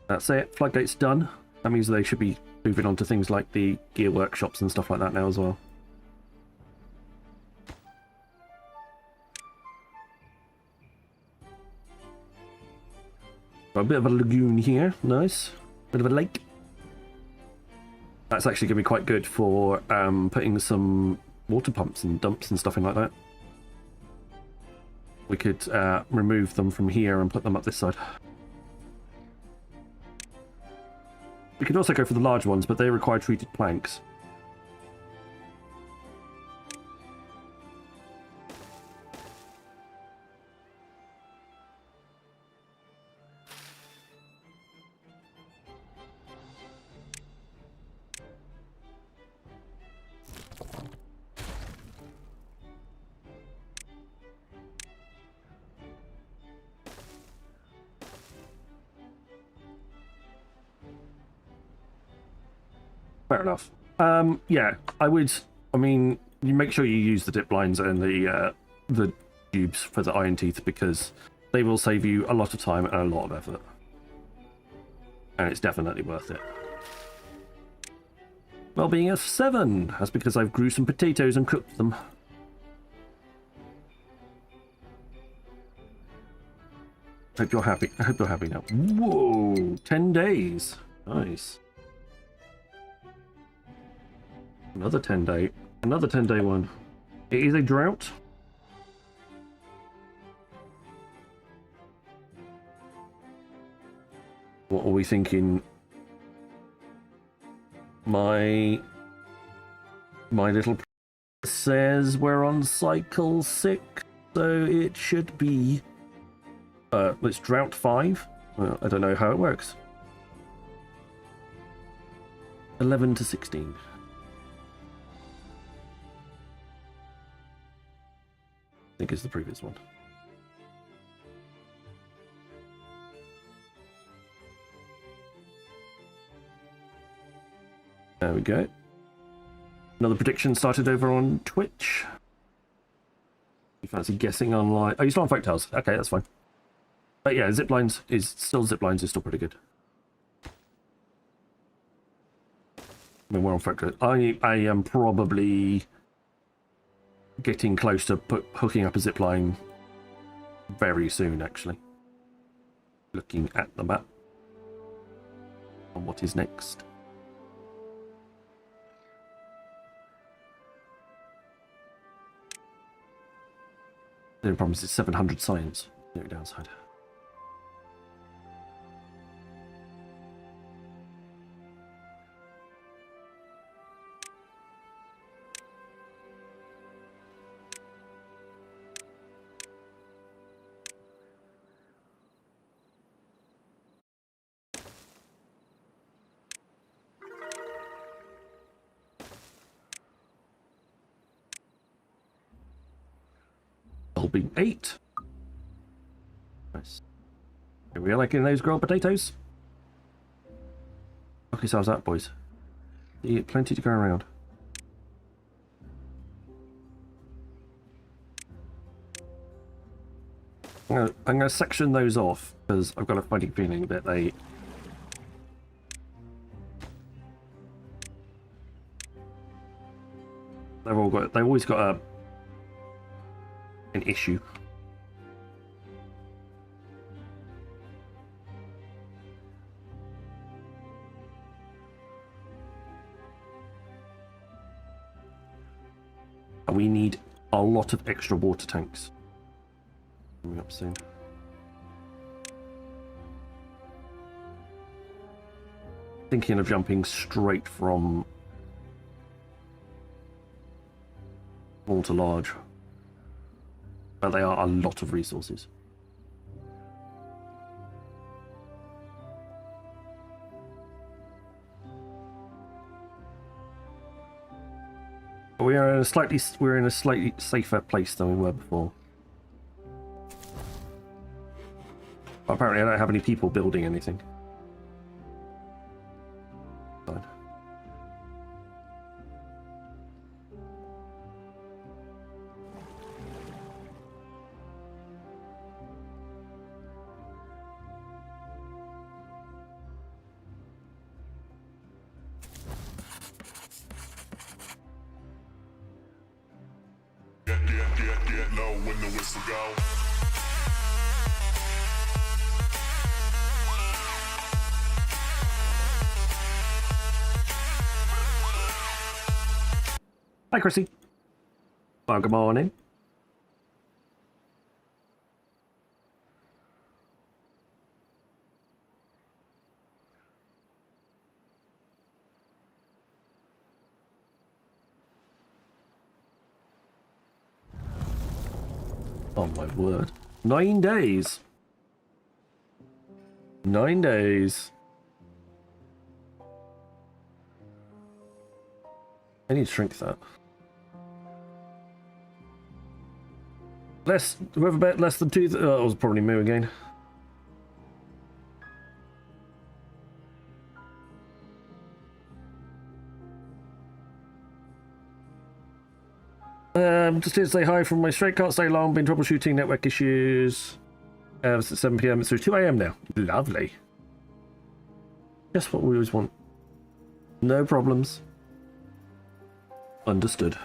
That's it. Floodgates done. That means they should be moving on to things like the gear workshops and stuff like that now as well. Got a bit of a lagoon here. Nice. Bit of a lake. That's actually going to be quite good for putting some water pumps and dumps and stuff in like that. We could remove them from here and put them up this side. We could also go for the large ones, but they require treated planks. Fair enough. Yeah, I would. I mean, you make sure you use the dip lines and the tubes for the iron teeth, because they will save you a lot of time and a lot of effort, and it's definitely worth it. Well, being a 7, that's because I've grew some potatoes and cooked them. Hope you're happy. I hope you're happy now. Whoa, 10 days. Nice. Another 10-day. Another 10-day one. It is a drought. What are we thinking? My little says we're on cycle 6, so it should be it's drought 5. Well, I don't know how it works. 11 to 16. I think it's the previous one. There we go. Another prediction started over on Twitch. You fancy guessing online? Oh, you're still on Folktales. Okay, that's fine. But yeah, ziplines is still pretty good. I mean, we're on Folktales. I am probably getting close to hooking up a zipline very soon, actually. Looking at the map and what is next. The only problem is it's 700 science. No downside. Being 8. Nice. Are we liking those grilled potatoes? Knock yourselves out, boys. You get plenty to go around. I'm gonna section those off because I've got a funny feeling that they've always got an issue. We need a lot of extra water tanks coming up soon. Thinking of jumping straight from small to large. But they are a lot of resources. But we're in a slightly safer place than we were before. Apparently I don't have any people building anything. Fine. Get low when the whistle go. Hi, Chrissy. Well, good morning. Oh my word. 9 days. 9 days. I need to shrink that. Whoever bet less than 2. Oh, it was probably Moo again. Just here to say hi from my straight. Can't stay long. Been troubleshooting network issues. Since 7 PM. It's through 2 AM now. Lovely. Just what we always want. No problems. Understood.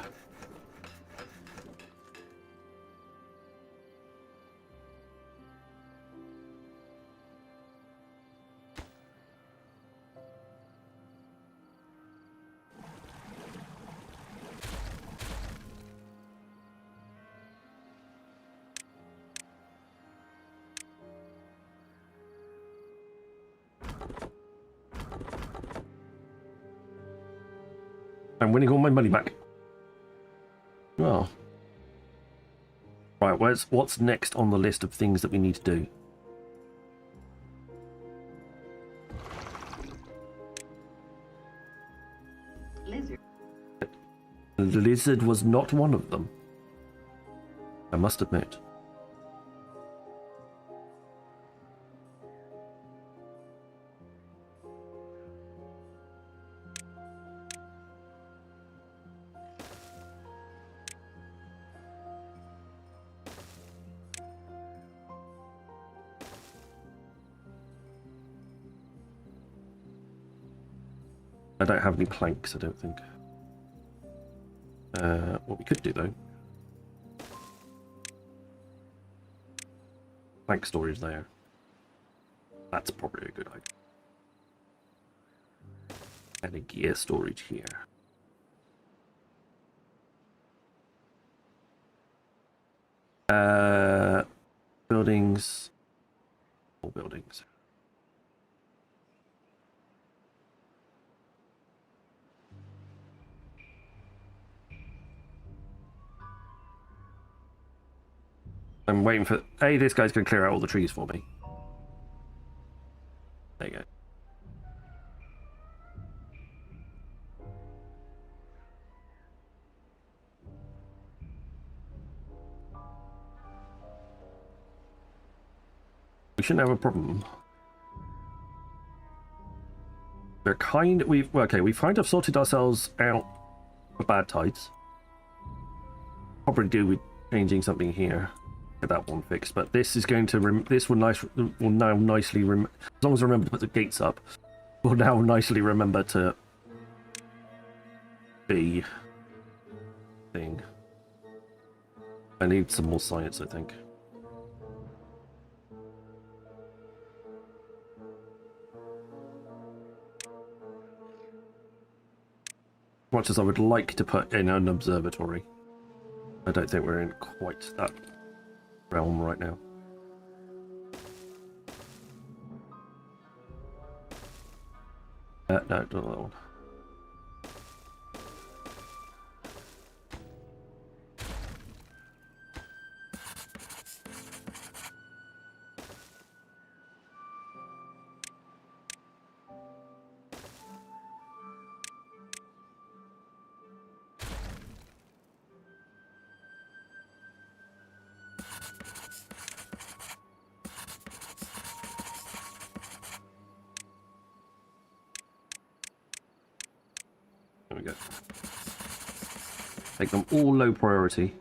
I'm winning all my money back. Oh. Right, what's next on the list of things that we need to do? Lizard. The lizard was not one of them. I must admit. I don't have any planks, I don't think. What we could do, though... Plank storage there. That's probably a good idea. And a gear storage here. Buildings... All buildings. I'm waiting for... Hey, this guy's going to clear out all the trees for me. There you go. We shouldn't have a problem. We're kind... We've kind of sorted ourselves out for bad tides. Probably do with changing something here. Get that one fixed, but this is going to this will now nicely as long as I remember to put the gates up, we'll now nicely remember to be thing. I need some more science, I think. Much as I would like to put in an observatory, I don't think we're in quite that realm right now. No, not that one. There we go. Make them all low priority.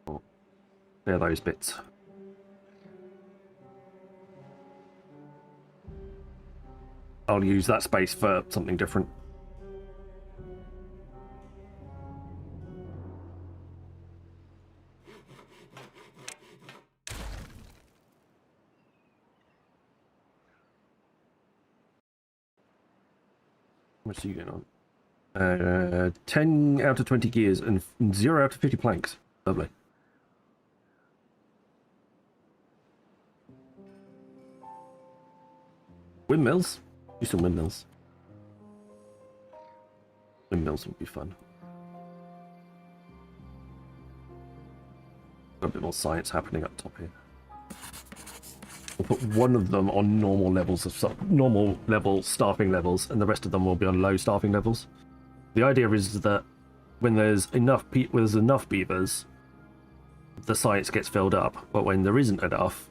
Oh, there are those bits. I'll use that space for something different. What's you getting on? 10 out of 20 gears and 0 out of 50 planks. Lovely. Windmills? Do some windmills. Windmills would be fun. Got a bit more science happening up top here. We'll put one of them on normal levels of normal level staffing levels, and the rest of them will be on low staffing levels. The idea is that when there's enough beavers, the science gets filled up. But when there isn't enough,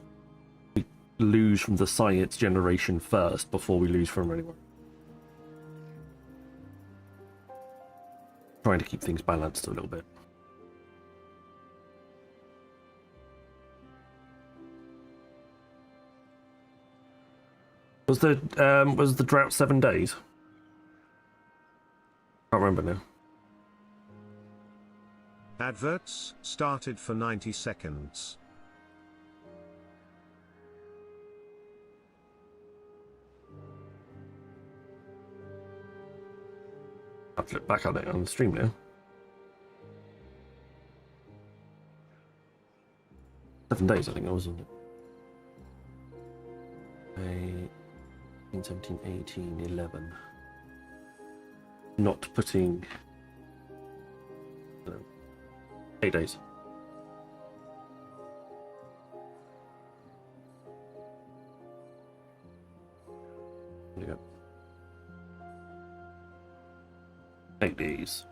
we lose from the science generation first before we lose from anyone. Trying to keep things balanced a little bit. Was the drought 7 days? Can't remember now. Adverts started for 90 seconds. I'll flip back on it on the stream now. 7 days, I think it was, wasn't it? 17, 18, 11. Not putting 8 days. There you go. 8 days.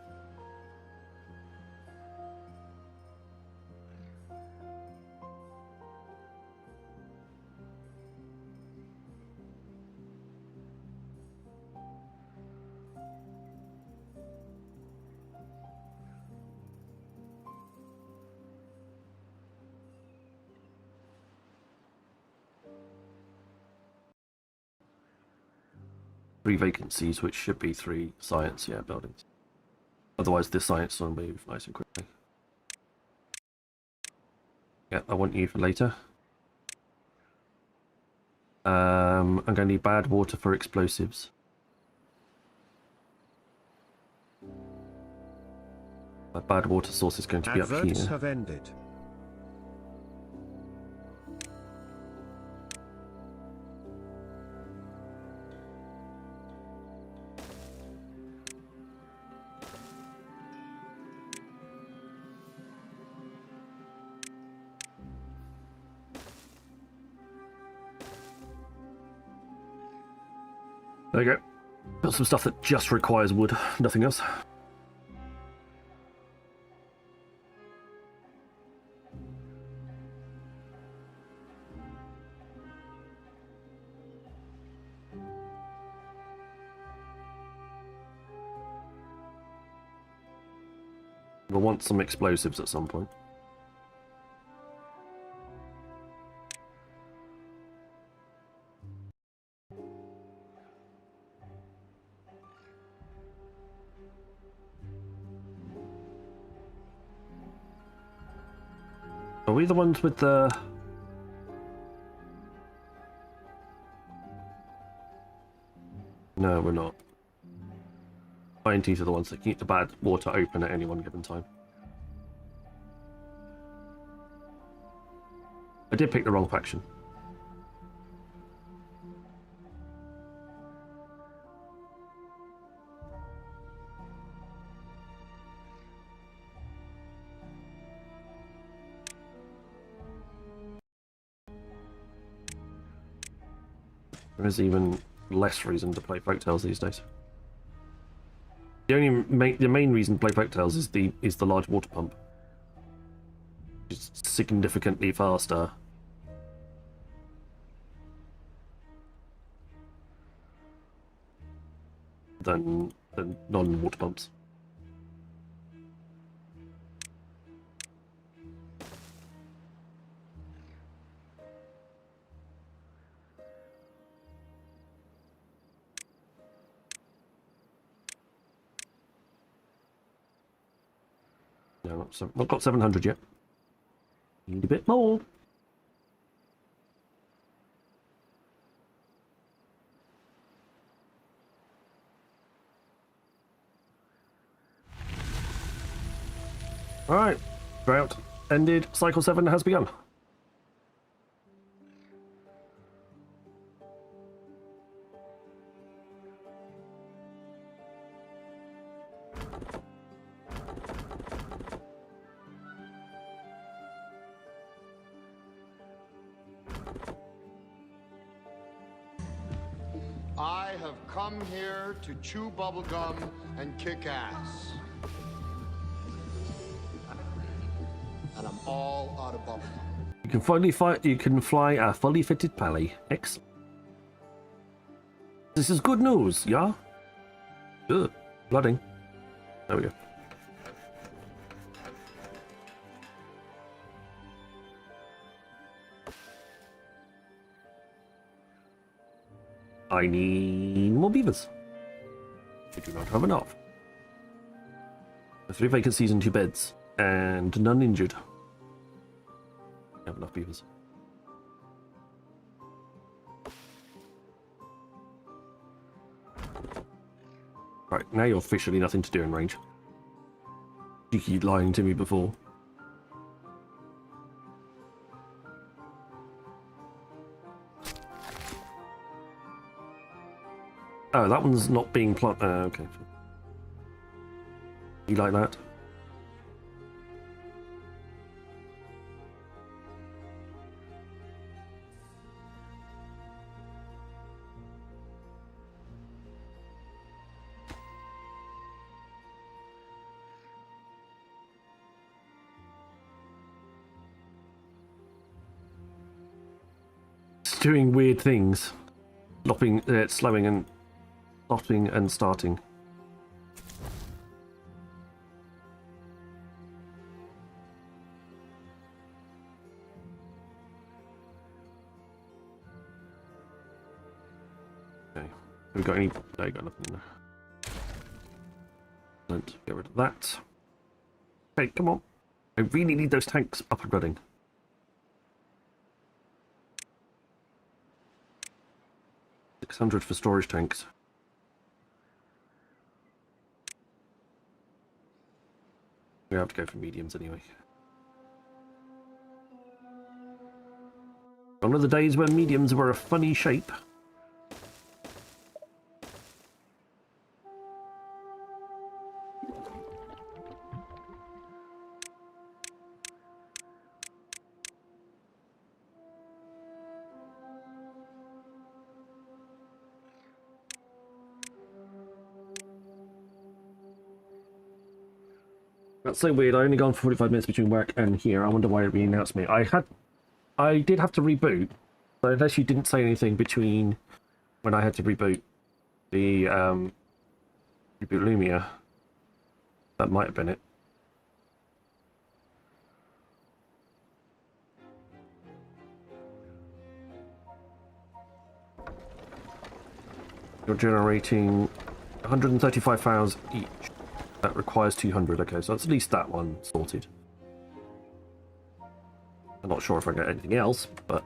Three vacancies, which should be 3 science, buildings. Otherwise, this science will move nice and quickly. Yeah, I want you for later. I'm going to need bad water for explosives. My bad water source is going to be up Adverts here. have ended. There you go. Got some stuff that just requires wood, nothing else. We'll want some explosives at some point. Are we the ones with the... No, we're not. INTs are the ones that keep the bad water open at any one given time. I did pick the wrong faction. There is even less reason to play folktales these days. The main reason to play folktales is the large water pump. It's significantly faster than non-water pumps. No, not got 700 yet. Need a bit more. Alright. Drought ended. Cycle 7 has begun. I have come here to chew bubblegum and kick ass. And I'm all out of bubblegum. You can finally fight. You can fly a fully fitted pally. Excellent. This is good news, yeah? Good. Flooding. There we go. I need more beavers. I do not have enough. 3 vacancies and 2 beds. And none injured. I have enough beavers. Right, now you're officially nothing to do in range. You keep lying to me before. Oh, that one's not being plot. Okay. You like that? It's doing weird things, slowing and stopping and starting. Okay, have we got any? No, you got nothing in there. Don't get rid of that. Okay, come on. I really need those tanks up and running. $600 for storage tanks. We have to go for mediums anyway. One of the days when mediums were a funny shape. That's so weird. I only gone for 45 minutes between work and here. I wonder why it re-announced me. I did have to reboot, but unless you didn't say anything between when I had to reboot the reboot Lumia, that might have been it. You're generating 135 files each. That requires 200, okay, so that's at least that one sorted. I'm not sure if I get anything else, but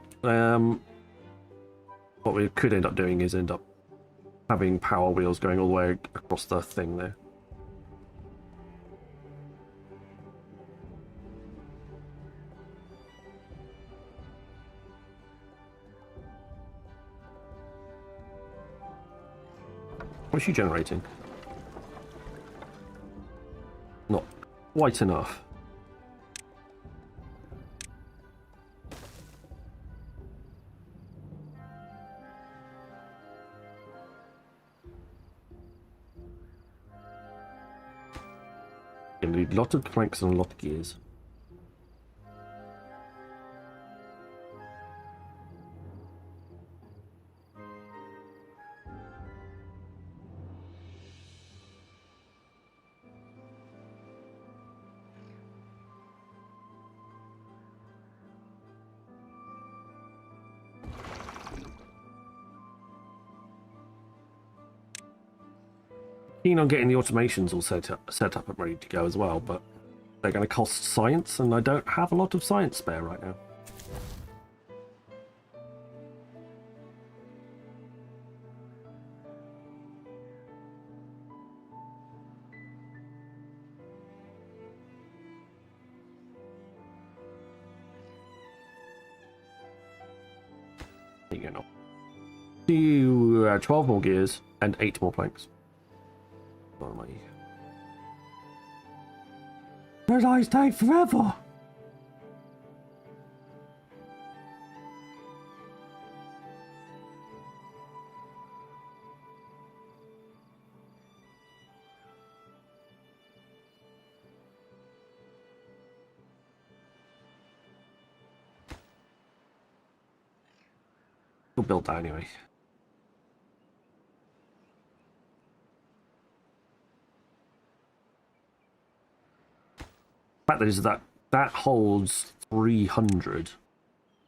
what we could end up doing is end up having power wheels going all the way across the thing there. What's she generating? Not quite enough. You need a lot of planks and a lot of gears. Keen on getting the automations all set up and ready to go as well, but they're going to cost science, and I don't have a lot of science spare right now. getting on? Do 12 more gears and 8 more planks. What am I? Those eyes take forever. We'll build that anyway. The fact is that holds 300,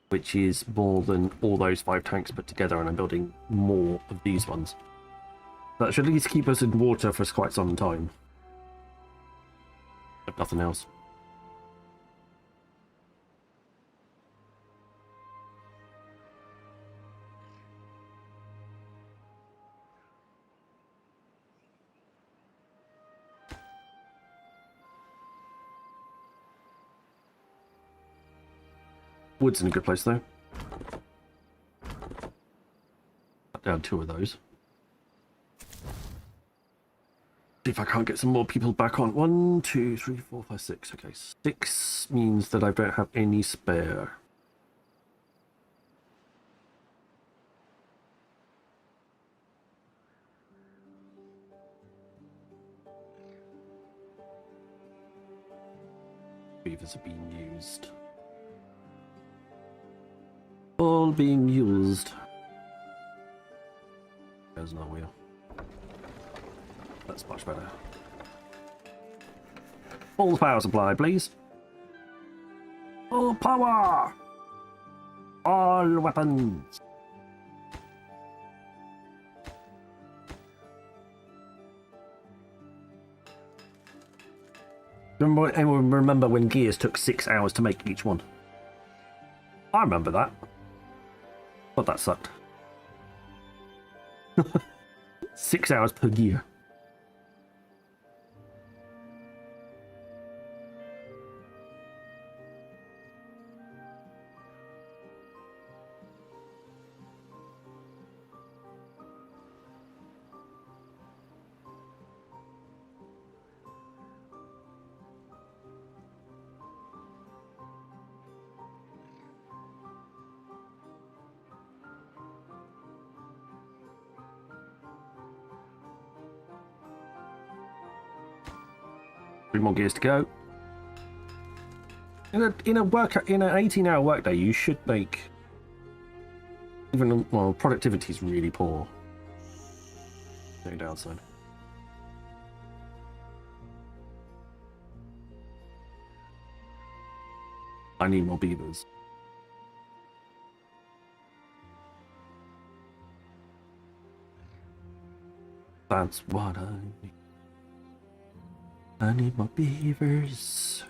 which is more than all those 5 tanks put together, and I'm building more of these ones. That should at least keep us in water for quite some time. If nothing else. Wood's in a good place though. Cut down 2 of those. See if I can't get some more people back on. 1, 2, 3, 4, 5, 6. Okay, 6 means that I don't have any spare. Beavers are being used. All being used. There's no wheel. That's much better. Full power supply, please. Full power! All weapons! Remember when gears took 6 hours to make each one? I remember that. But that sucked. 6 hours per gear. Three more gears to go. In an 18-hour workday, you should make productivity is really poor. No downside. I need more beavers. That's what I need. I need more beavers.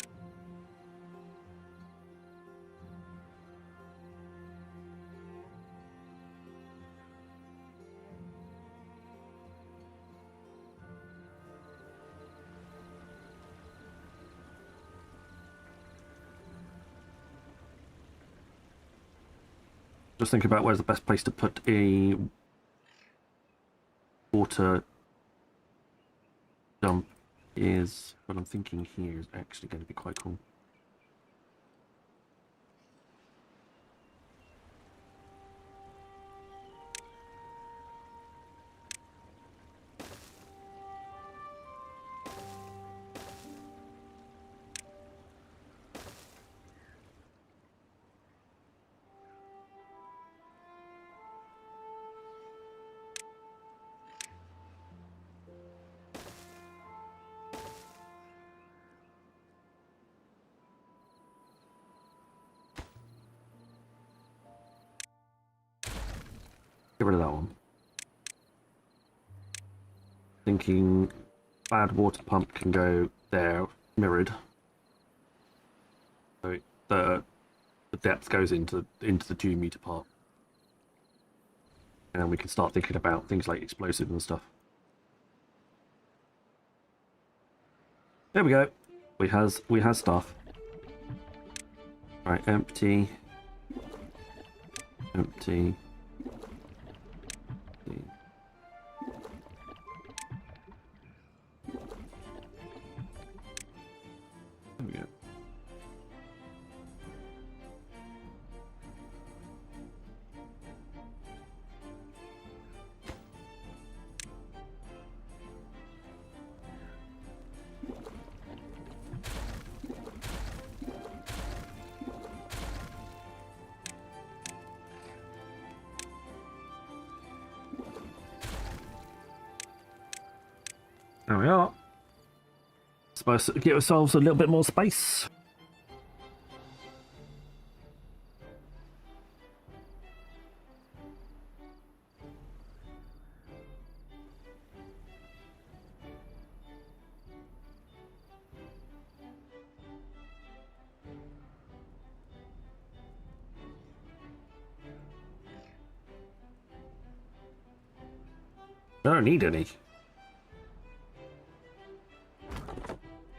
Just think about where's the best place to put a water dump is. What I'm thinking here is actually going to be quite cool. Get rid of that one. Thinking bad water pump can go there, mirrored. So the depth goes into the 2 meter part. And then we can start thinking about things like explosives and stuff. There we go. We has stuff. Right, empty. Empty. There we are. Supposed to get ourselves a little bit more space. I don't need any.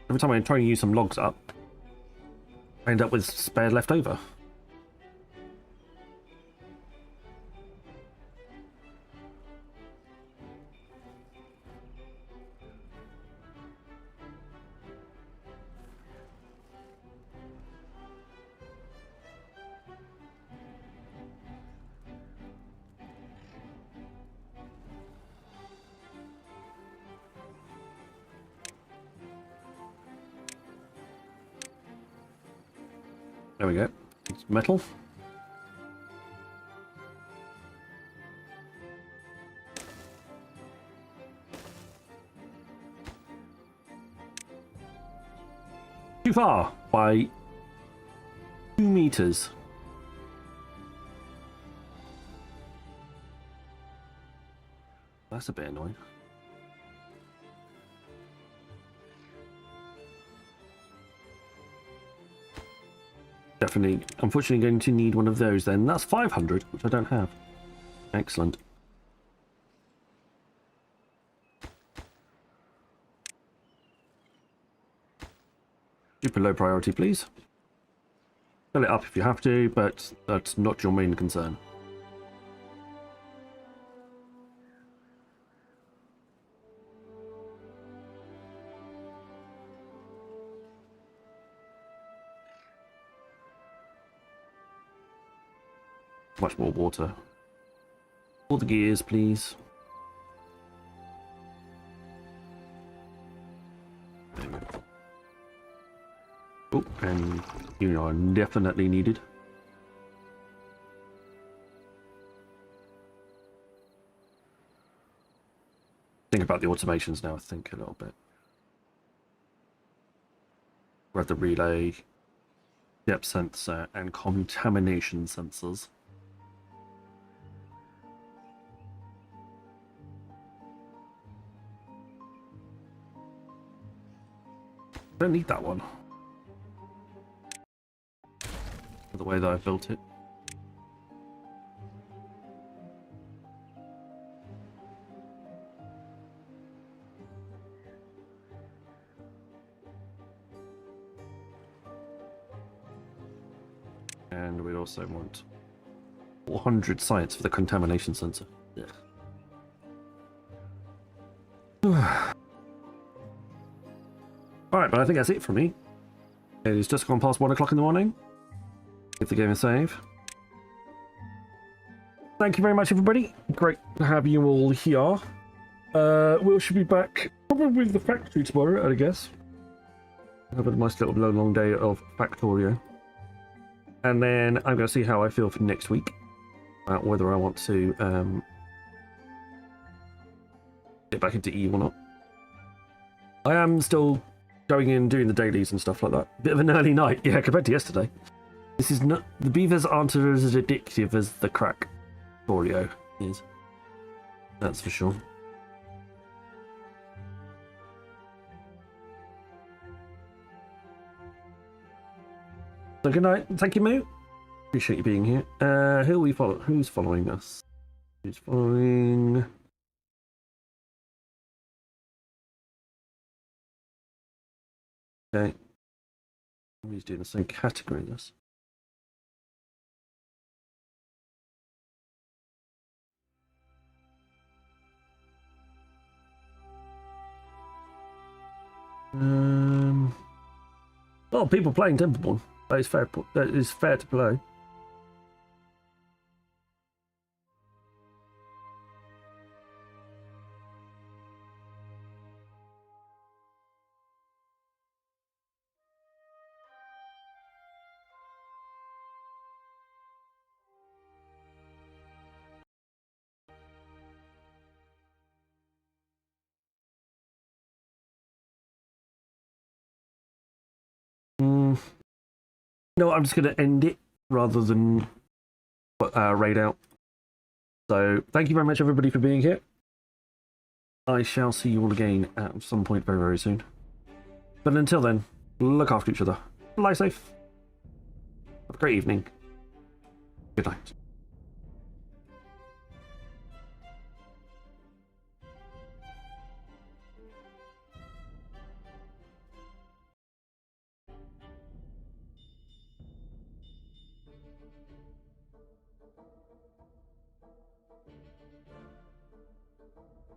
Every time I try and use some logs up, I end up with spare left over. There we go. It's metal. Too far by 2 meters. That's a bit annoying. Definitely, unfortunately, going to need one of those then. That's 500, which I don't have. Excellent. Super low priority, please. Fill it up if you have to, but that's not your main concern. Much more water. All the gears, please. There we go. Oh, and you are definitely needed. Think about the automations now, think a little bit. We have the relay, depth sensor, and contamination sensors. Don't need that one. The way that I built it. And we also want 400 science for the contamination sensor. Alright, but I think that's it for me. It is just gone past 1 o'clock in the morning. Give the game a save. Thank you very much, everybody. Great to have you all here. We should be back probably with the factory tomorrow, I guess. Have a nice little long day of Factorio. And then I'm going to see how I feel for next week. About whether I want to get back into Eve or not. I am still going in, doing the dailies and stuff like that. Bit of an early night, yeah, compared to yesterday. This is not... The beavers aren't as addictive as the crack Oreo is. That's for sure. So good night. Thank you, Moo. Appreciate you being here. Who are we follow? Who's following us? Who's following... Okay. He's doing the same category as us. Oh, people playing Templeborn. That is fair. That is fair to play. No, I'm just going to end it rather than raid out. So thank you very much, everybody, for being here. I shall see you all again at some point very, very soon. But until then, look after each other. Lie safe. Have a great evening. Good night.